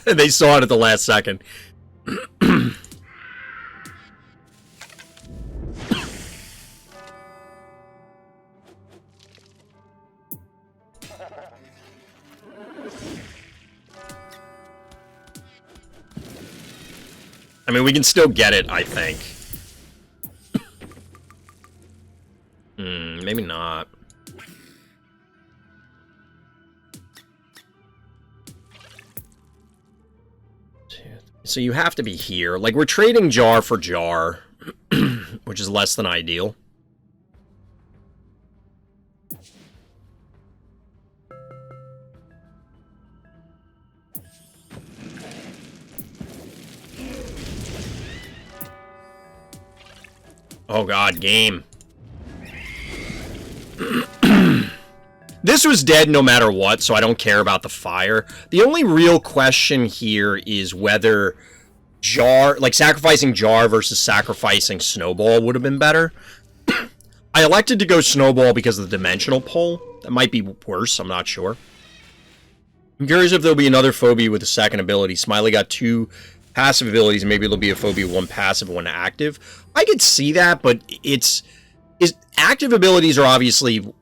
[SPEAKER 1] They saw it at the last second. I mean, we can still get it, I think. Maybe not. So you have to be here. Like, we're trading jar for jar, which is less than ideal. Oh god, game. This was dead no matter what, so I don't care about the fire. The only real question here is whether Jar, like sacrificing Jar versus sacrificing Snowball would have been better. I elected to go Snowball because of the dimensional pull. That might be worse, I'm not sure. I'm curious if there'll be another Phobie with a second ability. Smiley got 2 passive abilities, and maybe it'll be a Phobie, 1 passive, 1 active. I could see that, but active abilities are obviously,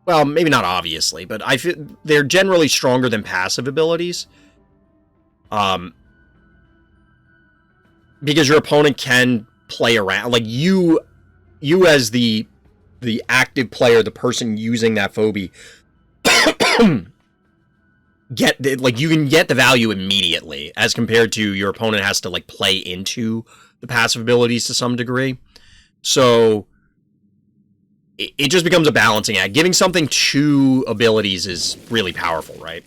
[SPEAKER 1] well, maybe not obviously, but I feel they're generally stronger than passive abilities. Because your opponent can play around, like you as the active player, the person using that Phobie, you can get the value immediately, as compared to your opponent has to like play into the passive abilities to some degree. So it just becomes a balancing act. Giving something 2 abilities is really powerful, right?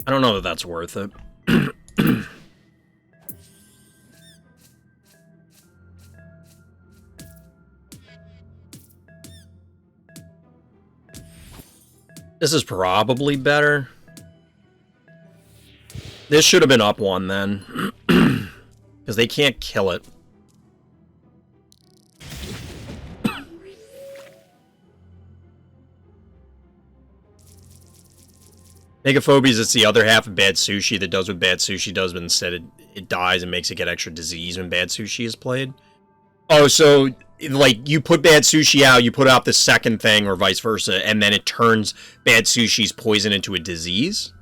[SPEAKER 1] I don't know that that's worth it. This is probably better. This should have been up 1 then. Because they can't kill it. Make a Phobies, it's the other half of Bad Sushi that does what Bad Sushi does, but instead it dies and makes it get extra disease when Bad Sushi is played. Oh, so, like, you put Bad Sushi out, you put out the second thing, or vice versa, and then it turns Bad Sushi's poison into a disease?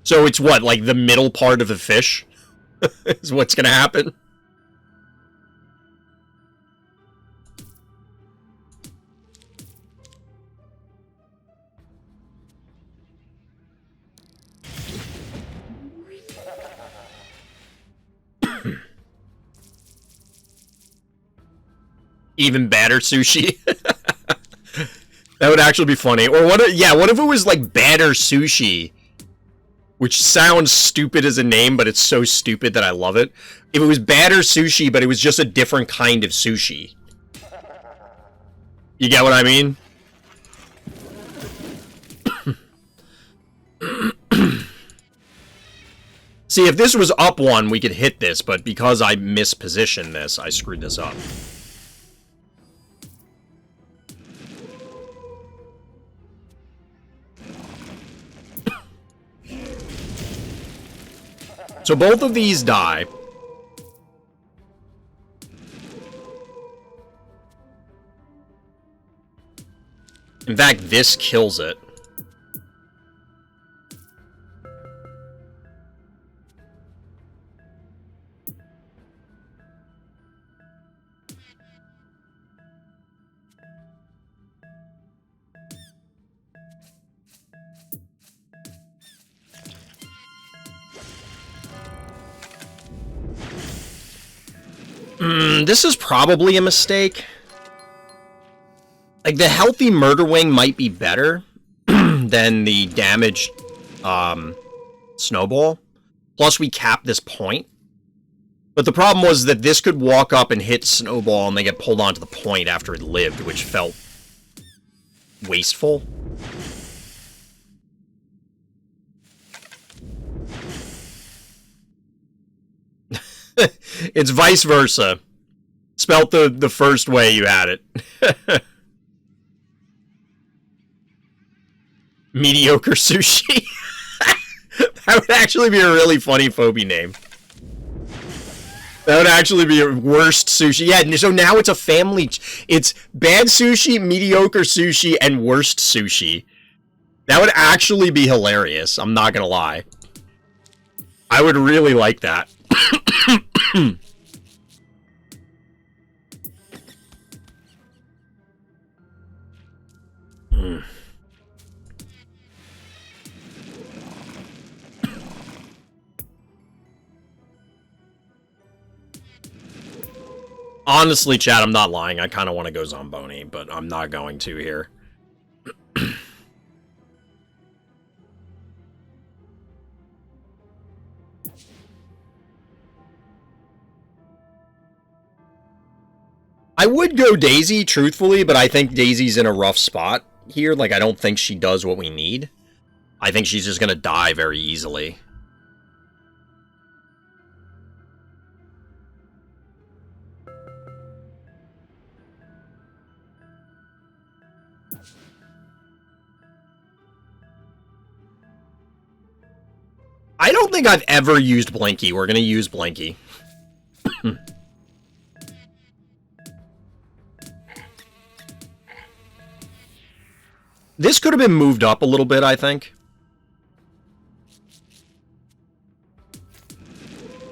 [SPEAKER 1] So it's what, like, the middle part of the fish? Is what's gonna happen? Even badder sushi. That would actually be funny. Or what if it was like badder sushi Which sounds stupid as a name, but it's so stupid that I love it. If it was batter sushi, but it was just a different kind of sushi. You get what I mean? See, if this was up one, we could hit this, but because I mispositioned this, I screwed this up. So both of these die. In fact, this kills it. This is probably a mistake. Like, the healthy murder wing might be better than the damaged snowball. Plus, we cap this point. But the problem was that this could walk up and hit snowball and they get pulled onto the point after it lived, which felt wasteful. It's vice versa. Spelt the first way you had it. Mediocre sushi. That would actually be a really funny Phobie name. That would actually be a worst sushi. Yeah, so now it's a family. It's bad sushi, mediocre sushi, and worst sushi. That would actually be hilarious. I'm not gonna lie. I would really like that. Honestly, chat, I'm not lying. I kind of want to go Zomboni, but I'm not going to here. I would go Daisy, truthfully, but I think Daisy's in a rough spot here. Like, I don't think she does what we need. I think she's just going to die very easily. I don't think I've ever used Blinky. We're going to use Blinky. This could have been moved up a little bit, I think.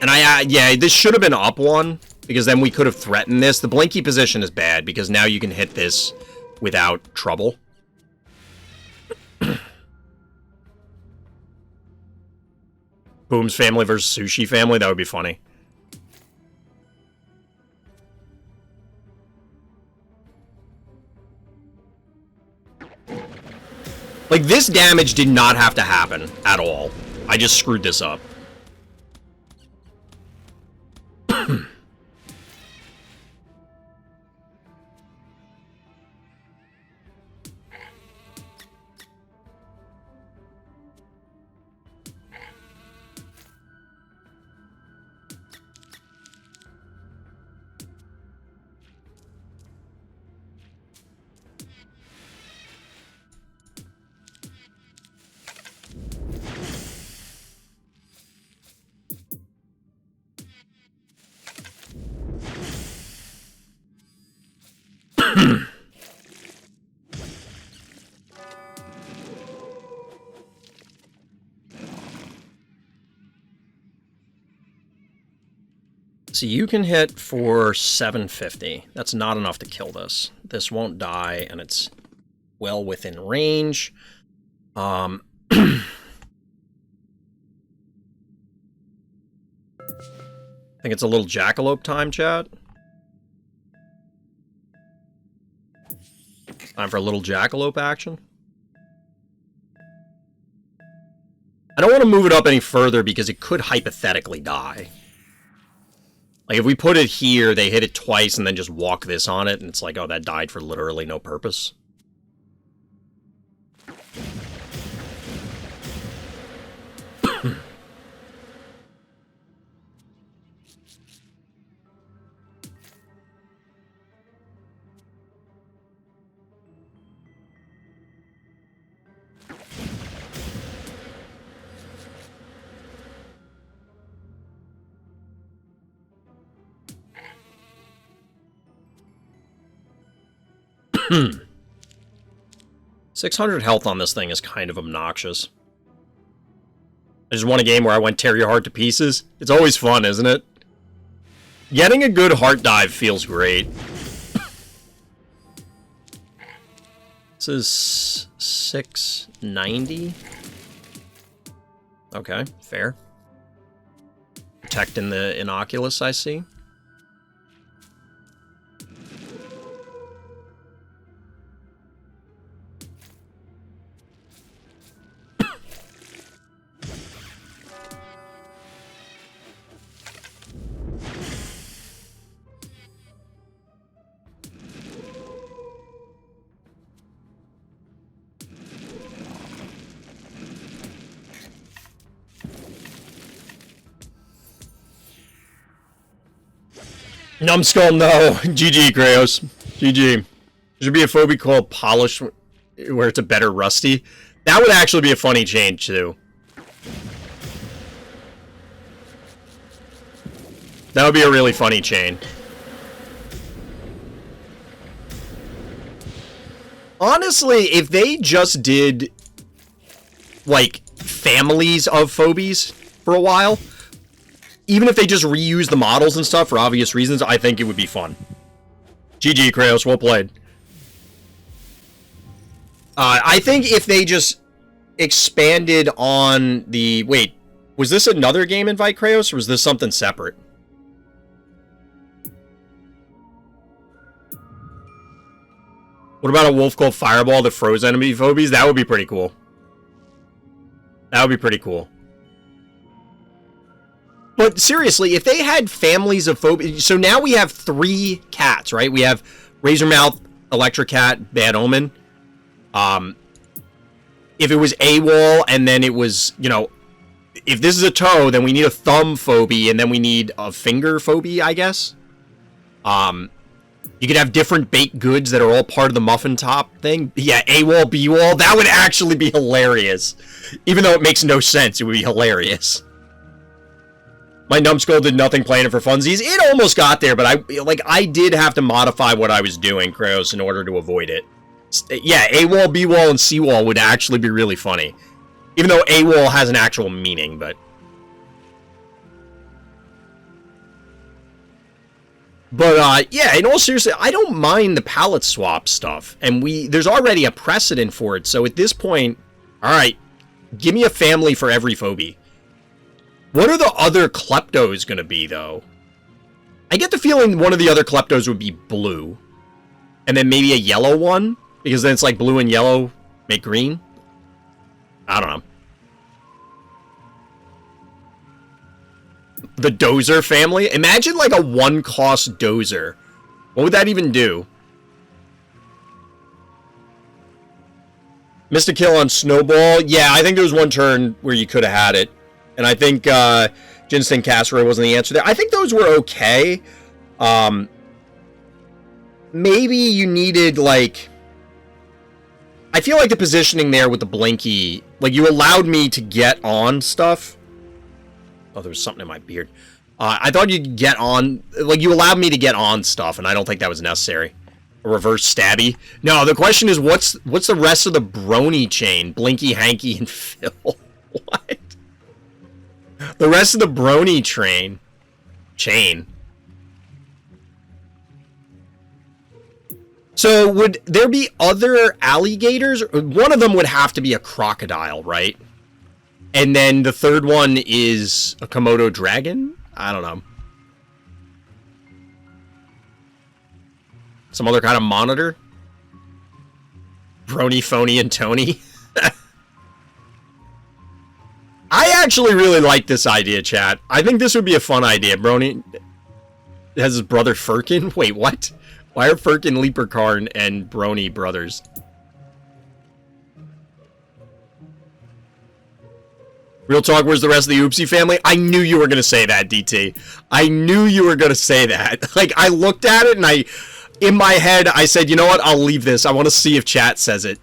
[SPEAKER 1] And yeah, this should have been up one, because then we could have threatened this. The Blinky position is bad, because now you can hit this without trouble. Boom's family versus Sushi family, that would be funny. Like, this damage did not have to happen at all. I just screwed this up. So you can hit for 750. That's not enough to kill this. This won't die, and it's well within range. I think it's a little jackalope time, chat. Time for a little jackalope action. I don't want to move it up any further because it could hypothetically die. Like, if we put it here, they hit it twice and then just walk this on it, and it's like, oh, that died for literally no purpose. Hmm. 600 health on this thing is kind of obnoxious. I just want a game where I want to tear your heart to pieces. It's always fun, isn't it? Getting a good heart dive feels great. This is 690. Okay, fair. Protecting the inoculus, I see. Numbskull, no. GG, Kratos. GG. There should be a phobie called Polish, where it's a better Rusty. That would actually be a funny change, too. That would be a really funny chain. Honestly, if they just did, like, families of phobies for a while, even if they just reuse the models and stuff for obvious reasons, I think it would be fun. GG, Kratos, well played. I think if they just expanded on the... Wait, was this another game invite, Kratos, or was this something separate? What about a wolf called Fireball that froze enemy phobies? That would be pretty cool. That would be pretty cool. But seriously, if they had families of phobies... So now we have 3 cats, right? We have Razormouth, Electric Cat, Bad Omen. If it was AWOL, and then it was, you know... If this is a toe, then we need a thumb phobie, and then we need a finger phobie, I guess. You could have different baked goods that are all part of the muffin top thing. Yeah, AWOL, BWOL, that would actually be hilarious. Even though it makes no sense, it would be hilarious. My numbskull did nothing playing it for funsies. It almost got there, but I did have to modify what I was doing, Kratos, in order to avoid it. Yeah, AWOL, BWOL, and CWOL would actually be really funny. Even though AWOL has an actual meaning, but... But, yeah, in all seriousness, I don't mind the palette swap stuff. And there's already a precedent for it, so at this point, alright, give me a family for every phobie. What are the other Kleptos going to be, though? I get the feeling one of the other Kleptos would be blue. And then maybe a yellow one? Because then it's like blue and yellow make green? I don't know. The Dozer family? Imagine like a 1-cost Dozer. What would that even do? Missed a kill on Snowball? Yeah, I think there was one turn where you could have had it. And I think Ginsting Casserole wasn't the answer there. I think those were okay. Maybe you needed, like... I feel like the positioning there with the Blinky... Like, you allowed me to get on stuff. Oh, there was something in my beard. I thought you'd get on... Like, you allowed me to get on stuff, and I don't think that was necessary. A reverse stabby. No, the question is, what's the rest of the Brony chain? Blinky, Hanky, and Phil. What? The rest of the Brony chain. So, would there be other alligators? One of them would have to be a crocodile, right? And then the third one is a Komodo dragon? I don't know. Some other kind of monitor? Brony, Phony, and Tony? I actually really like this idea, chat. I think this would be a fun idea. Brony has his brother Firkin. Wait, what? Why are Firkin, Leaperkarn, and Brony brothers? Real talk, where's the rest of the Oopsie family? I knew you were going to say that, DT. I knew you were going to say that. Like, I looked at it, and in my head, I said, you know what? I'll leave this. I want to see if chat says it.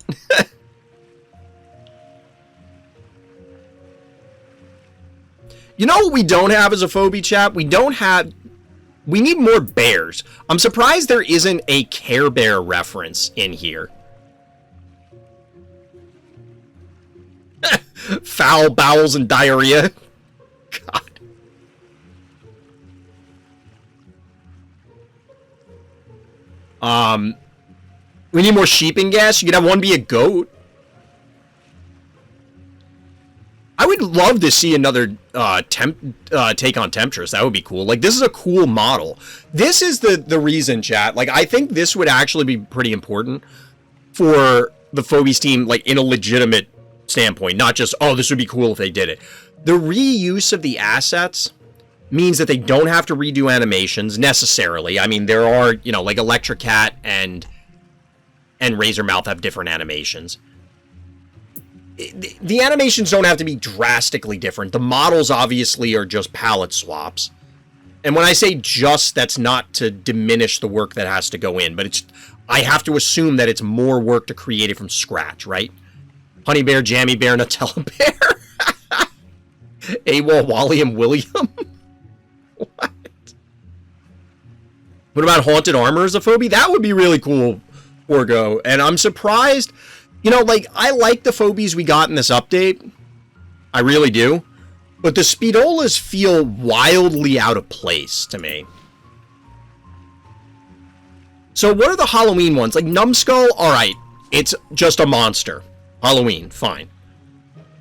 [SPEAKER 1] You know what we don't have as a Phobie, chat? We need more bears. I'm surprised there isn't a Care Bear reference in here. Foul bowels and diarrhea. God. We need more sheeping gas. You could have one be a goat. I would love to see another take on Temptress. That would be cool. Like, this is a cool model. This is the reason, chat. Like, I think this would actually be pretty important for the Phobies team, like, in a legitimate standpoint. Not just, oh, this would be cool if they did it. The reuse of the assets means that they don't have to redo animations, necessarily. I mean, there are, you know, like, Electric Cat and Razormouth have different animations. The animations don't have to be drastically different. The models obviously are just palette swaps. And when I say just, that's not to diminish the work that has to go in, but I have to assume that it's more work to create it from scratch, right? Honey Bear, Jammy Bear, Nutella Bear. AWOL, Wally, and William. What? What about Haunted Armor as a Phobie? That would be really cool, Orgo. And I'm surprised. You know, like, I like the Phobies we got in this update. I really do. But the Speedolas feel wildly out of place to me. So what are the Halloween ones? Like, Numbskull, alright. It's just a monster. Halloween, fine.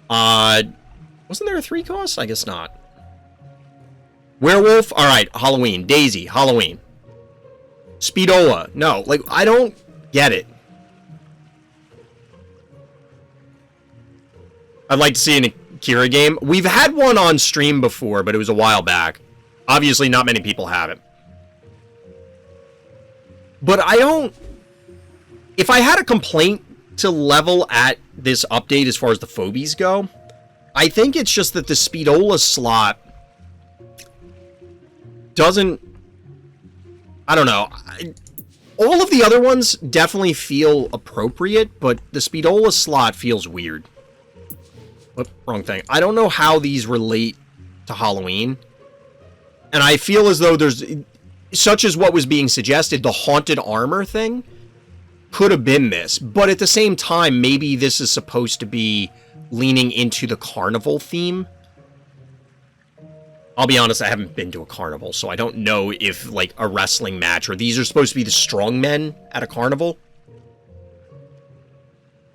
[SPEAKER 1] Wasn't there a 3 cost? I guess not. Werewolf, alright. Halloween. Daisy, Halloween. Speedola, no. Like, I don't get it. I'd like to see an Akira game. We've had one on stream before, but it was a while back. Obviously, not many people have it. But I don't... If I had a complaint to level at this update as far as the Phobies go, I think it's just that the Speedola slot doesn't... I don't know. All of the other ones definitely feel appropriate, but the Speedola slot feels weird. What? Wrong thing. I don't know how these relate to Halloween. And I feel as though there's... Such as what was being suggested, the Haunted Armor thing could have been this. But at the same time, maybe this is supposed to be leaning into the carnival theme. I'll be honest, I haven't been to a carnival, so I don't know if, like, a wrestling match, or these are supposed to be the strongmen at a carnival.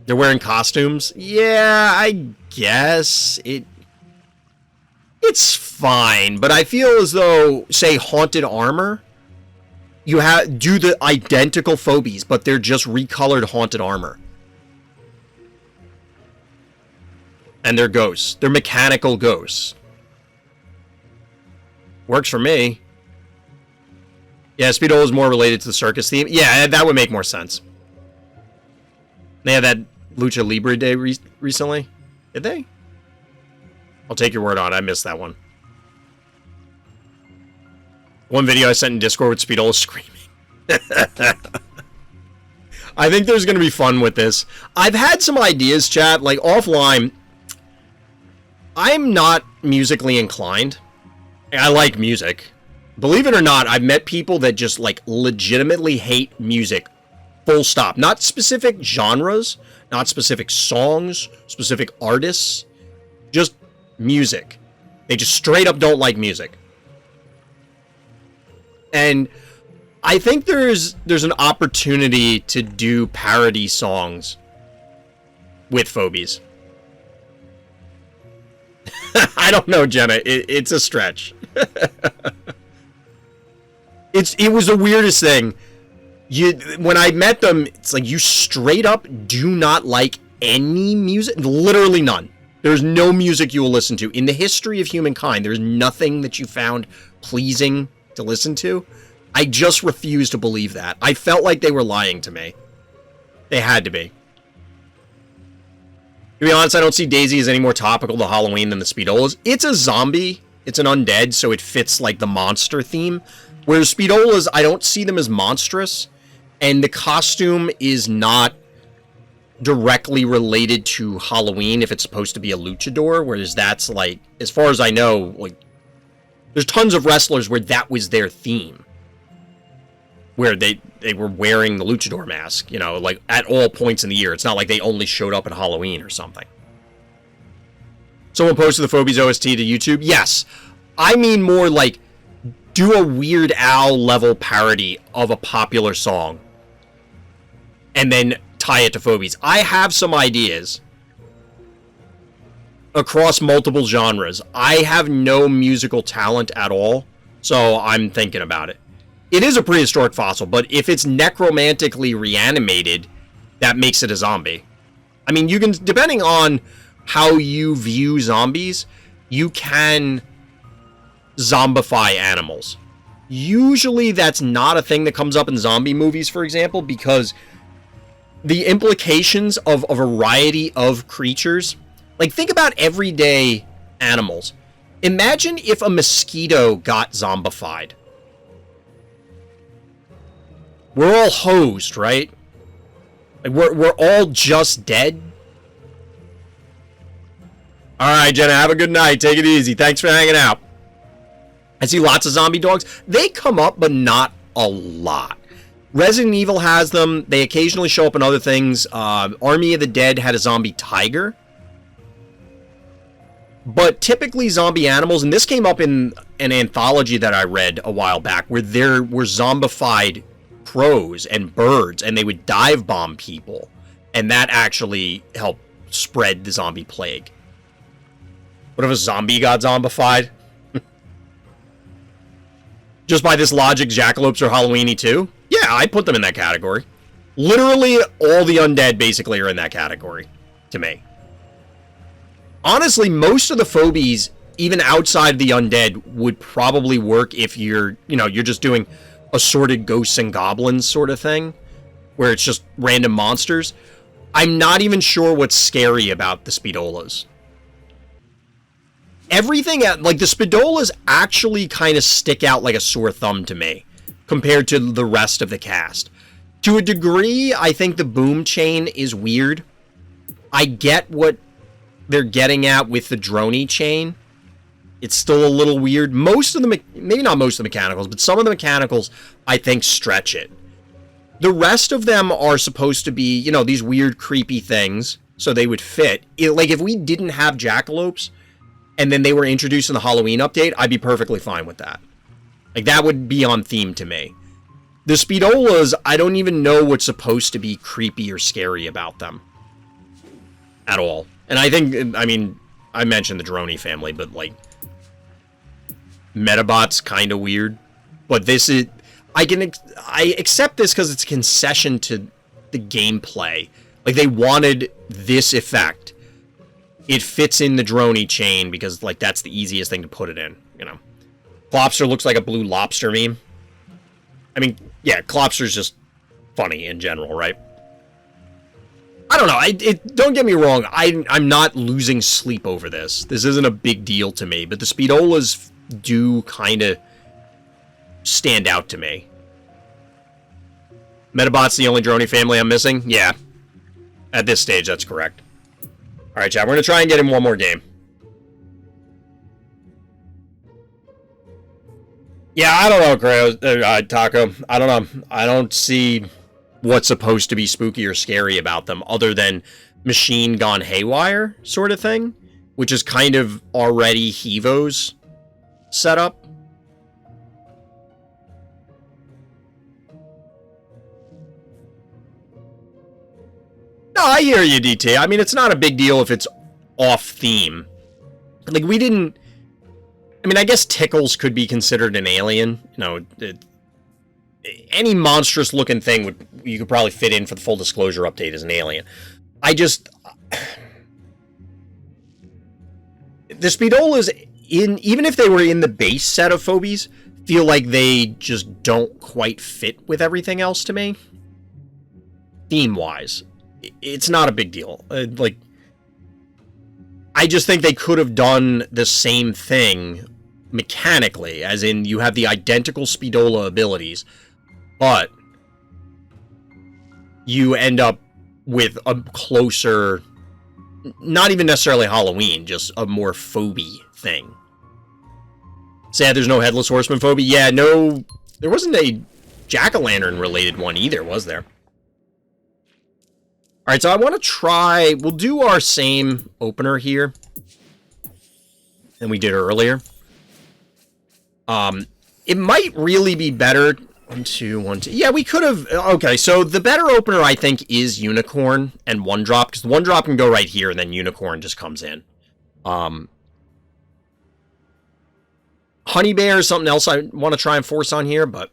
[SPEAKER 1] They're wearing costumes? Yeah, I guess. It's fine, but I feel as though, say, Haunted Armor, you do the identical Phobies, but they're just recolored Haunted Armor. And they're ghosts. They're mechanical ghosts. Works for me. Yeah, Speedo is more related to the circus theme. Yeah, that would make more sense. They had that Lucha Libre Day recently. Did they? I'll take your word on it. I missed that one. One video I sent in Discord with Speedola screaming. I think there's going to be fun with this. I've had some ideas, chat, like offline. I'm not musically inclined. I like music. Believe it or not, I've met people that just, like, legitimately hate music. Full stop. Not specific genres, not specific songs, specific artists. Just music. They just straight up don't like music. And I think there's an opportunity to do parody songs with Phobies. I don't know, Jenna. It's a stretch. It was the weirdest thing. When I met them, it's like you straight up do not like any music. Literally none. There's no music you will listen to. In the history of humankind, there's nothing that you found pleasing to listen to. I just refuse to believe that. I felt like they were lying to me. They had to be. To be honest, I don't see Daisy as any more topical to Halloween than the Speedolas. It's a zombie. It's an undead, so it fits, like, the monster theme. Whereas Speedolas, I don't see them as monstrous. And the costume is not directly related to Halloween if it's supposed to be a luchador. Whereas that's, like, as far as I know, like, there's tons of wrestlers where that was their theme. Where they were wearing the luchador mask, you know, like, at all points in the year. It's not like they only showed up at Halloween or something. Someone posted the Phobies OST to YouTube? Yes. I mean more like, do a Weird Al level parody of a popular song. And then tie it to Phobies. I have some ideas. Across multiple genres. I have no musical talent at all. So I'm thinking about it. It is a prehistoric fossil, but if it's necromantically reanimated, that makes it a zombie. I mean, you can, depending on how you view zombies, you can zombify animals. Usually that's not a thing that comes up in zombie movies, for example, because the implications of a variety of creatures, like, think about everyday animals. Imagine if a mosquito got zombified. We're all hosed, right? Like, we're all just dead. Alright, Jenna, have a good night. Take it easy. Thanks for hanging out. I see lots of zombie dogs. They come up, but not a lot. Resident Evil has them. They occasionally show up in other things. Army of the Dead had a zombie tiger. But typically zombie animals, and this came up in an anthology that I read a while back, where there were zombified crows and birds, and they would dive bomb people, and that actually helped spread the zombie plague. What if a zombie got zombified? Just by this logic, jackalopes are Halloweeny too? Yeah, I'd put them in that category. Literally all the undead basically are in that category, to me. Honestly, most of the phobies, even outside the undead, would probably work if you're, you know, you're just doing assorted ghosts and goblins sort of thing, where it's just random monsters. I'm not even sure what's scary about the Speedolas. Everything, like, the Speedolas actually kind of stick out like a sore thumb to me, compared to the rest of the cast. To a degree, I think the boom chain is weird. I get what they're getting at with the droney chain. It's still a little weird. Most of the, maybe not most of the mechanicals, but some of the mechanicals, I think, stretch it. The rest of them are supposed to be, you know, these weird, creepy things, so they would fit. Like, if we didn't have jackalopes, and then they were introduced in the Halloween update, I'd be perfectly fine with that. Like, that would be on theme to me. The Speedolas, I don't even know what's supposed to be creepy or scary about them. At all. And I think, I mean, I mentioned the Droney family, but, like, Metabot's kind of weird. But this is, I accept this because it's a concession to the gameplay. Like, they wanted this effect. It fits in the Droney chain because, like, that's the easiest thing to put it in, you know. Klopster looks like a blue lobster meme. I mean, yeah, Klopster's just funny in general, right? I don't know. Don't get me wrong. I'm not losing sleep over this. This isn't a big deal to me, but the Speedolas do kind of stand out to me. Metabot's the only Droney family I'm missing? Yeah. At this stage, that's correct. Alright, chat, we're going to try and get in one more game. Yeah, I don't know, Taco. I don't know. I don't see what's supposed to be spooky or scary about them, other than machine gone haywire sort of thing, which is kind of already Hevo's setup. No, I hear you, DT. I mean, it's not a big deal if it's off theme. Like, we didn't... I mean, I guess Tickles could be considered an alien. You know, any monstrous-looking thing you could probably fit in for the full disclosure update as an alien. The Speedolas, even if they were in the base set of Phobies, feel like they just don't quite fit with everything else to me. Theme-wise. It's not a big deal. Like, I just think they could have done the same thing mechanically, as in you have the identical Speedola abilities, but you end up with a closer, not even necessarily Halloween, just a more Phobie thing. Sad there's no Headless Horseman Phobie. Yeah, no, there wasn't a Jack-o'-lantern related one either, was there? Alright, so I want to try, we'll do our same opener here than we did earlier. It might really be better. 1, 2, 1, 2. Yeah, we could have. Okay, so the better opener, I think, is Unicorn and One Drop, because the One Drop can go right here, and then Unicorn just comes in. Honey Bear is something else I want to try and force on here, but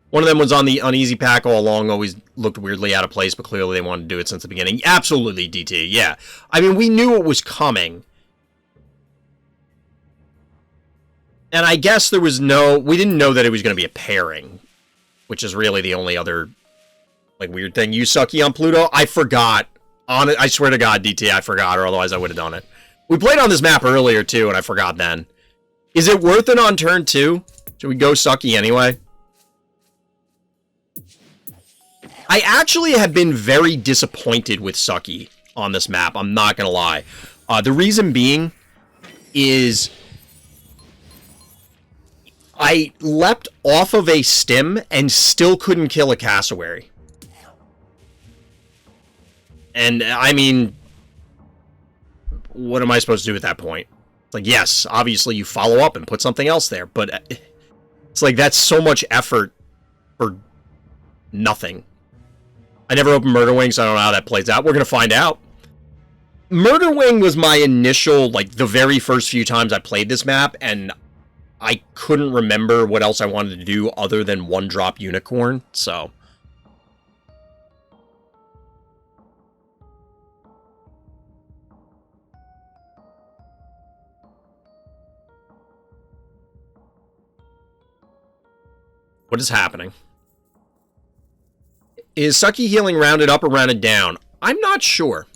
[SPEAKER 1] one of them was on the uneasy pack all along, always looked weirdly out of place, but clearly they wanted to do it since the beginning. Absolutely, DT, yeah. I mean, we knew it was coming. And I guess there was we didn't know that it was going to be a pairing, which is really the only other, like, weird thing. You sucky on Pluto? I forgot. I swear to God, DT, I forgot, or otherwise I would have done it. We played on this map earlier, too, and I forgot then. Is it worth it on turn 2? Should we go sucky anyway? I actually have been very disappointed with sucky on this map, I'm not going to lie. The reason being is I leapt off of a stem and still couldn't kill a cassowary. And, I mean, what am I supposed to do at that point? Like, yes, obviously you follow up and put something else there, but it's like that's so much effort for nothing. I never opened Murder Wing, so I don't know how that plays out. We're going to find out. Murder Wing was my initial, like, the very first few times I played this map, and I couldn't remember what else I wanted to do other than One Drop Unicorn, so. What is happening? Is Sucky Healing rounded up or rounded down? I'm not sure.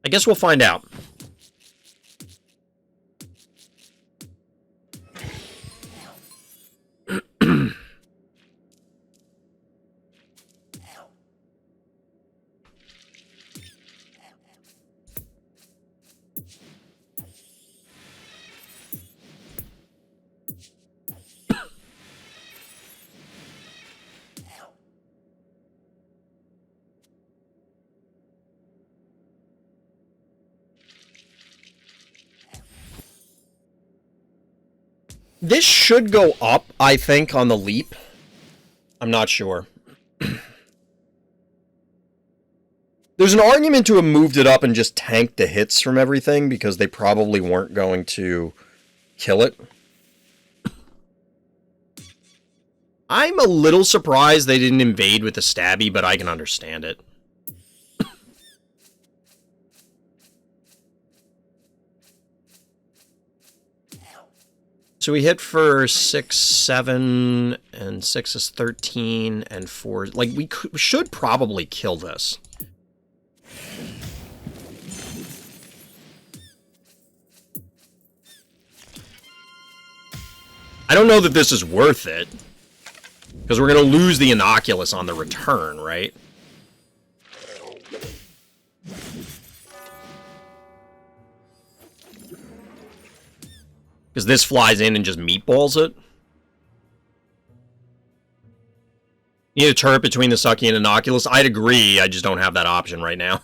[SPEAKER 1] I guess we'll find out. This should go up, I think, on the leap. I'm not sure. There's an argument to have moved it up and just tanked the hits from everything, because they probably weren't going to kill it. I'm a little surprised they didn't invade with the stabby, but I can understand it. So we hit for 6, 7, and 6 is 13, and 4... Like, we should probably kill this. I don't know that this is worth it. Because we're going to lose the Innocuous on the return, right? Because this flies in and just meatballs it. You need a turret between the Sucky and Innocuous. I'd agree, I just don't have that option right now.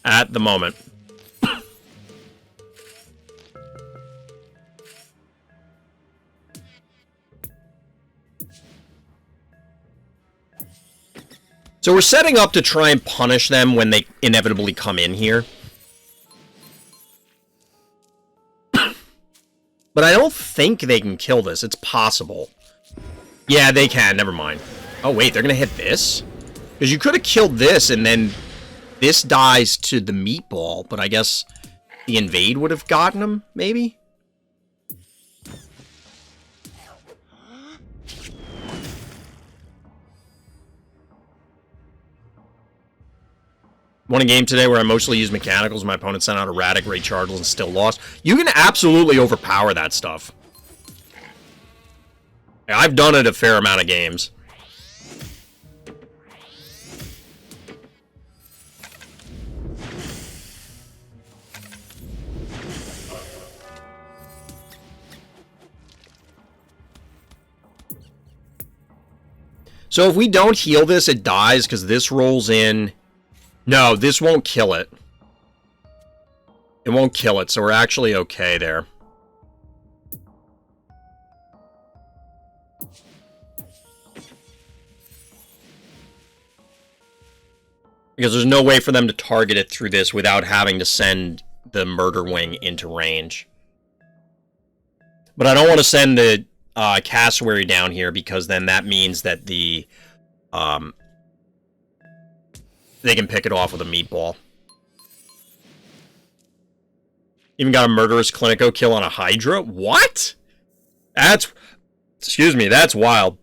[SPEAKER 1] At the moment. So we're setting up to try and punish them when they inevitably come in here. But I don't think they can kill this. It's possible. Yeah, they can. Never mind. Oh, wait. They're going to hit this? Because you could have killed this and then This dies to the meatball, but I guess the invade would have gotten him, maybe? Won a game today where I mostly used mechanicals. My opponent sent out erratic Ray Chargels and still lost. You can absolutely overpower that stuff. I've done it a fair amount of games. So if we don't heal this, it dies because this rolls in. No, this won't kill it. It won't kill it, so we're actually okay there. Because there's no way for them to target it through this without having to send the Murder Wing into range. But I don't want to send the Cassowary down here because then that means that the... they can pick it off with a meatball. Even got a Murderous Clinico kill on a Hydra? What? That's... Excuse me, that's wild.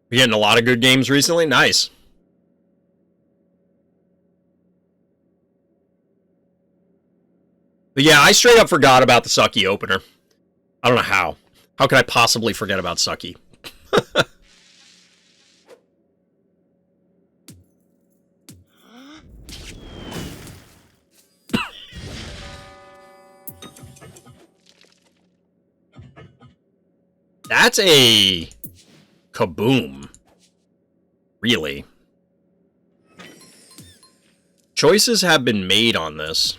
[SPEAKER 1] We're getting a lot of good games recently. Nice. But yeah, I straight up forgot about the Sucky opener. I don't know how. How could I possibly forget about Sucky? That's a... kaboom. Really? Choices have been made on this.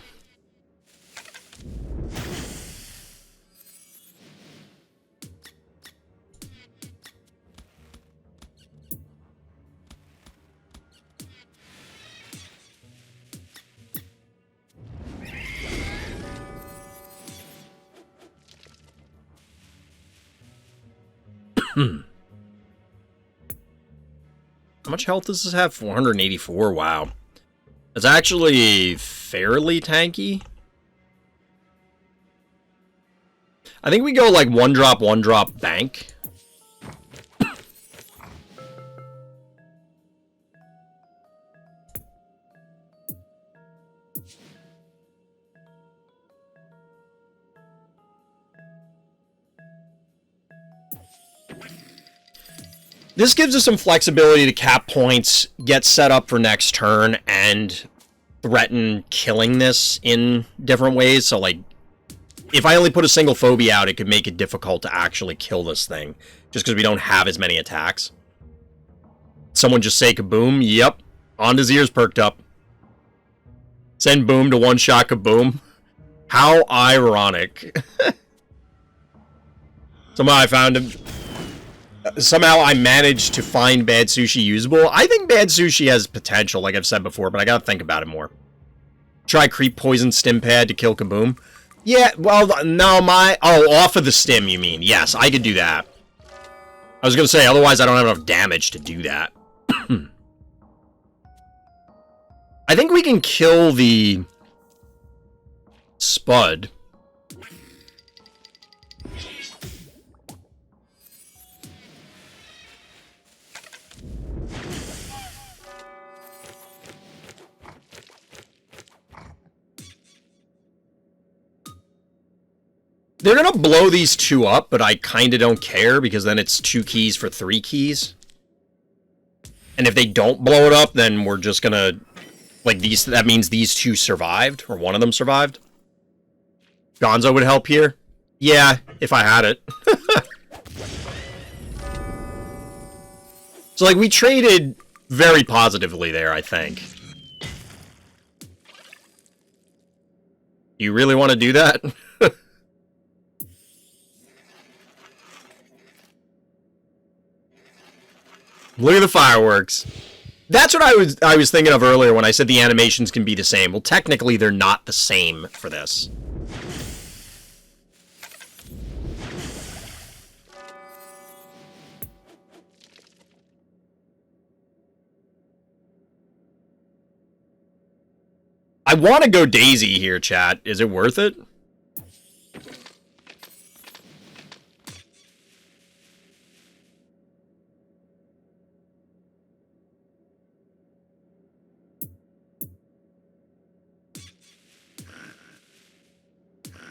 [SPEAKER 1] How much health does this have? 484. Wow. It's actually fairly tanky. I think we go like one drop bank. This gives us some flexibility to cap points, get set up for next turn, and threaten killing this in different ways. So, like, if I only put a single Phobie out, it could make it difficult to actually kill this thing, just because we don't have as many attacks. Someone just say kaboom. Yep. Onda's ears perked up. Send boom to one-shot kaboom. How ironic. Somehow I managed to find Bad Sushi usable. I think Bad Sushi has potential, like I've said before, but I gotta think about it more. Try Creep Poison Stim Pad to kill Kaboom. Yeah, well, no, oh, off of the stim, you mean. Yes, I could do that. I was gonna say, otherwise I don't have enough damage to do that. I think we can kill the... Spud. They're gonna blow these two up, but I kinda don't care, because then it's 2 keys for 3 keys. And if they don't blow it up, then we're just gonna... Like, that means these 2 survived, or one of them survived. Gonzo would help here? Yeah, if I had it. So, like, we traded very positively there, I think. Do you really want to do that? Look at the fireworks. That's what I was thinking of earlier when I said the animations can be the same. Well, technically, they're not the same for this. I want to go Daisy here, chat. Is it worth it?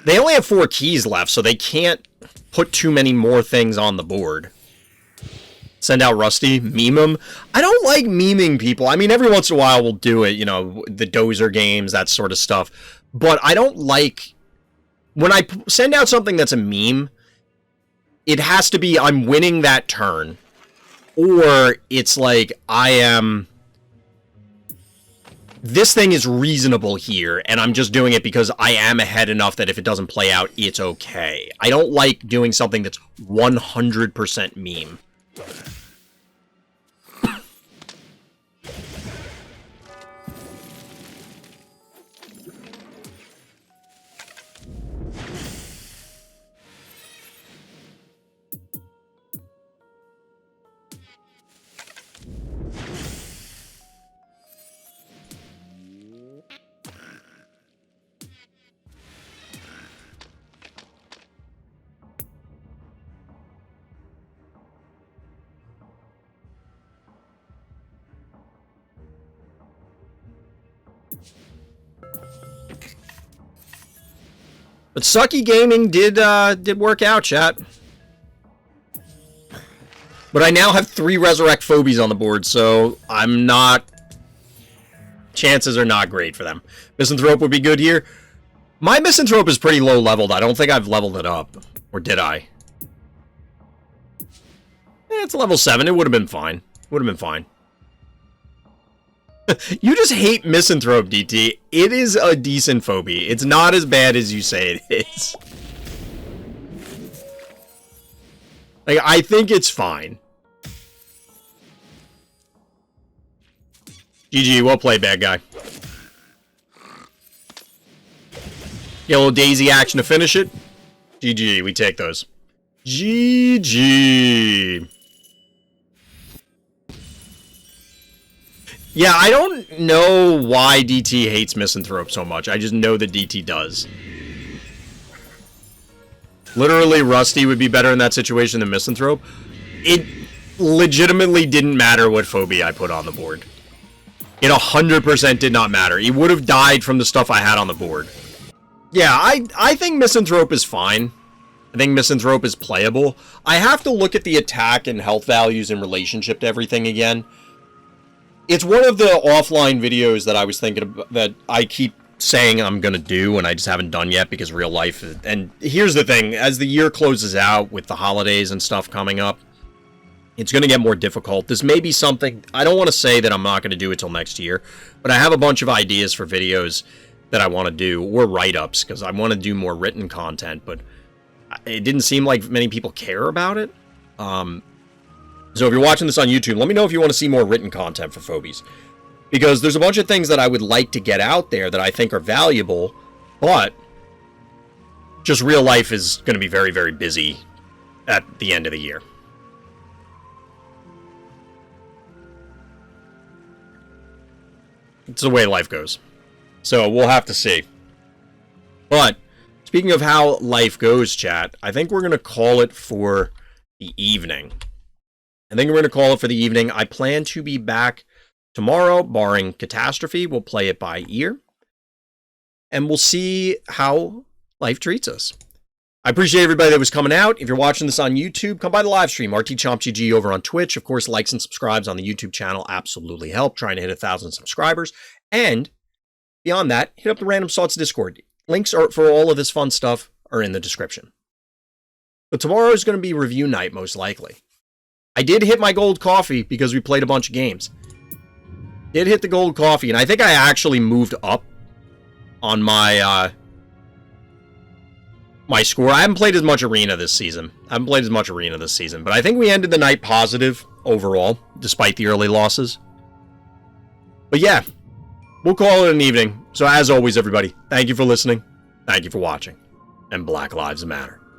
[SPEAKER 1] They only have 4 keys left, so they can't put too many more things on the board. Send out Rusty, meme him. I don't like memeing people. I mean, every once in a while we'll do it, you know, the Dozer games, that sort of stuff. But I don't like... When I send out something that's a meme, it has to be I'm winning that turn. Or it's like I am... This thing is reasonable here, and I'm just doing it because I am ahead enough that if it doesn't play out, it's okay. I don't like doing something that's 100% meme. But Sucky Gaming did work out, chat. But I now have 3 Resurrect Phobies on the board, so I'm not... Chances are not great for them. Misanthrope would be good here. My Misanthrope is pretty low leveled. I don't think I've leveled it up. Or did I? It's level 7. It would have been fine. Would have been fine. You just hate Misanthrope, DT. It is a decent Phobie. It's not as bad as you say it is. Like, I think it's fine. GG, well played, bad guy. Get a little Daisy action to finish it. GG, we take those. GG. Yeah, I don't know why DT hates Misanthrope so much. I just know that DT does. Literally, Rusty would be better in that situation than Misanthrope. It legitimately didn't matter what Phobie I put on the board. It 100% did not matter. He would have died from the stuff I had on the board. Yeah, I think Misanthrope is fine. I think Misanthrope is playable. I have to look at the attack and health values in relationship to everything again. It's one of the offline videos that I was thinking about, that I keep saying I'm going to do, and I just haven't done yet because real life... And here's the thing, as the year closes out with the holidays and stuff coming up, it's going to get more difficult. This may be something... I don't want to say that I'm not going to do it till next year, but I have a bunch of ideas for videos that I want to do, or write-ups, because I want to do more written content, but it didn't seem like many people care about it. So if you're watching this on YouTube, let me know if you want to see more written content for Phobies. Because there's a bunch of things that I would like to get out there that I think are valuable, but just real life is going to be very, very busy at the end of the year. It's the way life goes. So we'll have to see. But speaking of how life goes, chat, I think we're going to call it for the evening. I think we're going to call it for the evening. I plan to be back tomorrow, barring catastrophe. We'll play it by ear. And we'll see how life treats us. I appreciate everybody that was coming out. If you're watching this on YouTube, come by the live stream. RTChompGG over on Twitch. Of course, likes and subscribes on the YouTube channel absolutely help. Trying to hit 1,000 subscribers. And beyond that, hit up the Random Thoughts Discord. Links are for all of this fun stuff are in the description. But tomorrow is going to be review night, most likely. I did hit my gold coffee because we played a bunch of games. Did hit the gold coffee, and I think I actually moved up on my my score. I haven't played as much Arena this season. But I think we ended the night positive overall, despite the early losses. But yeah, we'll call it an evening. So as always, everybody, thank you for listening. Thank you for watching. And Black Lives Matter.